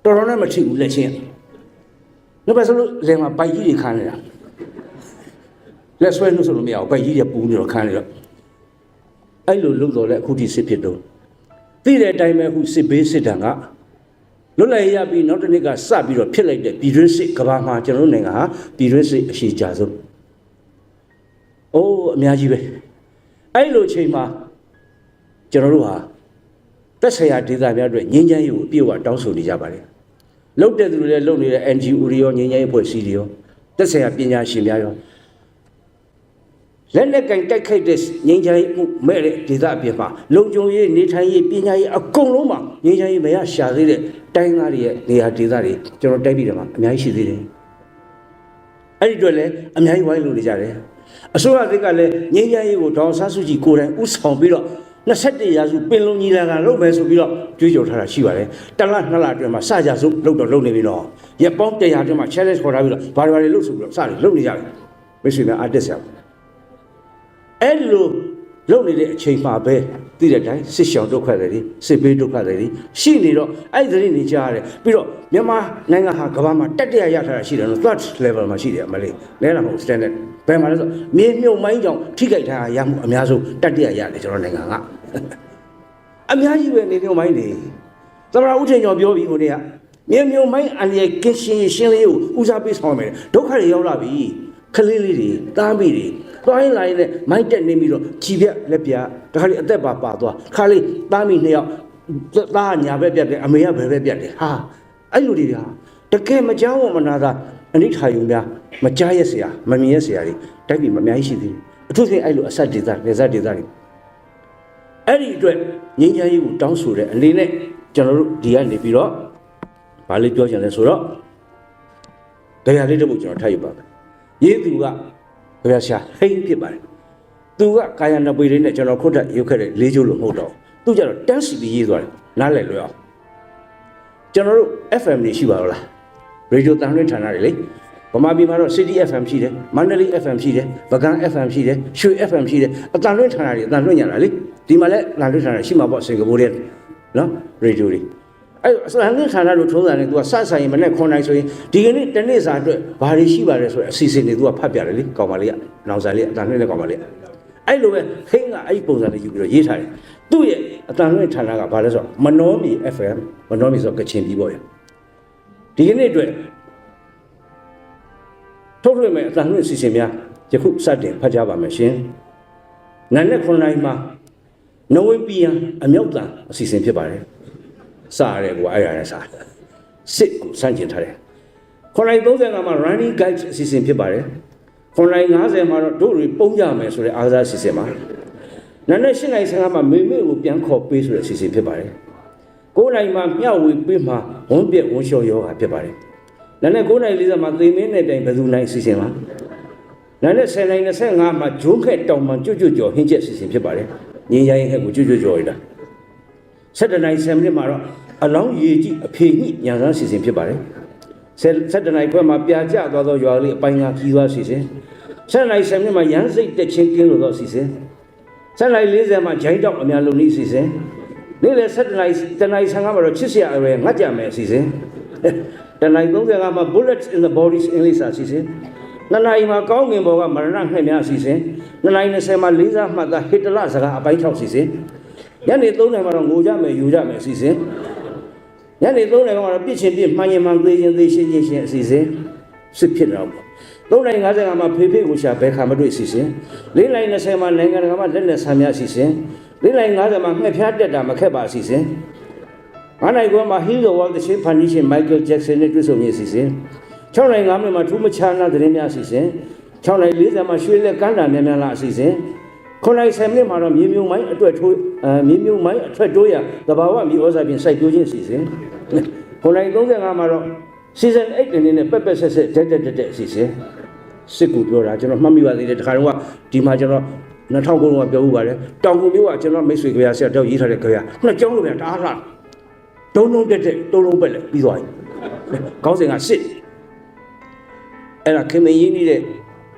တော်တော်နဲ့မထိဘူးလက်ချင်းနောက်ပဲဆိုလို့လယ်မှာပိုက်ကြီးတွေခန်းနေတာလက်ဆွဲလို့ဆိုလို့မရဘူးပိုက်ကြီးတွေပူနေတော့ခန်းနေတော့အဲ့လိုလုပ်တော့လဲအခုထိစစ်ဖြစ်တော့သိတဲ့အတိုင်းပဲအခုစစ်ဘေးစစ်တံကလွတ်လပ်ရပြီးနောက်တစ်နှစ်ကစပြီးတော့ဖြစ်လိုက်တဲ့ပြည်တွင်းစစ်ကဘာမှာကျွန်တော်တို့နိုင်ငံဟာပြည်တွင်းစစ်အရှိကြဆုံးအိုးအများကြီးပဲအဲ့လိုချိန်မှာကျွန်တော်တို့ဟာသက်ဆိုင်ရာဒေသများအတွက်ငြိမ်းချမ်းရေးကိုအပြည့်အဝတောင်းဆိုနေကြပါတယ်လုပ်တဲ့သူတွေလည်းလုပ်နေတဲ့ NGO တွေရောငြိမ်းချမ်းရေးအဖွဲ့အစည်းတွေရောသက်ဆိုင်ရာပညာရှင်များရောလက်နဲ့ကင်တိုက်ခိုက်တဲ့ငြိမ်းချမ်းရေးမှုမဲ့တဲ့ဒေသအပြင်မှာလုံခြုံရေးနေထိုင်ရေးပညာရေးအကုန်လုံးမှာငြိမ်းချမ်းရေးမရရှာသေးတဲ့တိုင်းသားတွေရဲ့နေရာဒေသတွေကျွန်တော်တိုက်ပြီးတယ်မှာအများကြီးရှိသေးတယ်အဲ့ဒီအတွက်လည်းအများကြီးဝိုင်းလို့နေကြတယ်အစိုးရသစ်ကလည်းငြိမ်းချမ်းရေးကိုဒေါ်ဆန်းစုကြည်ကိုယ်တိုင်ဥဆောင်ပြီးတော့21ရာစုပင်လုံညီလာခံလုပ်မယ်ဆိုပြီးတော့ကြွေးကြော်ထားတာရှိပါတယ်တလ2လအတွင်းမှာစကြဆုံးလုပ်တော့လုပ်နေပြီတော့ရက်ပေါင်း100အတွင်းမှာ challenge ခေါ်ထားပြီးတော့ဘာတွေလုပ်ဆိုပြီးတော့စတယ်လုပ်နေကြတယ်မိတ်ဆွေများအားတက်ဆရာအဲ့လိုလုပ်နေတဲ့အချိန်မှာပဲသိတဲ့အတိုင်းစစ်ရှောင်ဒုက္ခတွေစစ်ဘေးဒုက္ခတွေရှိနေတော့အဲ့ဒီသတင်းတွေကြားရတယ်ပြီးတော့မြန်မာနိုင်ငံဟာကမ္ဘာမှာတတိယရထားတာရှိတယ်နော် third level မှာရှိတယ်အမလေးလဲတာမဟုတ် standard ဘယ်မှာလဲဆိုမြေမြုပ်မိုင်းကြောင့်ထိခိုက်ထားရမှုအများဆုံးတတိယရတယ်ကျွန်တော်နိုင်ငံကအများကြီးပဲမြေမြုပ်မိုင်းတွေသမရဦးထင်ကျော်ပြောပြီးဟိုနေ့ကမြေမြုပ်မိုင်းအန္တရာယ်ကင်းရှင်းလေးကိုဦးစားပေးဆောင်မယ်ဒုက္ခတွေရောက်လာပြီခလေးလေးတွေတားမိတွေသွားရင်လာရင်လည်းမိုက်တက်နေပြီးတော့ခြီပြက်လက်ပြတခါလေအသက်ပါသွားခါလေးသားမိ2ယောက်သားညာဘက်ပြတ်တယ်အမေကဘယ်ဘက်ပြတ်တယ်ဟာအဲ့လိုတွေဟာတကယ်မကြောက်ဝမနာသာအနိဋ္ဌာယုံများမကြားရစရာမမြင်ရစရာတွေတိုက်ပြီးမအများကြီးရှိသေးတယ်အထူးသဖြင့်အဲ့လိုအဆက်ဒေသနေဆက်ဒေသတွေအဲ့ဒီအတွက်ငြိမ်းချမ်းရေးကိုတောင်းဆိုတဲ့အနေနဲ့ကျွန်တော်တို့ဒီကနေပြီးတော့ဗာလေးပြောချင်လဲဆိုတော့တရားလေးတစ်ပုဒ်ကျွန်တော်ထားယူပါမယ်ရေးသူကဘယ်ရှာဟိန်းဖြစ်ပါတယ်သူကကာယနာပေလေးနဲ့ကျွန်တော်ခုတ်တက်ရုပ်ခဲ့တဲ့လေးချိုးလို့မဟုတ်တော့သူကျတော့တန်းစီပြီးရေးသွားတယ်နားလည်လွယ်အောင်ကျွန်တော်တို့ FM တွေရှိပါတော့လားရေဒီယိုတန်လွှင့်ဌာနတွေလေဗမာပြည်မှာတော့ City FM ရှိတယ်မန္တလေး FM ရှိတယ်ဗကန်း FM ရှိတယ်ရွှေ FM ရှိတယ်အတန်လွှင့်ဌာနတွေအတန်လွှင့်ကြတာလေဒီမှာလည်းတန်လွှင့်ဌာနရှိမှာပေါ့စင်ကာပူတဲ့နော်ရေဒီယိုတွေအဲ့အစလန်ဌာနလို့ထုံးစံနဲ့ तू ကစဆိုင်မနဲ့ခွန်နိုင်ဆိုရင်ဒီကနေ့တနေ့စာအတွက်ဘာတွေရှိပါလဲဆိုတဲ့အစီအစဉ်တွေ तू ကဖတ်ပြတယ်လေကောင်မလေးကနောင်စာလေးအတန်လွှင့်တဲ့ကောင်မလေးအဲ့လိုပဲဟိန်းကအဲ့ဒီပုံစံလေးယူပြီးတော့ရေးထားတယ်သူ့ရဲ့အတန်လွှင့်ဌာနကဘာလဲဆိုတော့မနောမီ FM မနောမီဆိုကချင်ပြည်ပေါ့ရဒီကနေ့အတွက်ထုတ်လွှင့်မဲ့အတန်လွှင့်အစီအစဉ်များယခုစတင်ဖတ်ကြပါမယ်ရှင်နာနဲ့ခွန်နိုင်မှာနဝင်းပြည်အမြောက်တန်အစီအစဉ်ဖြစ်ပါတယ်စားရဲကွာအဲ့ရနဲ့စားစစ်ကိုစန့်ကျင်ထားတယ်ခွန်နိုင်35မှာ running guide အစီအစဉ်ဖြစ်ပါတယ်ခွန်နိုင်50မှာတော့တို့တွေပုံကြမယ်ဆိုတဲ့အားကစားအစီအစဉ်မှာနာနဲ့8နိုင်15မှာမေမေကိုပြန်ခေါ်ပေးဆိုတဲ့အစီအစဉ်ဖြစ်ပါတယ်9နိုင်မှာမျှဝေပေးမှာဝန်းပြက်ဝန်းလျှော်ရောဂါဖြစ်ပါတယ်နာနဲ့9နိုင်40မှာသေမင်းနဲ့တိုင်ဘယ်သူနိုင်အစီအစဉ်မှာနာနဲ့10နိုင်25မှာဂျုံးခက်တောင်မှကျွတ်ကျော်ဟင်းချက်အစီအစဉ်ဖြစ်ပါတယ်ငင်းရိုင်းဟက်ကိုကျွတ်ကျော်ရတာ7နိုင်7မိနစ်မှာတော့အလောင်းရေကြည့်အဖေညှိညာစမ်းစီစဉ်ဖြစ်ပါတယ်7နိုင်ခွဲမှာပြာကျသွားသောရွာလေးအပိုင်းငါကြီးသွားစီစဉ်7နိုင်7မိနစ်မှာရန်စိတ်တက်ချင်းကင်းလို့သောစီစဉ်7နိုင်40မှာဂျိုင်းတောက်အများလုံးဤစီစဉ်နေ့လယ်7နိုင်10နိုင်15မှာတော့ချစ်စရာအရွယ်ငတ်ကြမယ်အစီအစဉ်10နိုင်35မှာ bullets in the bodies အင်္ဂလိပ်စာအစီအစဉ်2နိုင်မှာကောင်းငင်ဘော်ကမရဏငှက်များအစီအစဉ်2နိုင်20မှာလေးစားမှတ်သားဟစ်တလစကားအပိုင်း6အစီအစဉ်ညနေ3နိုင်မှာတော့ငိုကြမယ်ယူကြမယ်အစီအစဉ်ညနေ3နိုင်မှာတော့ပြစ်ချင်းပြစ်မှန်ရင်မှန်သေးချင်းသေးရှင်းချင်းရှင်းအစီအစဉ်စစ်ဖြစ်တော့3နိုင်55မှာဖေဖေကိုရှာဘဲခါမတွေ့အစီအစဉ်4နိုင်20မှာနိုင်ငံတကာမှာလက်နဲ့ဆမ်းများအစီအစဉ် လေးနိုင်90မှာငှက်ဖျားတက်တာမခက်ပါအစီအစဉ်9နိုင်ခွဲမှာ Hill of World တချင်းဖန်တီးရှင် Michael Jackson နဲ့တွေ့ဆုံရေးအစီအစဉ်6နိုင်9မိနစ်မှာထူးမခြားနာသတင်းများအစီအစဉ်6နိုင်40မှာရွှေလက်ကန်းတာများများလားအစီအစဉ်9နိုင်10မိနစ်မှာတော့မြေမြုံမိုင်းအတွက်ထိုးမြေမြုံမိုင်းအထွက်တိုးရသဘာဝမြေဩဇာပြင်စိုက်ပျိုးခြင်းအစီအစဉ်9နိုင်35မှာတော့ season 8အနေနဲ့ပက်ပက်ဆက်ဆက်တက်အစီအစဉ်စစ်ကူပြောတာကျွန်တော်မှတ်မိပါသေးတယ်တခါတော့ဒီမှာကျွန်တော်2009ကပြောဥပါတယ်တောင်ကုန်မျိုးကကျွန်တော်မိတ်ဆွေကြရဆရာတောက်ရေးထားတဲ့ကြရနှစ်ကျောင်းလို့ဗျာတအားလှတုံးလုံးပက်လေပြီးသွားပြီခေါင်းစဉ်ကစစ်အဲ့ဒါခင်မင်းရင်းနေတဲ့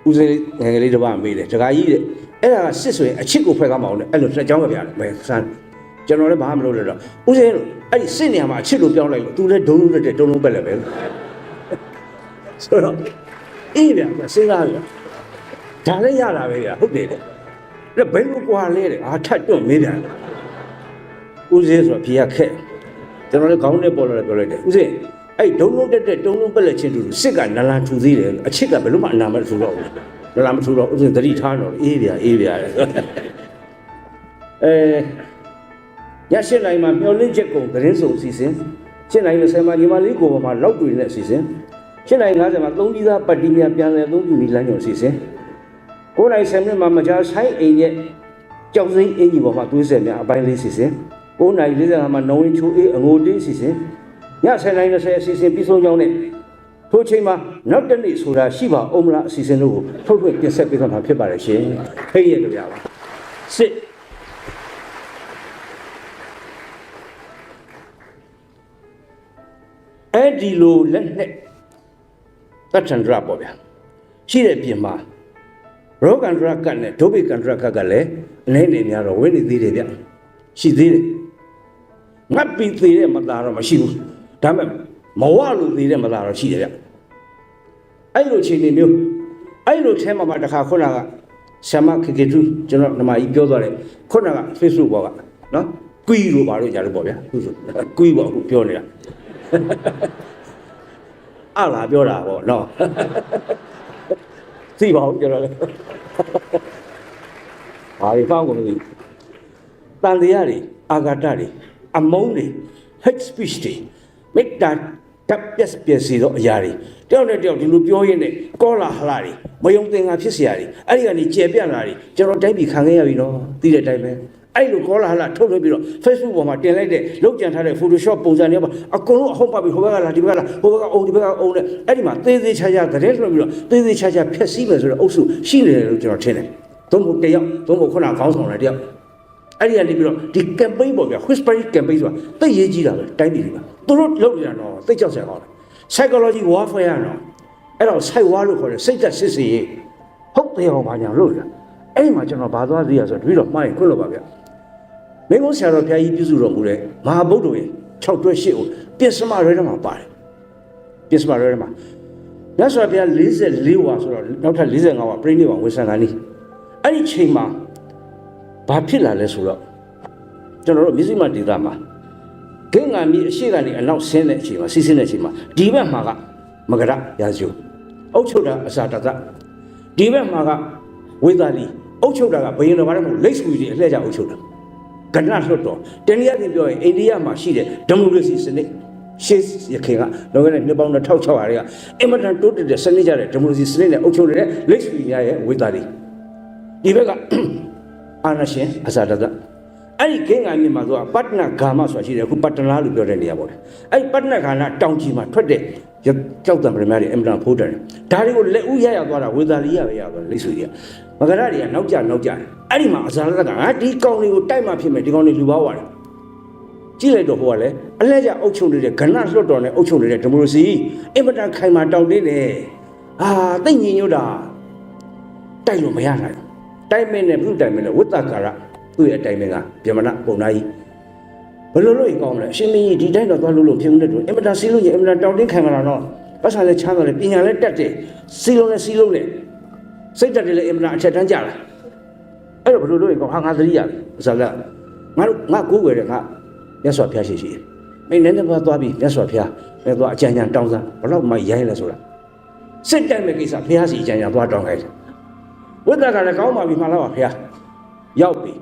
ဦးစိန်ငယ်ငယ်လေးတစ်ပါးမေးတယ်တခါကြီးတဲ့အဲ့ဒါကစစ်ဆိုရင်အချစ်ကိုဖွဲ့ကားမအောင်နဲ့အဲ့လိုနှစ်ကျောင်းကြဗျာမယ်ဆန်းကျွန်တော်လည်းဘာမှမလုပ်လို့တော့ဦးစိန်အဲ့ဒီစစ်နေရာမှာအချစ်လို့ပြောင်းလိုက်လို့သူလည်းဒုံလုံးတက်တုံးလုံးပက်လေပဲဆိုတော့အေးဗျာစဉ်းစားဗျာဒါလည်းရတာပဲဗျာဟုတ်တယ်တဲ့ဘယ်လိုကွာလဲတဲ့ထတ်တွန့်မေးပြန်ဦးစိန်ဆိုတော့ဖြေရခက်ကျွန်တော်လည်းခေါင်းနဲ့ပေါ်လာတယ်ပြောလိုက်တယ်ဦးစိန်အဲ့ဒုံလုံးတက်တုံးလုံးပက်လက်ချင်းတူစစ်ကနလန်ထူသေးတယ်အချစ်ကဘယ်လိုမှအနာမထူတော့ဘူးနလန်မထူတော့ဦးစိန်သတိထားတော့အေးဗျာရရှိနိုင်မှာမျောလင့်ချက်ကုန်သတင်းစုံအစီအစဉ်ရှင်းနိုင်20မှာညီမလေးကိုပေါ်မှာလောက်တွေ့တဲ့အစီအစဉ်ရှင်းနိုင်90မှာသုံးကြီးသားပတ်တီးများပြန်လည်သုံးပြူပြီးလမ်းညွှန်အစီအစဉ်9နိုင်10မိနစ်မှာမကြားဆိုင်အိမ်ရဲ့ကြောက်စိမ့်အင်ကြီးပေါ်မှာသွေးဆက်များအပိုင်းလေးအစီအစဉ်9နိုင်45မှာနှုံးချိုးအေးအငိုတေးအစီအစဉ်ည10နိုင်20အစီအစဉ်ပြီးဆုံးကြောင်းနဲ့ထိုးချိန်မှာနောက်တစ်နေ့ဆိုတာရှိပါအောင်မလားအစီအစဉ်တို့ကိုထုတ်ထွေပြင်ဆက်ပေးသွားမှာဖြစ်ပါတယ်ရှင်ဖိတ်ရကြပါစစ်အဲ့ဒီလိုလက်နဲ့တတ်ထန်ဒရာပေါ့ဗျာရှိတဲ့ပြင်မှာရောကန်ဒရာကနဲ့ဒိုဘီကန်ဒရာကလည်းအနေနဲ့များတော့ဝင်းနေသေးတယ်ဗျရှိသေးတယ်ငတ်ပြီးသေးတဲ့မသားတော့မရှိဘူးဒါပေမဲ့မဝလို့သေးတဲ့မသားတော့ရှိတယ်ဗျအဲ့လိုချိန်နေမျိုးအဲ့လိုထဲမှာတခါခုနကဆမ်မခေကေတူကျွန်တော်နမကြီးပြောသွားတယ်ခုနက Facebook ပေါ်ကနော်ကွီလို့ပါလို့ကြတယ်ပေါ့ဗျာသူဆိုကွီပေါ့အခုပြောနေတာအလားပြောတာပေါ့နော်သိပါဦးကျွန်တော်လည်းဘာတွေဖောင်းကုန်လို့တန်တရားတွေအာဃာတတွေအမုန်းတွေ hate speech တွေမိတ္တာတပ်ပြက်စီတော့အရာတွေတယောက်နဲ့တယောက်ဒီလိုပြောရင်းနဲ့ကောလာဟလာတွေမယုံသင်္ကာဖြစ်เสียတွေအဲ့ဒီကနေကျေပြန့်လာတွေကျွန်တော်တိုင်းပြည်ခံခဲ့ရပြီနော်သိတဲ့အတိုင်းပဲအဲ့လိုကောလာဟလာထုတ်လွှင့်ပြီးတော့ Facebook ပေါ်မှာတင်လိုက်တဲ့လောက်ကျန်ထားတဲ့ Photoshop ပုံစံတွေပါအကုန်လုံးအဟုတ်ပါပြီဟိုဘက်ကလာဒီဘက်ကလာဟိုဘကအုံဒီဘကအုံနဲ့အဲ့ဒီမှာသေးသေးချာချာသတင်းလွှင့်ပြီးတော့သေးသေးချာချာဖျက်ဆီးမယ်ဆိုတော့အုပ်စုရှိနေတယ်လို့ကျွန်တော်ထင်တယ်သုံးဖို့တယောက်သုံးဖို့ခုနခေါင်းဆောင်တယ်တယောက်အဲ့ဒီကနေပြီးတော့ဒီ campaign ပေါ့ဗျာ whispering campaign ဆိုတာသိရေးကြီးတာပဲတိုင်းပြည်တွေမှာသူတို့လုပ်နေတာတော့သိကြောက်စရာကောင်းတယ် psychology warfare နော်အဲ့တော့ psych war လို့ခေါ်တယ်စိတ်သက်စစ်စီရေးဟုတ်တယ်အောင်ဘာညာလို့လဲအဲ့ဒီမှာကျွန်တော်ဘာသွားသိရဆိုတော့တပည့်တော်မှားရင်ခွင့်လို့ပါဗျာမင်းတို့ဆရာတော်ဘုရားကြီးပြုစုတော်မူတဲ့မဟာဗုဒ္ဓရဲ့6တွဲ8ကိုပြစ္စမရဲထဲမှာပါတယ်ပြစ္စမရဲထဲမှာမြတ်စွာဘုရား44ဝါဆိုတော့နောက်ထပ်45ဝါပြိဋိဘံဝေဆံကာနီးအဲ့ဒီချိန်မှာဘာဖြစ်လာလဲဆိုတော့ကျွန်တော်တို့မြစ်စိမဒေသမှာဂင်္ဂါမြစ်အရှိကနေအနောက်ဆင်းတဲ့အချိန်မှာစီးဆင်းတဲ့အချိန်မှာဒီဘက်မှာကမကရရာဇုအုတ်ချုပ်တာအစာတသဒီဘက်မှာကဝေသာလီအုတ်ချုပ်တာကဘယင်တော်ဘာလဲမဟုတ်လိတ်ဆွေတွေအလှည့်ကြအုတ်ချုပ်တာကဏ္ဍလွတ်တော်တနည်းအားဖြင့်ပြောရင်အိန္ဒိယမှာရှိတဲ့ဒီမိုကရေစီစနစ်ရှေ့ရခင်ကလောကနဲ့နှစ်ပေါင်း2600တွေကအင်မတန်တိုးတက်တဲ့စနစ်ကြတဲ့ဒီမိုကရေစီစနစ်နဲ့အုပ်ချုပ်နေတဲ့လိတ်ဆွေများရဲ့ဝေသာလီဒီဘက်ကအာနာရှင်အစာတသအဲ့ဒီဂင်္ဂါမြစ်မှာသူကပတ္တနဂါမဆိုတာရှိတယ်အခုပတ္တနာလို့ပြောတဲ့နေရာပေါ့လေအဲ့ဒီပတ္တနဂါနာတောင်ကြီးမှာထွက်တဲ့ကြောက်တံပရမတွေအင်မတန်ဖိုးတယ်ဒါတွေကိုလက်ဦးရသွားတာဝေသာလီရပဲရသွားလိတ်ဆွေတွေကမကရတွေကနောက်ကျအဲ့ဒီမှာအစာတသကဒီကောင်တွေကိုတိုက်မှဖြစ်မယ်ဒီကောင်တွေလူပါဝါတယ်ကြည့်လိုက်တော့ဟိုကလည်းအလှည့်ကျအုပ်ချုပ်နေတဲ့ကဏ္ဍလွတ်တော်နဲ့အုပ်ချုပ်နေတဲ့ဒီမိုကရေစီအင်မတန်ခိုင်မာတောင်းတင်းတယ်သိညင်ညွတ်တာတိုက်လို့မရနိုင်တိုက်မင်းနဲ့ပြုတိုက်မင်းနဲ့ဝိတ္တကာရသူ့ရဲ့တိုင်မင်းကဗြဟ္မဏပုံနာကြီးဘယ်လိုလုပ်ရင်ကောင်းလဲအရှင်မင်းကြီးဒီတိုင်းတော့သွားလို့ဖြစ်ဦးတဲ့တူအင်မတန်စီးလို့ရင်အင်မတန်တောင်းတင်းခိုင်မာတာတော့ပတ်စာလည်းချမ်းသာတယ်ပညာလည်းတက်တယ်စီးလုံးနဲ့စိတ်တက်တယ်လည်းအင်မတန်အထက်တန်းကြလာအဲ့တော့ဘယ်လိုလုပ်ရင်ကောင်းငါသတိရတယ်ဇာကငါကိုးွယ်တယ်ငါမြတ်စွာဘုရားရှိတယ်မင်းလည်းတော့သွားပြီးမြတ်စွာဘုရားလည်းသွားအကြံဉာဏ်တောင်းစားဘလောက်မှရိုင်းလဲဆိုတာစိတ်တက်မဲ့ကိစ္စဘုရားစီအကြံဉာဏ်သွားတောင်းခိုင်းတယ်ဝိတ္တကလည်းကောင်းပါပြီမှလားပါဘုရားရောက်ပြီ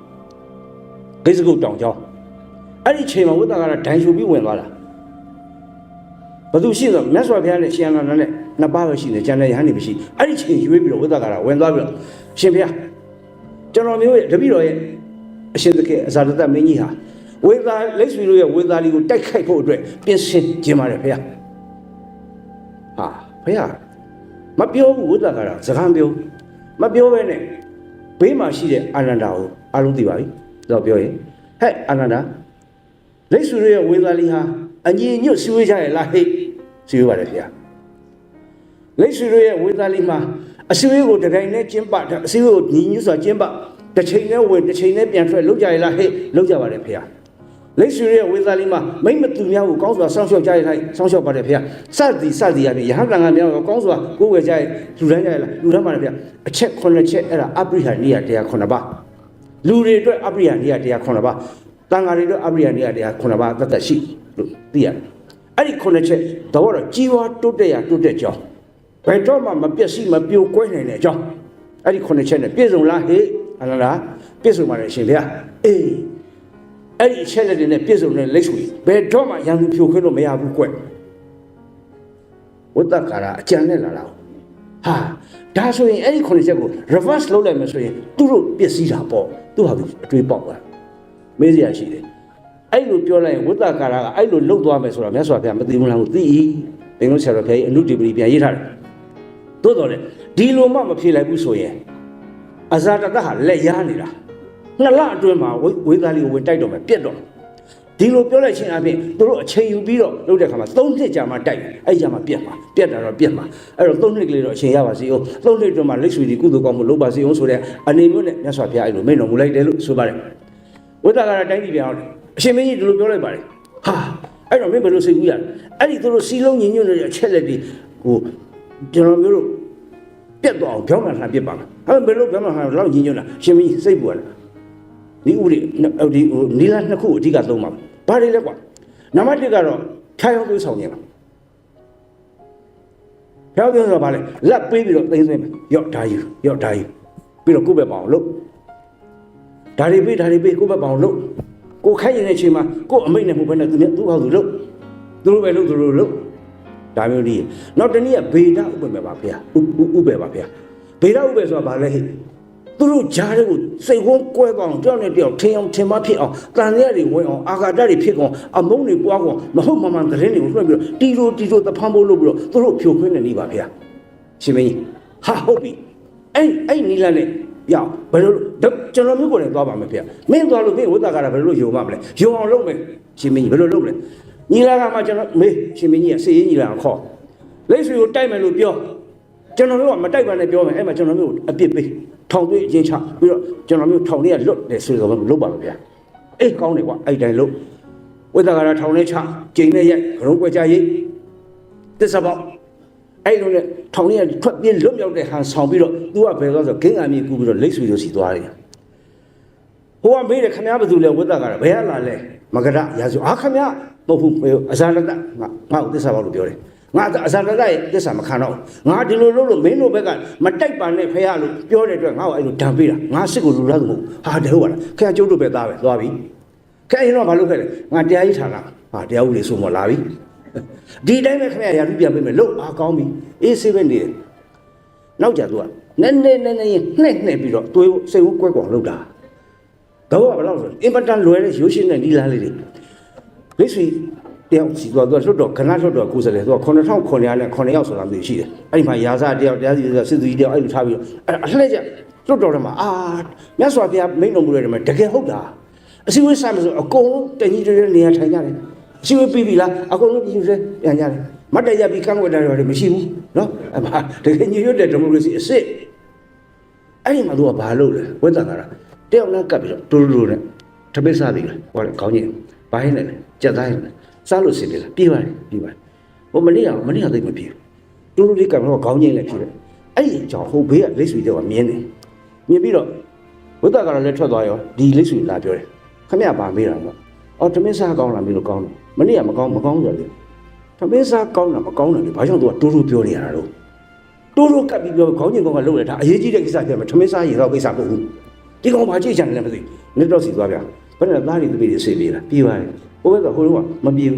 ကိစ္စကုတ်တောင်ကျောင်းအဲ့ဒီချိန်မှာဝိသကရဒိုင်ရှူပြီးဝင်သွားတာဘသူရှိဆိုမြတ်စွာဘုရားနဲ့ရှင်အနန္ဒာနဲ့နှစ်ပါးပဲရှိတယ်ကျန်တဲ့ယဟန်နေမရှိအဲ့ဒီချိန်ရွေးပြီးတော့ဝိသကရဝင်သွားပြီးတော့ရှင်ဘုရားကျွန်တော်မျိုးရဲ့တပည့်တော်ရဲ့အရှင်သခင်အဇာတတမင်းကြီးဟာဝေသာလိတ်ဆွေတို့ရဲ့ဝေသာလီကိုတိုက်ခိုက်ဖို့အတွက်ပြင်ဆင်ခြင်းပါတယ်ဘုရားဟာဘုရားမပြောဘူးဝိသကရစကားပြောမပြောဘဲနဲ့ဘေးမှာရှိတဲ့အာနန္ဒာကိုအားလုံးသိပါပြီတော့ပြောရင်ဟဲ့အာနန္ဒာလိတ်ဆွေတို့ရဲ့ဝေသာလီဟာအညီညွတ်ဆွေးကြရဲ့လားဟဲ့ဆွေးပါတယ်ဘုရားလိတ်ဆွေတို့ရဲ့ဝေသာလီမှာအဆွေးကိုတတိုင်းနဲ့ကျင်းပအဆွေးကိုညီညွတ်စွာကျင်းပတစ်ချိန်နဲ့ဝင်တစ်ချိန်နဲ့ပြန်ထွက်လောက်ကြရလားဟဲ့လောက်ကြပါတယ်ဖေ။လိတ်ဆွေရဲ့ဝေသာလီမှာမိမ့်မသူများကိုကောင်းစွာစောင့်ရှောက်ကြရလိုက်စောင့်ရှောက်ပါတယ်ဖေ။စသည်ရပြီယဟန်တန်ကများကိုကောင်းစွာကိုယ်ဝယ်ကြရလူတန်းကြရလားလူတန်းပါတယ်ဖေ။အချက်9ချက်အဲ့ဒါအပရိဟာနိယတရား9ပါးလူတွေအတွက်အပရိဟာနိယတရား9ပါးတန်ဃာတွေအတွက်အပရိဟာနိယတရား9ပါးတသက်ရှိလို့သိရတယ်။အဲ့ဒီ9ချက်တော့ကြီးဝါတိုးတက်ရတိုးတက်ကြောင်းဘယ်တော့မှမပျက်စီးမပြိုကွဲနိုင်တဲ့အကြောင်းအဲ့ဒီ9ချက်နဲ့ပြည့်စုံလားဟဲ့အလားလားပြည့်စုံပါတယ်ရှင်ဗျာအေးအဲ့ဒီအချက်လက်တွေနဲ့ပြည့်စုံတဲ့လိတ်ဆွေဘယ်တော့မှရန်သူဖြိုခွင်းလို့မရဘူးကွဝတ္တကာရအကြံနဲ့လာတာဟာဒါဆိုရင်အဲ့ဒီ9ချက်ကို reverse လုပ်လိုက်မယ်ဆိုရင်သူတို့ပျက်စီးတာပေါ့သူဟာသူအတွေးပေါက်သွားမေးစရာရှိတယ်အဲ့လိုပြောလိုက်ရင်ဝတ္တကာရကအဲ့လိုလှုပ်သွားမယ်ဆိုတာမြတ်စွာဘုရားမသိဘူးလားကိုသိ၏ဘင်္ဂုဆရာတော်ဘုရားအနုတ္တိပတိပြန်ရေးထားတယ်သို့တော်လေဒီလိုမှမဖြေလိုက်ဘူးဆိုရင်အဇာတတဟာလက်ရနေတာ2လအတွင်းမှာဝေသာလီကိုဝင်တိုက်တော့မယ်ပြက်တော့ဒီလိုပြောလိုက်ခြင်းအပြင်သူတို့အချိန်ယူပြီးတော့လုပ်တဲ့ခါမှာ3နှစ်ကြာမှတိုက်အဲ့ကြာမှပြက်မှာပြက်တာတော့ပြက်မှာအဲ့တော့3နှစ်ကလေးတော့အချိန်ရပါစေဦး3နှစ်အတွင်းမှာလိတ်ဆွေဒီကုသိုလ်ကောင်းမှုလုပ်ပါစေဦးဆိုတဲ့အနေမျိုးနဲ့မြတ်စွာဘုရားအဲ့လိုမိန့်တော်မူလိုက်တယ်လို့ဆိုပါတယ်ဝိသကာရတိုင်းပြည်ပြန်အောင်အရှင်မင်းကြီးဒီလိုပြောလိုက်ပါတယ်ဟာအဲ့တော့မင်းဘယ်လိုစိတ်ကူးရလဲအဲ့ဒီသူတို့စီလုံးညင်ညွတ်နေတဲ့အချက်လက်တွေဟိုကျွန်တော်မျိုးတို့ပြတ်သွားအောင်ပြောင်းမှလှန်ပြစ်ပါမယ်အဲ့ဘယ်လိုပြောင်းမှလှန်လောက်ညင်ညွတ်တာရှင်မင်းစိတ်ပူရလားဒီဥပဒေဒီနီလာနှစ်ခုအဓိကသုံးပါဘာတွေလဲကွာနံပါတ်1ကတော့ဖြားရောက်သွေးဆောင်ခြင်းပါဖြားရောက်သွေးဆိုတော့ဘာလဲလက်ပေးပြီးတော့သိမ်းသွင်းမယ်ရော့ဓာယူရော့ဓာယူပြီးတော့ကိုယ့်ဘက်ပအောင်လို့ဓာရီပေးကိုယ့်ဘက်ပအောင်လို့ကိုခိုင်းရင်တဲ့အချိန်မှာကိုယ့်အမိတ်နဲ့မှုပဲနဲ့သူဟောသူလို့သူတို့ပဲလို့သူတို့လို့ဒါမျိုးကြီးနောက်တနည်းကဗေဒဥပ္ပေပါဗျာဥပ္ပေပါဗျာဗေဒဥပ္ပေဆိုတာဘာလဲဟိသူတို့ဂျားတွေကိုစိတ်ဝန်းကွဲကောင်းကြောက်နေတယောက်ထင်အောင်ထင်မဖြစ်အောင်တန်ရတွေဝင်အောင်အာဃာတတွေဖြစ်အောင်အမုန်းတွေပွားအောင်မဟုတ်မှန်သတင်းတွေကိုလွှင့်ပြီးတော့တီတိုတဖန်ဖို့လုပ်ပြီးတော့သူတို့ဖြိုခွင်းနေနေပါဗျာရှင်မင်းဟာဟုတ်ပြီအဲ့နီလာနဲ့ပြောင်းဘယ်လိုကျွန်တော်မျိုးကိုလည်းသွားပါမယ်ဗျာမင်းသွားလို့မင်းဝိသကာရဘယ်လိုယုံမှမလဲယုံအောင်လုပ်မယ်ရှင်မင်းဘယ်လိုလုပ်လဲညီလာကမှကျွန်တော်မေးရှင်မင်းကြီးကစေရေးညီလာခေါ်လိတ်ဆွေကိုတိုက်မယ်လို့ပြောကျွန်တော်မျိုးကမတိုက်ပါနဲ့ပြောမယ်အဲ့မှာကျွန်တော်မျိုးအပြစ်ပေးထောင်သွေးအချင်းချပြီးတော့ကျွန်တော်မျိုးထောင်လေးကလွတ်တယ်ဆိုတော့လုပ်ပါမယ်ဗျာအေးကောင်းတယ်ကွာအဲ့တိုင်းလို့ဝိသကာရထောင်လေးချကျိန်နဲ့ရိုက်ဂရုံးကွက်ကြရိတ်တစ္ဆပေါအဲ့လိုနဲ့ထောင်လေးကထွက်ပြေးလွတ်မြောက်တဲ့ဟန်ဆောင်ပြီးတော့သူကဘယ်သွားဆိုဂင်းအမီကူပြီးတော့လိတ်ဆွေတို့စီသွားတယ်ဟိုကမေးတယ်ခမည်းဘာသူလဲဝိသကာရဘယ်ကလာလဲမကရရာဇူခမည်းမဟုတ်ဘူးအဇာရတငါ့ကိုတစ္ဆပေါလို့ပြောတယ်ငါအဇာတရဲ့တစ္ဆာမခံတော့ငါဒီလိုလုပ်လို့မင်းတို့ဘက်ကမတိုက်ပါနဲ့ဖះလို့ပြောတဲ့အတွက်ငါ့ကိုအဲ့လိုဒဏ်ပေးတာငါစစ်ကိုလူလားသူမဟုတ်ဟာတဲ့ဟုတ်ပါလားခင်ဗျာကျုပ်တို့ပဲသားပဲသွားပြီခင်ဗျာရင်တော့ဘာလုပ်ခဲ့လဲငါတရားကြီးထားတာဟာတရားဥပဒေဆိုမှလာပြီဒီတိုင်းပဲခင်ဗျာရာထူးပြန်ပေးမယ်လို့အားကောင်းပြီအေးဆေးပဲနေတယ်နောက်ကြသူကနည်းနှဲ့ပြီးတော့သွေးစိတ်ဝကွက်ကွန်လုပ်တာတော့ဘာလို့ဆိုအင်ပတန်လွယ်တဲ့ရိုးရှင်းတဲ့နီလာလေးတွေလိတ်ဆွေတယောက်စီသွားသူကလွတ်တော့ခဏလွတ်တော့ကိုယ်စလဲသူက9900နဲ့9ယောက်ဆိုတာမျိုးရှိတယ်အဲ့ဒီမှာရာဇတယောက်တရားစီစစ်သူကြီးတယောက်အဲ့လိုထားပြီးတော့အလှည့်ကျလွတ်တော့တယ်မှာမြတ်စွာဘုရားမိန့်တော်မူတယ်မှာတကယ်ဟုတ်တာအစည်းအဝေးစမယ်ဆိုအကုန်လုံးတညီတွေနေရာထိုင်ကြတယ်အစည်းအဝေးပြီးပြီလားအကုန်လုံးညီတွေပြန်ကြတယ်မတ်တရပြီးကန့်ကွက်တာတွေမရှိဘူးနော်အမတကယ်ညီရွတ်တဲ့ဒီမိုကရေစီအစ်စ်အဲ့ဒီမှာသူကဘာလုပ်လဲဝိသကာရတယောက်နဲ့ကပ်ပြီးတော့တူတူနဲ့ထမင်းစားသေးတယ်ဟောလေခေါင်းကြီးဘိုင်းနဲ့ကြက်သားနဲ့စားလို့စင်တယ်လားပြေးပါတယ်ဟိုမနေ့ကသိမပြေတူတူလေးကပ်တော့ခေါင်းကြီးလည်းပြေးတယ်အဲ့ဒီအကြောင်းဟိုဘေးကလိတ်ဆွေတွေကမြင်တယ်မြင်ပြီးတော့ဝိသကာရလည်းထွက်သွားရောဒီလိတ်ဆွေလာပြောတယ်ခမရပါမေးတာတော့အော်ထမင်းစားကောင်းလားမင်းတို့ကောင်းတယ်မနေ့ကမကောင်းဆိုတယ်ထမင်းစားကောင်းတာမကောင်းတယ်လေဘာကြောင့်သူကတူတူပြောနေရတာတော့တူတူကပ်ပြီးပြောခေါင်းကြီးကောင်ကလှုပ်နေတာအရေးကြီးတဲ့ကိစ္စဖြစ်မှာထမင်းစားရေတော့ကိစ္စမဟုတ်ဘူးဒီကောင်ဘာကြည့်ချင်တယ်လဲမသိဘူးနှစ်တော့စီသွားပြန် ဘယ်နဲ့သားတွေသမီးတွေအစီပြေးလားပြေးပါတယ်ဟိုဘက်ကဟိုတော့မပြေဘူ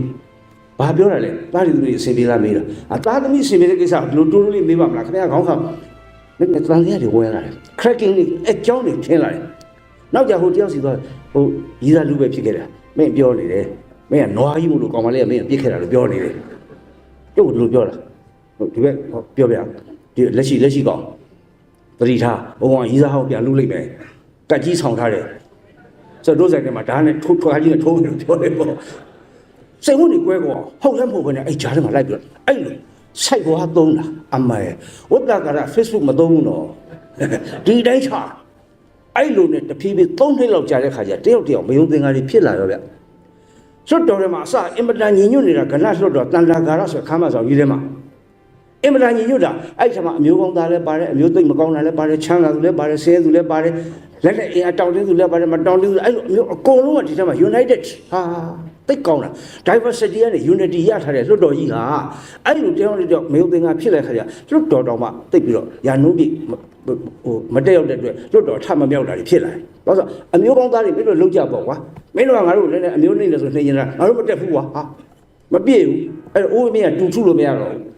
းဘာပြောရလဲသားတွေသမီးတွေအစီပြေးလားမေးတာသားသမီးအစီပြေးတဲ့ကိစ္စဒီလိုတိုးတိုးလေးမေးပါမလားခင်ဗျာခေါင်းခါနဲ့တန်တရားတွေဝင်လာတယ် cracking တွေအကြောင်းတွေထင်းလာတယ်နောက်ကြဟိုတယောက်စီသွားဟိုရီးသားလူပဲဖြစ်ခဲ့တာမင်းပြောနေတယ်မင်းကနွားကြီးမို့လို့ကောင်မလေးကမင်းပြစ်ခဲ့တာလို့ပြောနေတယ်ကျုပ်ကဒီလိုပြောတာဟိုဒီဘက်ပြောပြဒီလက်ရှိကောင်သတိထားဘုံကရီးသားဟောင်းပြန်လူလိုက်မယ်ကတ်ကြီးဆောင်ထားတယ်ဆိုတော့ဆိုင်ထဲမှာဓာတ်နဲ့ထိုးထွားကြီးနဲ့ထိုးပြီးပြောတယ်ပေါ့စိတ်ဝင်နေကွဲကောဟုတ်လည်းမဟုတ်ဘဲနဲ့အဲ့ဂျားထဲမှာလိုက်ပြီးအဲ့လိုစိုက်ကွာသုံးတာအမေဝတ်တာက Facebook မသုံးဘူးနော်ဒီတိုင်းချအဲ့လိုနဲ့တဖြည်းဖြည်း3နှစ်လောက်ကြာတဲ့ခါကျတယောက်မယုံသင်္ကားတွေဖြစ်လာတော့ဗျလွတ်တော်ထဲမှာအစအင်မတန်ညီညွတ်နေတာကဏ္ဍလွတ်တော်တန်တာဂါရဆိုခါမဆောင်ကြီးထဲမှာအင်မတန်ညီညွတ်တာအဲ့ဒီမှာအမျိုးကောင်းသားလည်းပါတယ်အမျိုးသိမ့်မကောင်းတာလည်းပါတယ်ချမ်းသာသူလည်းပါတယ်ဆဲသူလည်းပါတယ်လက်နဲ့အင်အားတောင်းတင်းသူလည်းပါတယ်မတောင်းတင်းသူအဲ့လိုအမျိုးအကုန်လုံးကဒီထဲမှာ united ဟာသိကောင်းတာ diversity နဲ့ unity ရထားတဲ့လွတ်တော်ကြီးဟာအဲ့လိုတရားတွေတော့မယုံသင်္ကာဖြစ်လိုက်ခါကျလွတ်တော်တော်မှသိပြီးတော့ယာနုပိဟိုမတက်ရောက်တဲ့အတွက်လွတ်တော်ထမမြောက်တာတွေဖြစ်လာတယ်။ဘာလို့အမျိုးကောင်းသားတွေမင်းတို့လုံးကြပေါ့ကွာ။မင်းတို့ကငါတို့လည်းအမျိုးနေတယ်ဆိုနေရင်လားငါတို့မတက်ဘူးကွာဟာမပြည့်ဘူး။အဲ့အိုးမင်းကတူထုလို့မရတော့ဘူး။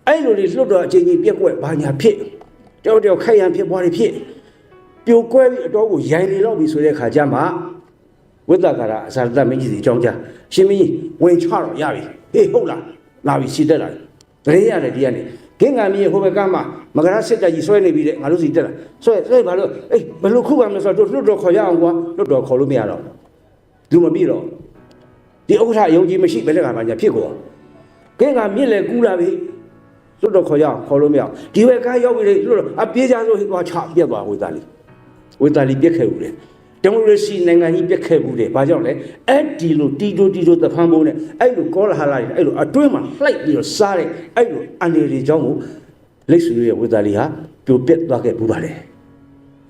အဲ့လိုတွေလွတ်တော်အချိန်ကြီးပြက်ကွက်ဘာညာဖြစ်တယောက်ခိုက်ရန်ဖြစ်ပွားတွေဖြစ်ပြိုကွဲပြီးအတော်ကိုရိုင်နေတော့ပြီဆိုတဲ့ခါကျမှဝိသကာရအစာတမင်းကြီးစီအကြောင်းကြားရှင်မင်းဝင်ချတော့ရပြီဟေးဟုတ်လားလာပြီစီတက်လာတယ်တရေရတယ်ဒီကနေကင်းကံမီးဟိုဘက်ကမှမကရစစ်တပ်ကြီးဆွဲနေပြီတဲ့ငါတို့စီတက်လာဆွဲဘာလို့အေးဘယ်လိုခုခံမလဲဆိုတော့လွတ်တော်ခေါ်ရအောင်ကွာလွတ်တော်ခေါ်လို့မရတော့သူမပြည့်တော့ဒီဥက္ကဋ္ဌယုံကြည်မရှိဘယ်နဲ့ကမှညာဖြစ်ကုန်ကင်းကမြင့်လေကူးလာပြီလွတ်တော်ခေါ်ရအောင်ခေါ်လို့မရဒီဘက်ကရောက်ပြီလေလွတ်တော်အပြေးကြဆိုဟိုချပြက်သွားဝေသားလေးပြက်ခဲ့ဦးတယ်ဒီမိုကရေစီနိုင်ငံကြီးပြက်ခဲ့ဘူးလေဘာကြောင့်လဲအဲ့ဒီလိုတီတိုတဖန်ပုံးနဲ့အဲ့လိုကောလာဟလာတွေအဲ့လိုအတွင်းမှာလှိုက်ပြီးတော့စားတဲ့အဲ့လိုအန်ဒီတွေကြောင့်ကိုလက်ဆွေရဲ့ဝေသားလေးဟာပြိုပြက်သွားခဲ့ဘူးပါလေ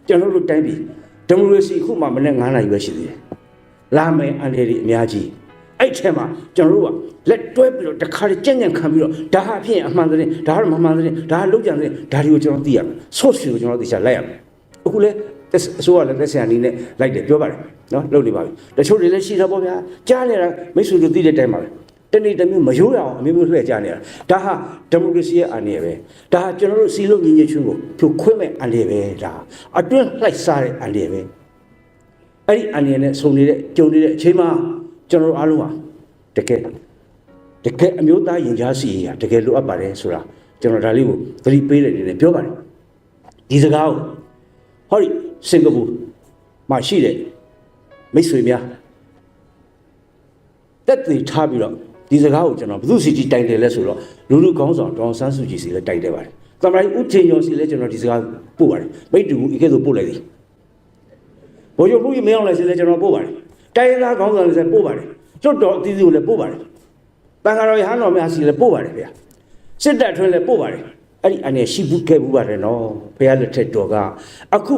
ကျွန်တော်တို့တိုင်းပြည်ဒီမိုကရေစီအခုမှမနေ့9နာရီပဲရှိသေးတယ်လာမယ်အန်ဒီတွေအများကြီးအဲ့ထဲမှာကျွန်တော်တို့ကလက်တွဲပြီးတော့တခါကြက်ခံပြီးတော့ဒါဟာဖြစ်ရင်အမှန်သတင်းဒါဟာမမှန်သတင်းဒါဟာလုံးကြံသတင်းဒါတွေကိုကျွန်တော်သိရမယ် source ကိုကျွန်တော်သိချလိုက်ရမယ်အခုလေအစိုးရလည်းသက်ဆိုင်အနေနဲ့လိုက်တယ်ပြောပါတယ်နော်လုပ်နေပါပြီတချို့တွေလည်းရှိတာပေါ့ဗျာကြားနေတာမိတ်ဆွေတို့သိတဲ့အတိုင်းပါပဲတနေ့တစ်မျိုးမရိုးရအောင်အမျိုးမျိုးလှည့်ကြနေတာဒါဟာဒီမိုကရေစီရဲ့အနေပဲဒါဟာကျွန်တော်တို့စီလုံးညီညွတ်ခြင်းကိုဖြိုခွင်းမဲ့အနေပဲဒါအတွင်းလှိုက်စားတဲ့အနေပဲအဲ့ဒီအနေနဲ့ဆုံနေတဲ့ကြုံနေတဲ့အချိန်မှာကျွန်တော်တို့အားလုံးဟာတကယ်အမျိုးသားရင်ကြားစီရတကယ်လိုအပ်ပါတယ်ဆိုတာကျွန်တော်ဒါလေးကိုသတိပေးတဲ့အနေနဲ့ပြောပါတယ်ဒီစကားကိုဟောဒီစင်ကာပူမှာရှိတဲ့မိတ်ဆွေများတက်တည်ထားပြီးတော့ဒီစကားကိုကျွန်တော်ဘယ်သူစီကြီးတိုင်တယ်လဲဆိုတော့လူကောင်းဆောင်ဒေါအောင်ဆန်းစုကြည်စီလည်းတိုင်တယ်ပါတယ်။သမ္မတဦးထင်ကျော်စီလည်းကျွန်တော်ဒီစကားပို့ပါတယ်။မိတ်တူဤကဲ့သို့ပို့လိုက်သည်။ဘိုးချုပ်မှုကြီးမင်းအောင်လည်းစီလည်းကျွန်တော်ပို့ပါတယ်။တိုင်းသားကောင်းဆောင်လည်းပို့ပါတယ်။ကျွတ်တော်အသီးသီးကိုလည်းပို့ပါတယ်။တန်ခါတော်ရဟန်းတော်များစီလည်းပို့ပါတယ်ဗျာ။စစ်တပ်ထွန်းလည်းပို့ပါတယ်။အဲ့ဒီအနေရှိဘူးခဲ့ဘူးပါတယ်နော်။ဘုရားလက်ထက်တော်ကအခု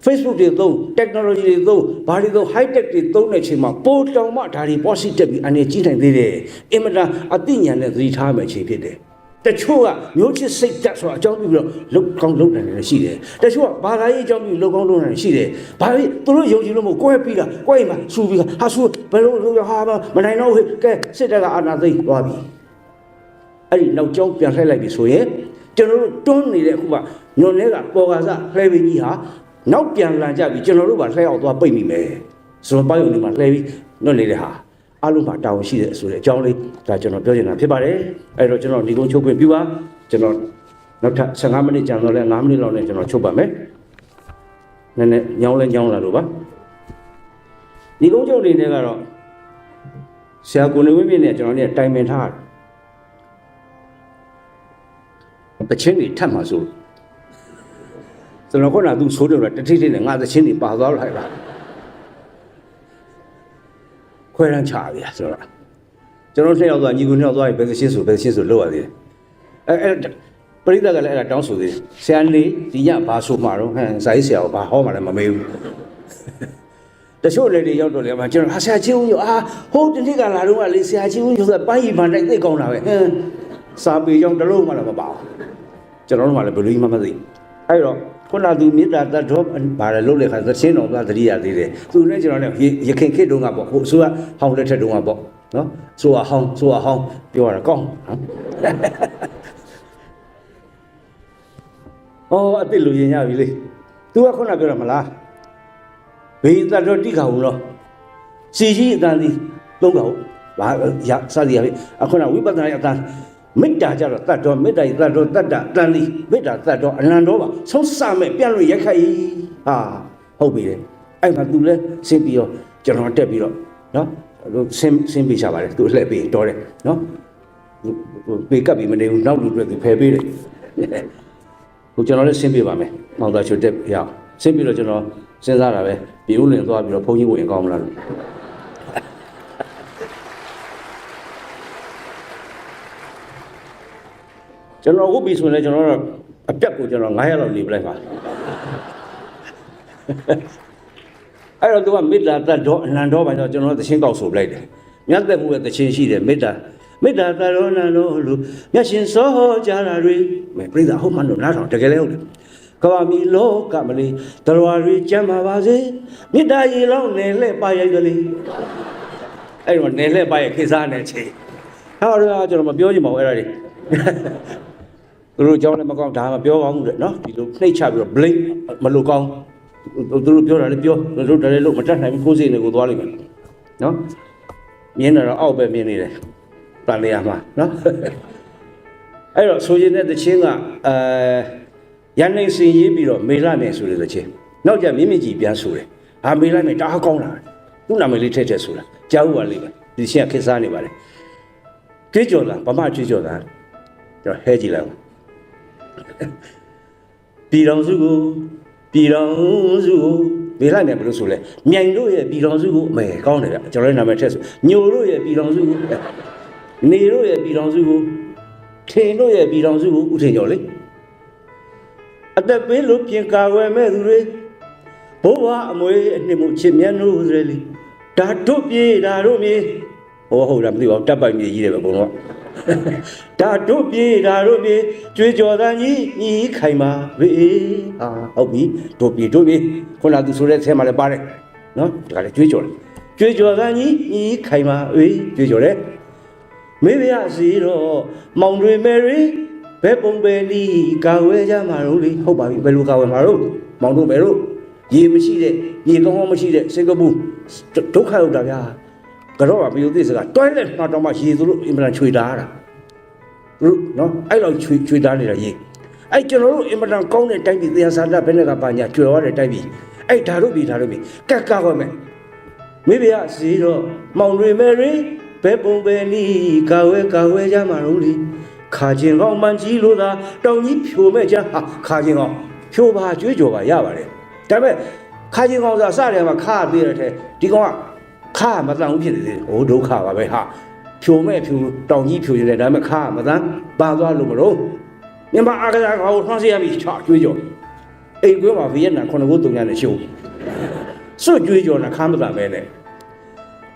Facebook တွေသုံး technology တွေသုံးဘာတွေသုံး high tech တွေသုံးတဲ့အချိန်မှာပိုတောင်မှဒါတွေ positive ပြီးအနေကြီးနိုင်သေးတယ်အင်မတန်အသိဉာဏ်နဲ့သတိထားမယ်အချိန်ဖြစ်တယ်တချို့ကမျိုးချစ်စိတ်တက်ဆိုတာအကြောင်းပြုပြီးတော့လုတ်ကောင်းလုတ်နိုင်တယ်ရှိတယ်တချို့ကဘာသာရေးအကြောင်းပြုလုတ်ကောင်းလုတ်နိုင်ရှိတယ်ဘာဖြစ်သူတို့ယုံကြည်လို့မဟုတ်ကိုယ်ပြီးတာကိုယ်မှာစူပြီးဟာစူဘယ်လိုလုပ်ဟာမနိုင်တော့ဟဲ့ကဲစစ်တပ်ကအာဏာသိမ်းသွားပြီအဲ့ဒီနောက်ကျောင်းပြန်လှည့်လိုက်ပြီဆိုရင်ကျွန်တော်တို့တွန်းနေတဲ့အခုကညွန်လဲကပေါ်ကားစားလှဲပင်းကြီးဟာနောက်ပြန်လာကြပြီကျွန်တော်တို့ကလှဲအောင်သွားပိတ်မိမယ်ဆိုတော့ပိုင်းုံတွေမှာလှဲပြီးညွတ်နေတဲ့ဟာအလုံးမှာတာဝန်ရှိတဲ့ဆိုတဲ့အကြောင်းလေးဒါကျွန်တော်ပြောချင်တာဖြစ်ပါတယ်အဲ့တော့ကျွန်တော်ဒီကုန်းချုပ်ခွင့်ပြုပါကျွန်တော်နောက်ထပ်15မိနစ်ကြာတော့လဲ9မိနစ်လောက်နဲ့ကျွန်တော်ချုပ်ပါမယ်နည်းနည်းညောင်းလဲညောင်းလာလို့ပါဒီကုန်းချုပ်အနေနဲ့ကတော့ဆရာကိုနေဝင်းမြင့်နဲ့ကျွန်တော်เนี่ยတိုင်ပင်ထားတယ်တချင်းတွေထပ်မှာဆိုကျွန်တော်ကသူဆိုးတယ်တထိထိနဲ့ငါသချင်းတွေပါသွားလိုက်တာခွဲရန်ချပြီဆိုတော့ကျွန်တော်နှစ်ယောက်သွားညီကိုနှစ်ယောက်သွားဘယ်သချင်းဆိုလောက်ရသေးတယ်အဲပရိသတ်ကလည်းအဲ့ဒါတောင်းဆိုသေးတယ်ဆရာနေဒီညဘာဆိုမှာတော့ဟမ်ဇာကြီးဆရာကဘာဟောမှလည်းမမေးဘူးတချို့လေတွေရောက်တော့လေမှာကျွန်တော်ဆရာချင်းဦးရောဟိုတနေ့ကလာတော့ကလေဆရာချင်းဦးဆိုတော့ပန်းရီပန်းတိုက်သိကောင်းတာပဲဟမ်စာပေကြောင့်တလုံးမှလည်းမပါဘူးကျွန်တော်တို့မှလည်းဘယ်လိုမှမသိ အဲ့တော့ခုနသူမေတ္တာတတ်တော့ဘာလဲလို့လေခါသချင်းတော်ကသတိရသေးတယ်သူနဲ့ကျွန်တော်နဲ့ရခင်ခေတ်တုန်းကပေါ့ဟိုအစိုးရဟောင်းလက်ထက်တုန်းကပေါ့နော်ဆိုဟောင်းပြောရတာကောင်းနော်အစ်စ်လူရင်ရပြီလေသူကခုနပြောတာမလားဘေးတတ်တော့တိခါဦးတော့စီကြီးအတန်ဒီသုံးခါဦးဘာရစသည်ရပြီအခုနဝိပဿနာအတန်မေတ္တာကြတော့တတ်တော့မေတ္တာတတ်တော့တတ်တာတန်ဒီမေတ္တာတတ်တော့အနန္တောပါဆုံးစမဲ့ပြန်လို့ရက်ခိုက်ဟာဟုတ်ပြီလေအဲ့မှာသူလဲဆင်းပြီးတော့ကျွန်တော်တက်ပြီးတော့နော်ဆင်းပေးချပါတယ်သူလှည့်ပေးတော်တယ်နော်ပေးကပ်ပြီးမနေဘူးနောက်လူတွေသူဖယ်ပေးတယ်ကိုကျွန်တော်လည်းဆင်းပေးပါမယ်မောင်သားချိုတက်ရအောင်ဆင်းပြီးတော့ကျွန်တော်စဉ်းစားတာပဲပြည်ဦးလင်သွားပြီးတော့ဘုန်းကြီးဝင်ကောင်းမလားလို့ကျွန်တော်ဟုတ်ပြီဆိုရင်ကျွန်တော်အပြတ်ကိုကျွန်တော်900လောက်နေပလိုက်ပါအဲ့တော့သူကမေတ္တာတတ်တော့အနန္တောပါဆိုကျွန်တော်သချင်းကောက်ဆိုပလိုက်တယ်မြတ်သက်မှုရဲ့သချင်းရှိတယ်မေတ္တာတတ်တော့အနန္တောလို့မြတ်ရှင်စောဟောကြားတာတွေပြိဿဟုတ်မှန်လို့နားထောင်တကယ်လည်းဟုတ်တယ်ကဘာမီလောကမလေးတော်ရီကျမ်းပါပါစေမေတ္တာရေလောင်းနယ်လှဲ့ပါရိုက်ကလေးအဲ့တော့နယ်လှဲ့ပါရိုက်ခေစားနေချေဟာတော့ကျွန်တော်မပြောချင်ပါဘူးအဲ့ဒါတွေသူတို့ကြောင်းလည်းမကောင်းဒါမှပြောကောင်းဘူးလေနော်ဒီလိုနှိတ်ချပြီးတော့ blame မလို့ကောင်းသူတို့ပြောတာလည်းပြောတို့တည်းလို့မတတ်နိုင်ဘူးကိုယ်စိတ်နဲ့ကိုသွားလိမ့်မယ်နော်မြင်တော့အောက်ပဲမြင်နေတယ်တန်လျာမှာနော်အဲ့တော့ဆိုရင်တဲ့တခြင်းကရန်နေစင်ရေးပြီးတော့မေလာမယ်ဆိုတဲ့တခြင်းနောက်ကျမြင့်မြင့်ကြီးပြန်ဆိုတယ်ဟာမေလာမယ်တအားကောင်းလာတယ်သူ့နာမည်လေးထည့်ချက်ဆိုတာကြားဦးပါလိမ့်မယ်ဒီချင်းကခက်စားနေပါလေကြွေးကြော်တာဗမာကြွေးကြော်တာကျွန်တော်ဟဲကြည့်လိုက်ပြည်တော်စုကိုမေလာမယ်ဘယ်လိုဆိုလဲမြိုင်တို့ရဲ့ပြည်တော်စုကိုမဲကောင်းတယ်ဗျကျွန်တော်လည်းနာမည်ထည့်ဆိုညိုတို့ရဲ့ပြည်တော်စုကိုနေတို့ရဲ့ပြည်တော်စုကိုထင်တို့ရဲ့ပြည်တော်စုကိုဥထင်ကျော်လေအသက်ပေးလို့ပြင်ကာဝယ်မဲ့သူတွေဘိုးဘွားအမွေအနှစ်မှုချစ်မြတ်တို့ဆိုလေဒါတို့ပြေဒါတို့မြေဟုတ်လားမသိပါဘူးတပ်ပိုင်မြေကြီးတယ်ပဲဘုံတော့ဒါတို့ပြေဒါတို့ပြေကြွေးကြော်သားကြီးညီခိုင်ပါဘေးဟာဟုတ်ပြီတို့ပြေခုနကသူဆိုတဲ့ဆဲမှာလည်းပါတယ်နော်ဒါကလည်းကြွေးကြော်သားကြီးညီခိုင်ပါဘေးကြွေးကြော်တယ်မေးပြစီတော့မောင်တွေမယ်တွေဘယ်ပုံပဲလီကာဝဲကြမှာလို့လေဟုတ်ပါပြီဘယ်လိုကာဝဲမှာလို့မောင်တို့မယ်တို့ရေမရှိတဲ့ရေကောင်းကောင်းမရှိတဲ့စင်ကာပူဒုက္ခရောက်တာဗျာကတော့မပြောသေးစကားတွိုင်းလက်တော့မှရေသူတို့အင်မတန်ချွေတာတာတို့နော်အဲ့လောက်ချွေတာနေတာရေအဲ့ကျွန်တော်တို့အင်မတန်ကောင်းတဲ့တိုင်းပြည်တရားစာတဘယ်နဲ့ကပါညာကျွယ်ဝတဲ့တိုင်းပြည်အဲ့ဓာတို့ပြည်ကတ်ကောက်မယ်မေးပြစီတော့မောင်တွေမယ်တွေဘယ်ပုံပဲလီကာဝဲကြမှာလို့လေခါချင်းကောင်းမှန်ကြီးလို့သာတောင်ကြီးဖြိုမဲ့ကြဟာခါချင်းကောင်းဖြိုပါကြွေးကြော်ပါရပါတယ်ဒါပေမဲ့ခါချင်းကောင်းဆိုစတယ်မှာခါသေးတဲ့ထဲဒီကောင်ကခါမတန်ဘူးဖြစ်နေသေးတယ်ဟိုဒုက္ခပါပဲဟာဖြိုမဲ့ဖြိုတောင်ကြီးဖြိုနေတယ်ဒါပေမဲ့ခါမတန်ပါသွားလို့မလို့မြန်မာအာကစားကောင်ထွန်းစီရပြီချကြွေးကြော်အိမ်ကွင်းမှာဗီယက်နမ်9ခု3ညနဲ့ရှုပ်စွတ်ကြွေးကြော်နဲ့ခါမတန်ပဲနဲ့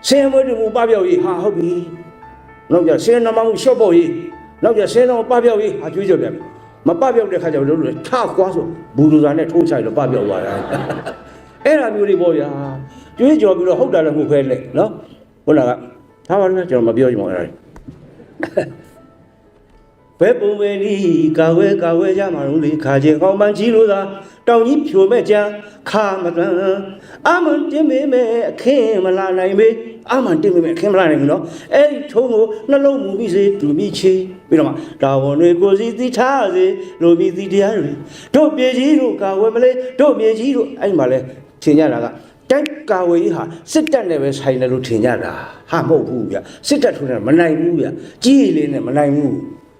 ဆင်းမွေးမှုပပျောက်ရေးဟာဟုတ်ပြီနောက်ကျဆင်းနှမမှုရှော့ပေါ့ရေးနောက်ကျဆင်းတော့ပပျောက်ရေးဟာကြွေးကြော်တယ်မပပျောက်တဲ့ခါကျတော့လို့ထကွာဆိုဘူဒူဇာနဲ့ထိုးချလို့ပပျောက်သွားတာအဲ့ဒါမျိုးတွေပေါ့ဗျာကြွေးကြော်ပြီးတော့ဟုတ်တာလည်းမဟုတ်ပဲလေနော်ခုနကထားပါလို့ကျွန်တော်မပြောချင်ပါဘူးအဲ့ဒါဘယ်ပုံပဲလီကာဝဲကြမှာလို့လေခါချင်းအောင်မှန်ကြီးလို့သာတောင်ကြီးဖြိုမဲ့ကြခါမတန်အမန်တင်မေမဲ့အခင်းမလာနိုင်မေအမန်တင်မေမဲ့အခင်းမလာနိုင်ဘူးနော်အဲ့ဒီထုံးကိုနှလုံးမူပြီးစေတူမိချေပြီးတော့မှဒါဝန်တွေကိုစီသိထားစေလိုပြီးသိတရားတွေတို့ပြေကြီးတို့ကာဝဲမလေးတို့မြေကြီးတို့အဲ့မှာလဲထင်ကြတာကတိုက်ကာဝေးဟာစစ်တပ်နဲ့ပဲဆိုင်တယ်လို့ထင်ကြတာဟာမဟုတ်ဘူးဗျစစ်တပ်ထုံးတယ်မနိုင်ဘူးဗျကြီးရည်လေးနဲ့မနိုင်ဘူး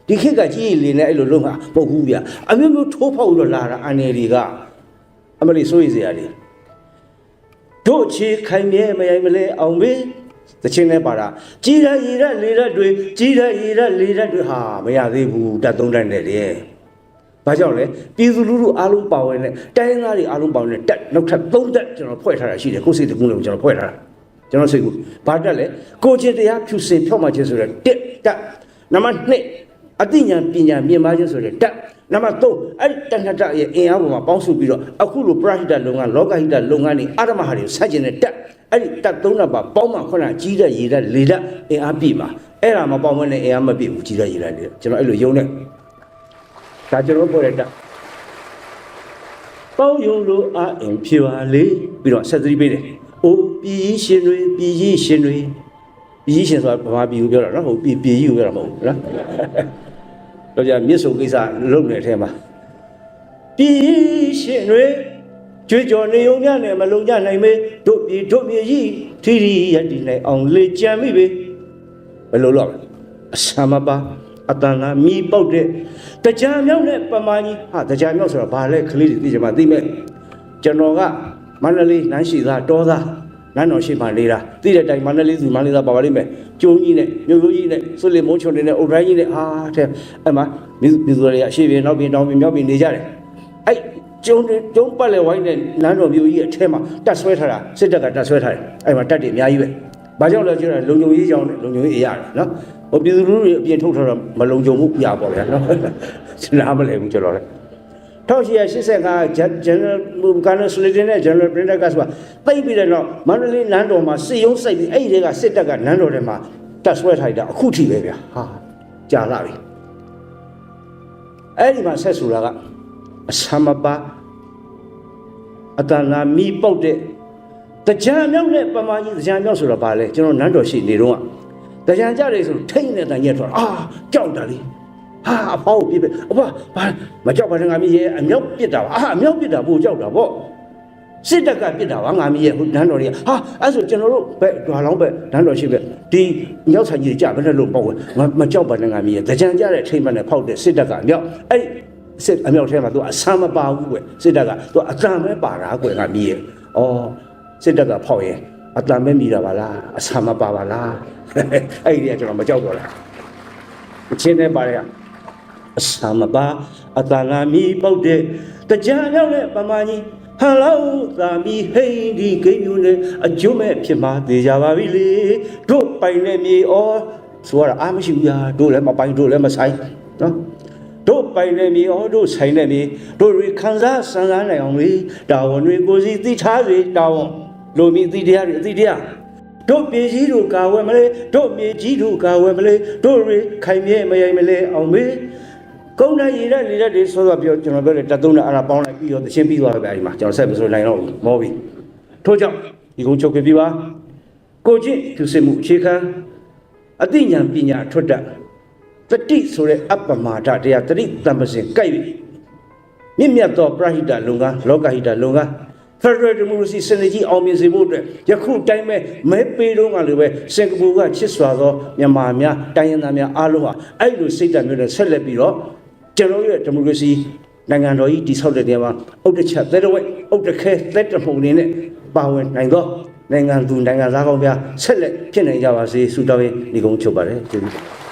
ဒီခေတ်ကကြီးရည်လေးနဲ့အဲ့လိုလုံးဟာမဟုတ်ဘူးဗျအမျိုးမျိုးထိုးဖောက်လို့လာတာအန်နယ်တွေကအမလီစိုးရိမ်စရာတွေတို့ချေခိုင်မြဲမရိုင်မလဲအောင်မေးတချင်းနဲ့ပါတာကြီးရည်ရလေရတွေကြီးရည်ရလေရတွေဟာမရသေးဘူးတက်သုံးတက်နဲ့တည်းဘာကြောင့်လဲပြည်သူလူထုအားလုံးပါဝင်တဲ့တိုင်းသားတွေအားလုံးပါဝင်တဲ့တက်နောက်ထပ်3တက်ကျွန်တော်ဖွဲ့ထားတာရှိတယ်ကိုယ်စိတ်တကူလုံးကျွန်တော်ဖွဲ့ထားတာကျွန်တော်စိတ်ကူဘာတက်လဲကိုချင်းတရားဖြူစင်ဖြောက်မှချင်းဆိုတဲ့တက်နံပါတ်2 အသိဉာဏ်ပညာမြင်ပါခြင်းဆိုတဲ့တက်နံပါတ်3အဲ့တဏ္ဍတရဲ့အင်အားပေါ်မှာပေါင်းစုပြီးတော့အခုလိုပရဟိတလုပ်ငန်းလောကဟိတလုပ်ငန်းတွေအာရမဟာတွေဆက်ကျင်တဲ့တက်အဲ့ဒီတက်3နံပါတ်ပေါင်းမှခုနကြီးတဲ့ရေတဲ့လေတဲ့အင်အားပြည့်မှာအဲ့ဒါမပေါင်းမနဲ့အင်အားမပြည့်ဘူးကြီးတဲ့ရေတဲ့လေကျွန်တော်အဲ့လိုယုံနေဒါကျွန်တော်ပြောတဲ့တက်ပေါင်းယုံလို့အအင်ဖြူပါလေပြီးတော့ဆက်သတိပေးတယ်အိုးပြည်ရှင်တွေပြည်ကြီးရှင်တွေပြည်ရှင်ဆိုတာဗမာပြည်ကိုပြောတာနော်ဟုတ်ပြည်ကြီးကိုပြောတာမဟုတ်ဘူးနော်တော့じゃမြစ်ဆုံကိစ္စလုံနေတဲ့အထဲမှာပြည်ရှင်တွေကြွေးကြော်နေုံညနဲ့မလုံကြနိုင်မေတို့ပြည်တို့မြေကြီးထီရီရတည်နိုင်အောင်လေကြံမိပဲဘယ်လိုလုပ်အဆမပါအတန်လာမီပေါက်တဲ့တရားမြောက်နဲ့ပမာကြီးဟာတရားမြောက်ဆိုတာဘာလဲခလေးတွေသိကြမှာသိမဲ့ကျွန်တော်ကမန္တလေးနန်းရှိသားတောသားနန်းတော်ရှိမှနေတာသိတဲ့တိုင်မန္တလေးသူမန္တလေးသားပါပါလိမ့်မယ်ကျုံကြီးနဲ့မြို့ရိုးကြီးနဲ့ဆွလင်မုံချုံတွေနဲ့အုတ်တိုင်းကြီးနဲ့ဟာတဲ့အဲ့မှာပြည်သူတွေကအရှိပြင်နောက်ပြင်တောင်ပြင်မြောက်ပြင်နေကြတယ်အဲ့ကျုံပတ်လေဝိုင်းနဲ့နန်းတော်မြို့ကြီးအထဲမှာတက်ဆွဲထားတာစစ်တပ်ကတက်ဆွဲထားတယ်အဲ့မှာတက်တယ်အများကြီးပဲဘာကြောင့်လဲကျတော့လုံခြုံရေးကြောင်းနဲ့လုံခြုံရေးအရာနော်ဟိုပြည်သူလူထုတွေအပြင်ထုတ်ထားတော့မလုံခြုံမှုပြပေါ့ဗျာနော်နားမလဲဘူးကျွန်တော်လည်း1885 General Consultation နဲ့ General Printer ကဆိုတာတိတ်ပြီးတဲ့တော့မန္တလေးနန်းတော်မှာစစ်ရုံးစိုက်ပြီးအဲ့ဒီကစစ်တပ်ကနန်းတော်ထဲမှာတက်ဆွဲထားတာအခုထိပဲဗျာဟာကြာလာပြီအဲ့ဒီမှာဆက်ဆိုတာကအဆမပါအတန်လာမီပေါက်တဲ့တရားမြောက်နဲ့ပမာကြီးတရားမြောက်ဆိုတာဘာလဲကျွန်တော်နန်းတော်ရှိနေတော့တရားကြတယ်ဆိုထိတ်နေတဲ့တန်ရက်ထွက်အာကြောက်တာလေဟာအဖောက်ပြစ်ပဲအဖေဘာမကြောက်ပါနဲ့ငါမကြီးရဲ့အမြောက်ပြစ်တာပါအမြောက်ပြစ်တာပို့ကြောက်တာပေါ့စစ်တပ်ကပြစ်တာပါငါမကြီးရဲ့ဟိုနန်းတော်တွေကဟာအဲ့ဆိုကျွန်တော်တို့ဘက်ဓွာလောင်းဘက်နန်းတော်ရှိပဲဒီမြောက်ဆိုင်ကြီးကြဘယ်နဲ့လို့ပေါ့ကွယ်မကြောက်ပါနဲ့ငါမကြီးရဲ့တရားကြတဲ့ထိတ်မှနဲ့ဖောက်တဲ့စစ်တပ်ကအမြောက်အဲ့စစ်အမြောက်ထဲမှာသူအဆမ်းမပါဘူးကွယ်စစ်တပ်ကသူအတန်ပဲပါတာကွယ်ငါမကြီးရဲ့ဩစစ်တပ်ကဖောက်ရဲ့အတန်ပဲမိတာပါလားအဆမ်းမပါပါလားအဲ့ဒီကကျွန်တော်မကြောက်တော့လားအချင်းနဲ့ပါရဲ့အဆမပါအတလာမီပေါက်တဲ့တရားရောက်တဲ့ပမာကြီးဟန်လောက်သာမီဟိန်ဒီဂိမ်းမျိုးနဲ့အကျုံးမဲ့ဖြစ်မှာသေကြပါပြီလေတို့ပိုင်တဲ့မြေဩဆိုရအားမရှိဘူးညာတို့လည်းမပိုင်တို့လည်းမဆိုင်နော်တို့ပိုင်တဲ့မြေဩတို့ဆိုင်တဲ့မြေတို့တွေခံစားဆန်းစားနိုင်အောင်လေတာဝန်တွေကိုစီသိထားစေတာဝန်လိုမီသိတရားတွေအသိတရားတို့ပြည်ကြီးတို့ကာဝယ်မလဲတို့မြေကြီးတို့ကာဝယ်မလဲတို့တွေခိုင်မြဲမရိုင်မလဲအောင်မေကုန်းတိုင်းရည်တဲ့နေတဲ့တွေဆိုတော့ပြောကျွန်တော်ပြောတယ်တက်သုံးနဲ့အဲ့ဒါပေါင်းလိုက်ပြီးတော့သချင်းပြီးသွားပြီအဲဒီမှာကျွန်တော်ဆက်မဆိုနိုင်တော့ဘူးမောပြီထို့ကြောင့်ဒီကုန်းချုပ်ပြပါကိုချင်းသူစစ်မှုအခြေခံအသိဉာဏ်ပညာထွတ်တတ်တတိဆိုတဲ့အပ္ပမာဒတရားတတိတံပစင်ကြိုက်ပြီမြင့်မြတ်သောပရဟိတလုံကလောကဟိတလုံကFederal Democracy စနစ်ကြီးအောင်မြင်စေဖို့အတွက်ယခုတိုင်းမဲ့မဲပေးတော့ကလည်းပဲစင်ကာပူကချစ်စွာသောမြန်မာများတိုင်းရင်းသားများအားလုံးဟာအဲ့လိုစိတ်ဓာတ်မျိုးနဲ့ဆက်လက်ပြီးတော့ကျွန်တော်ရဲ့ဒီမိုကရေစီနိုင်ငံတော်ကြီးတည်ဆောက်တဲ့နေရာမှာဥဒ္ဒချက်သက်တော်ဥဒ္ဒခဲသက်တမှုအနေနဲ့ပါဝင်နိုင်သောနိုင်ငံသူနိုင်ငံသားကောင်းများဆက်လက်ဖြစ်နိုင်ကြပါစေဆုတောင်းရင်ဒီကုန်းချုပ်ပါတယ်ကျေးဇူး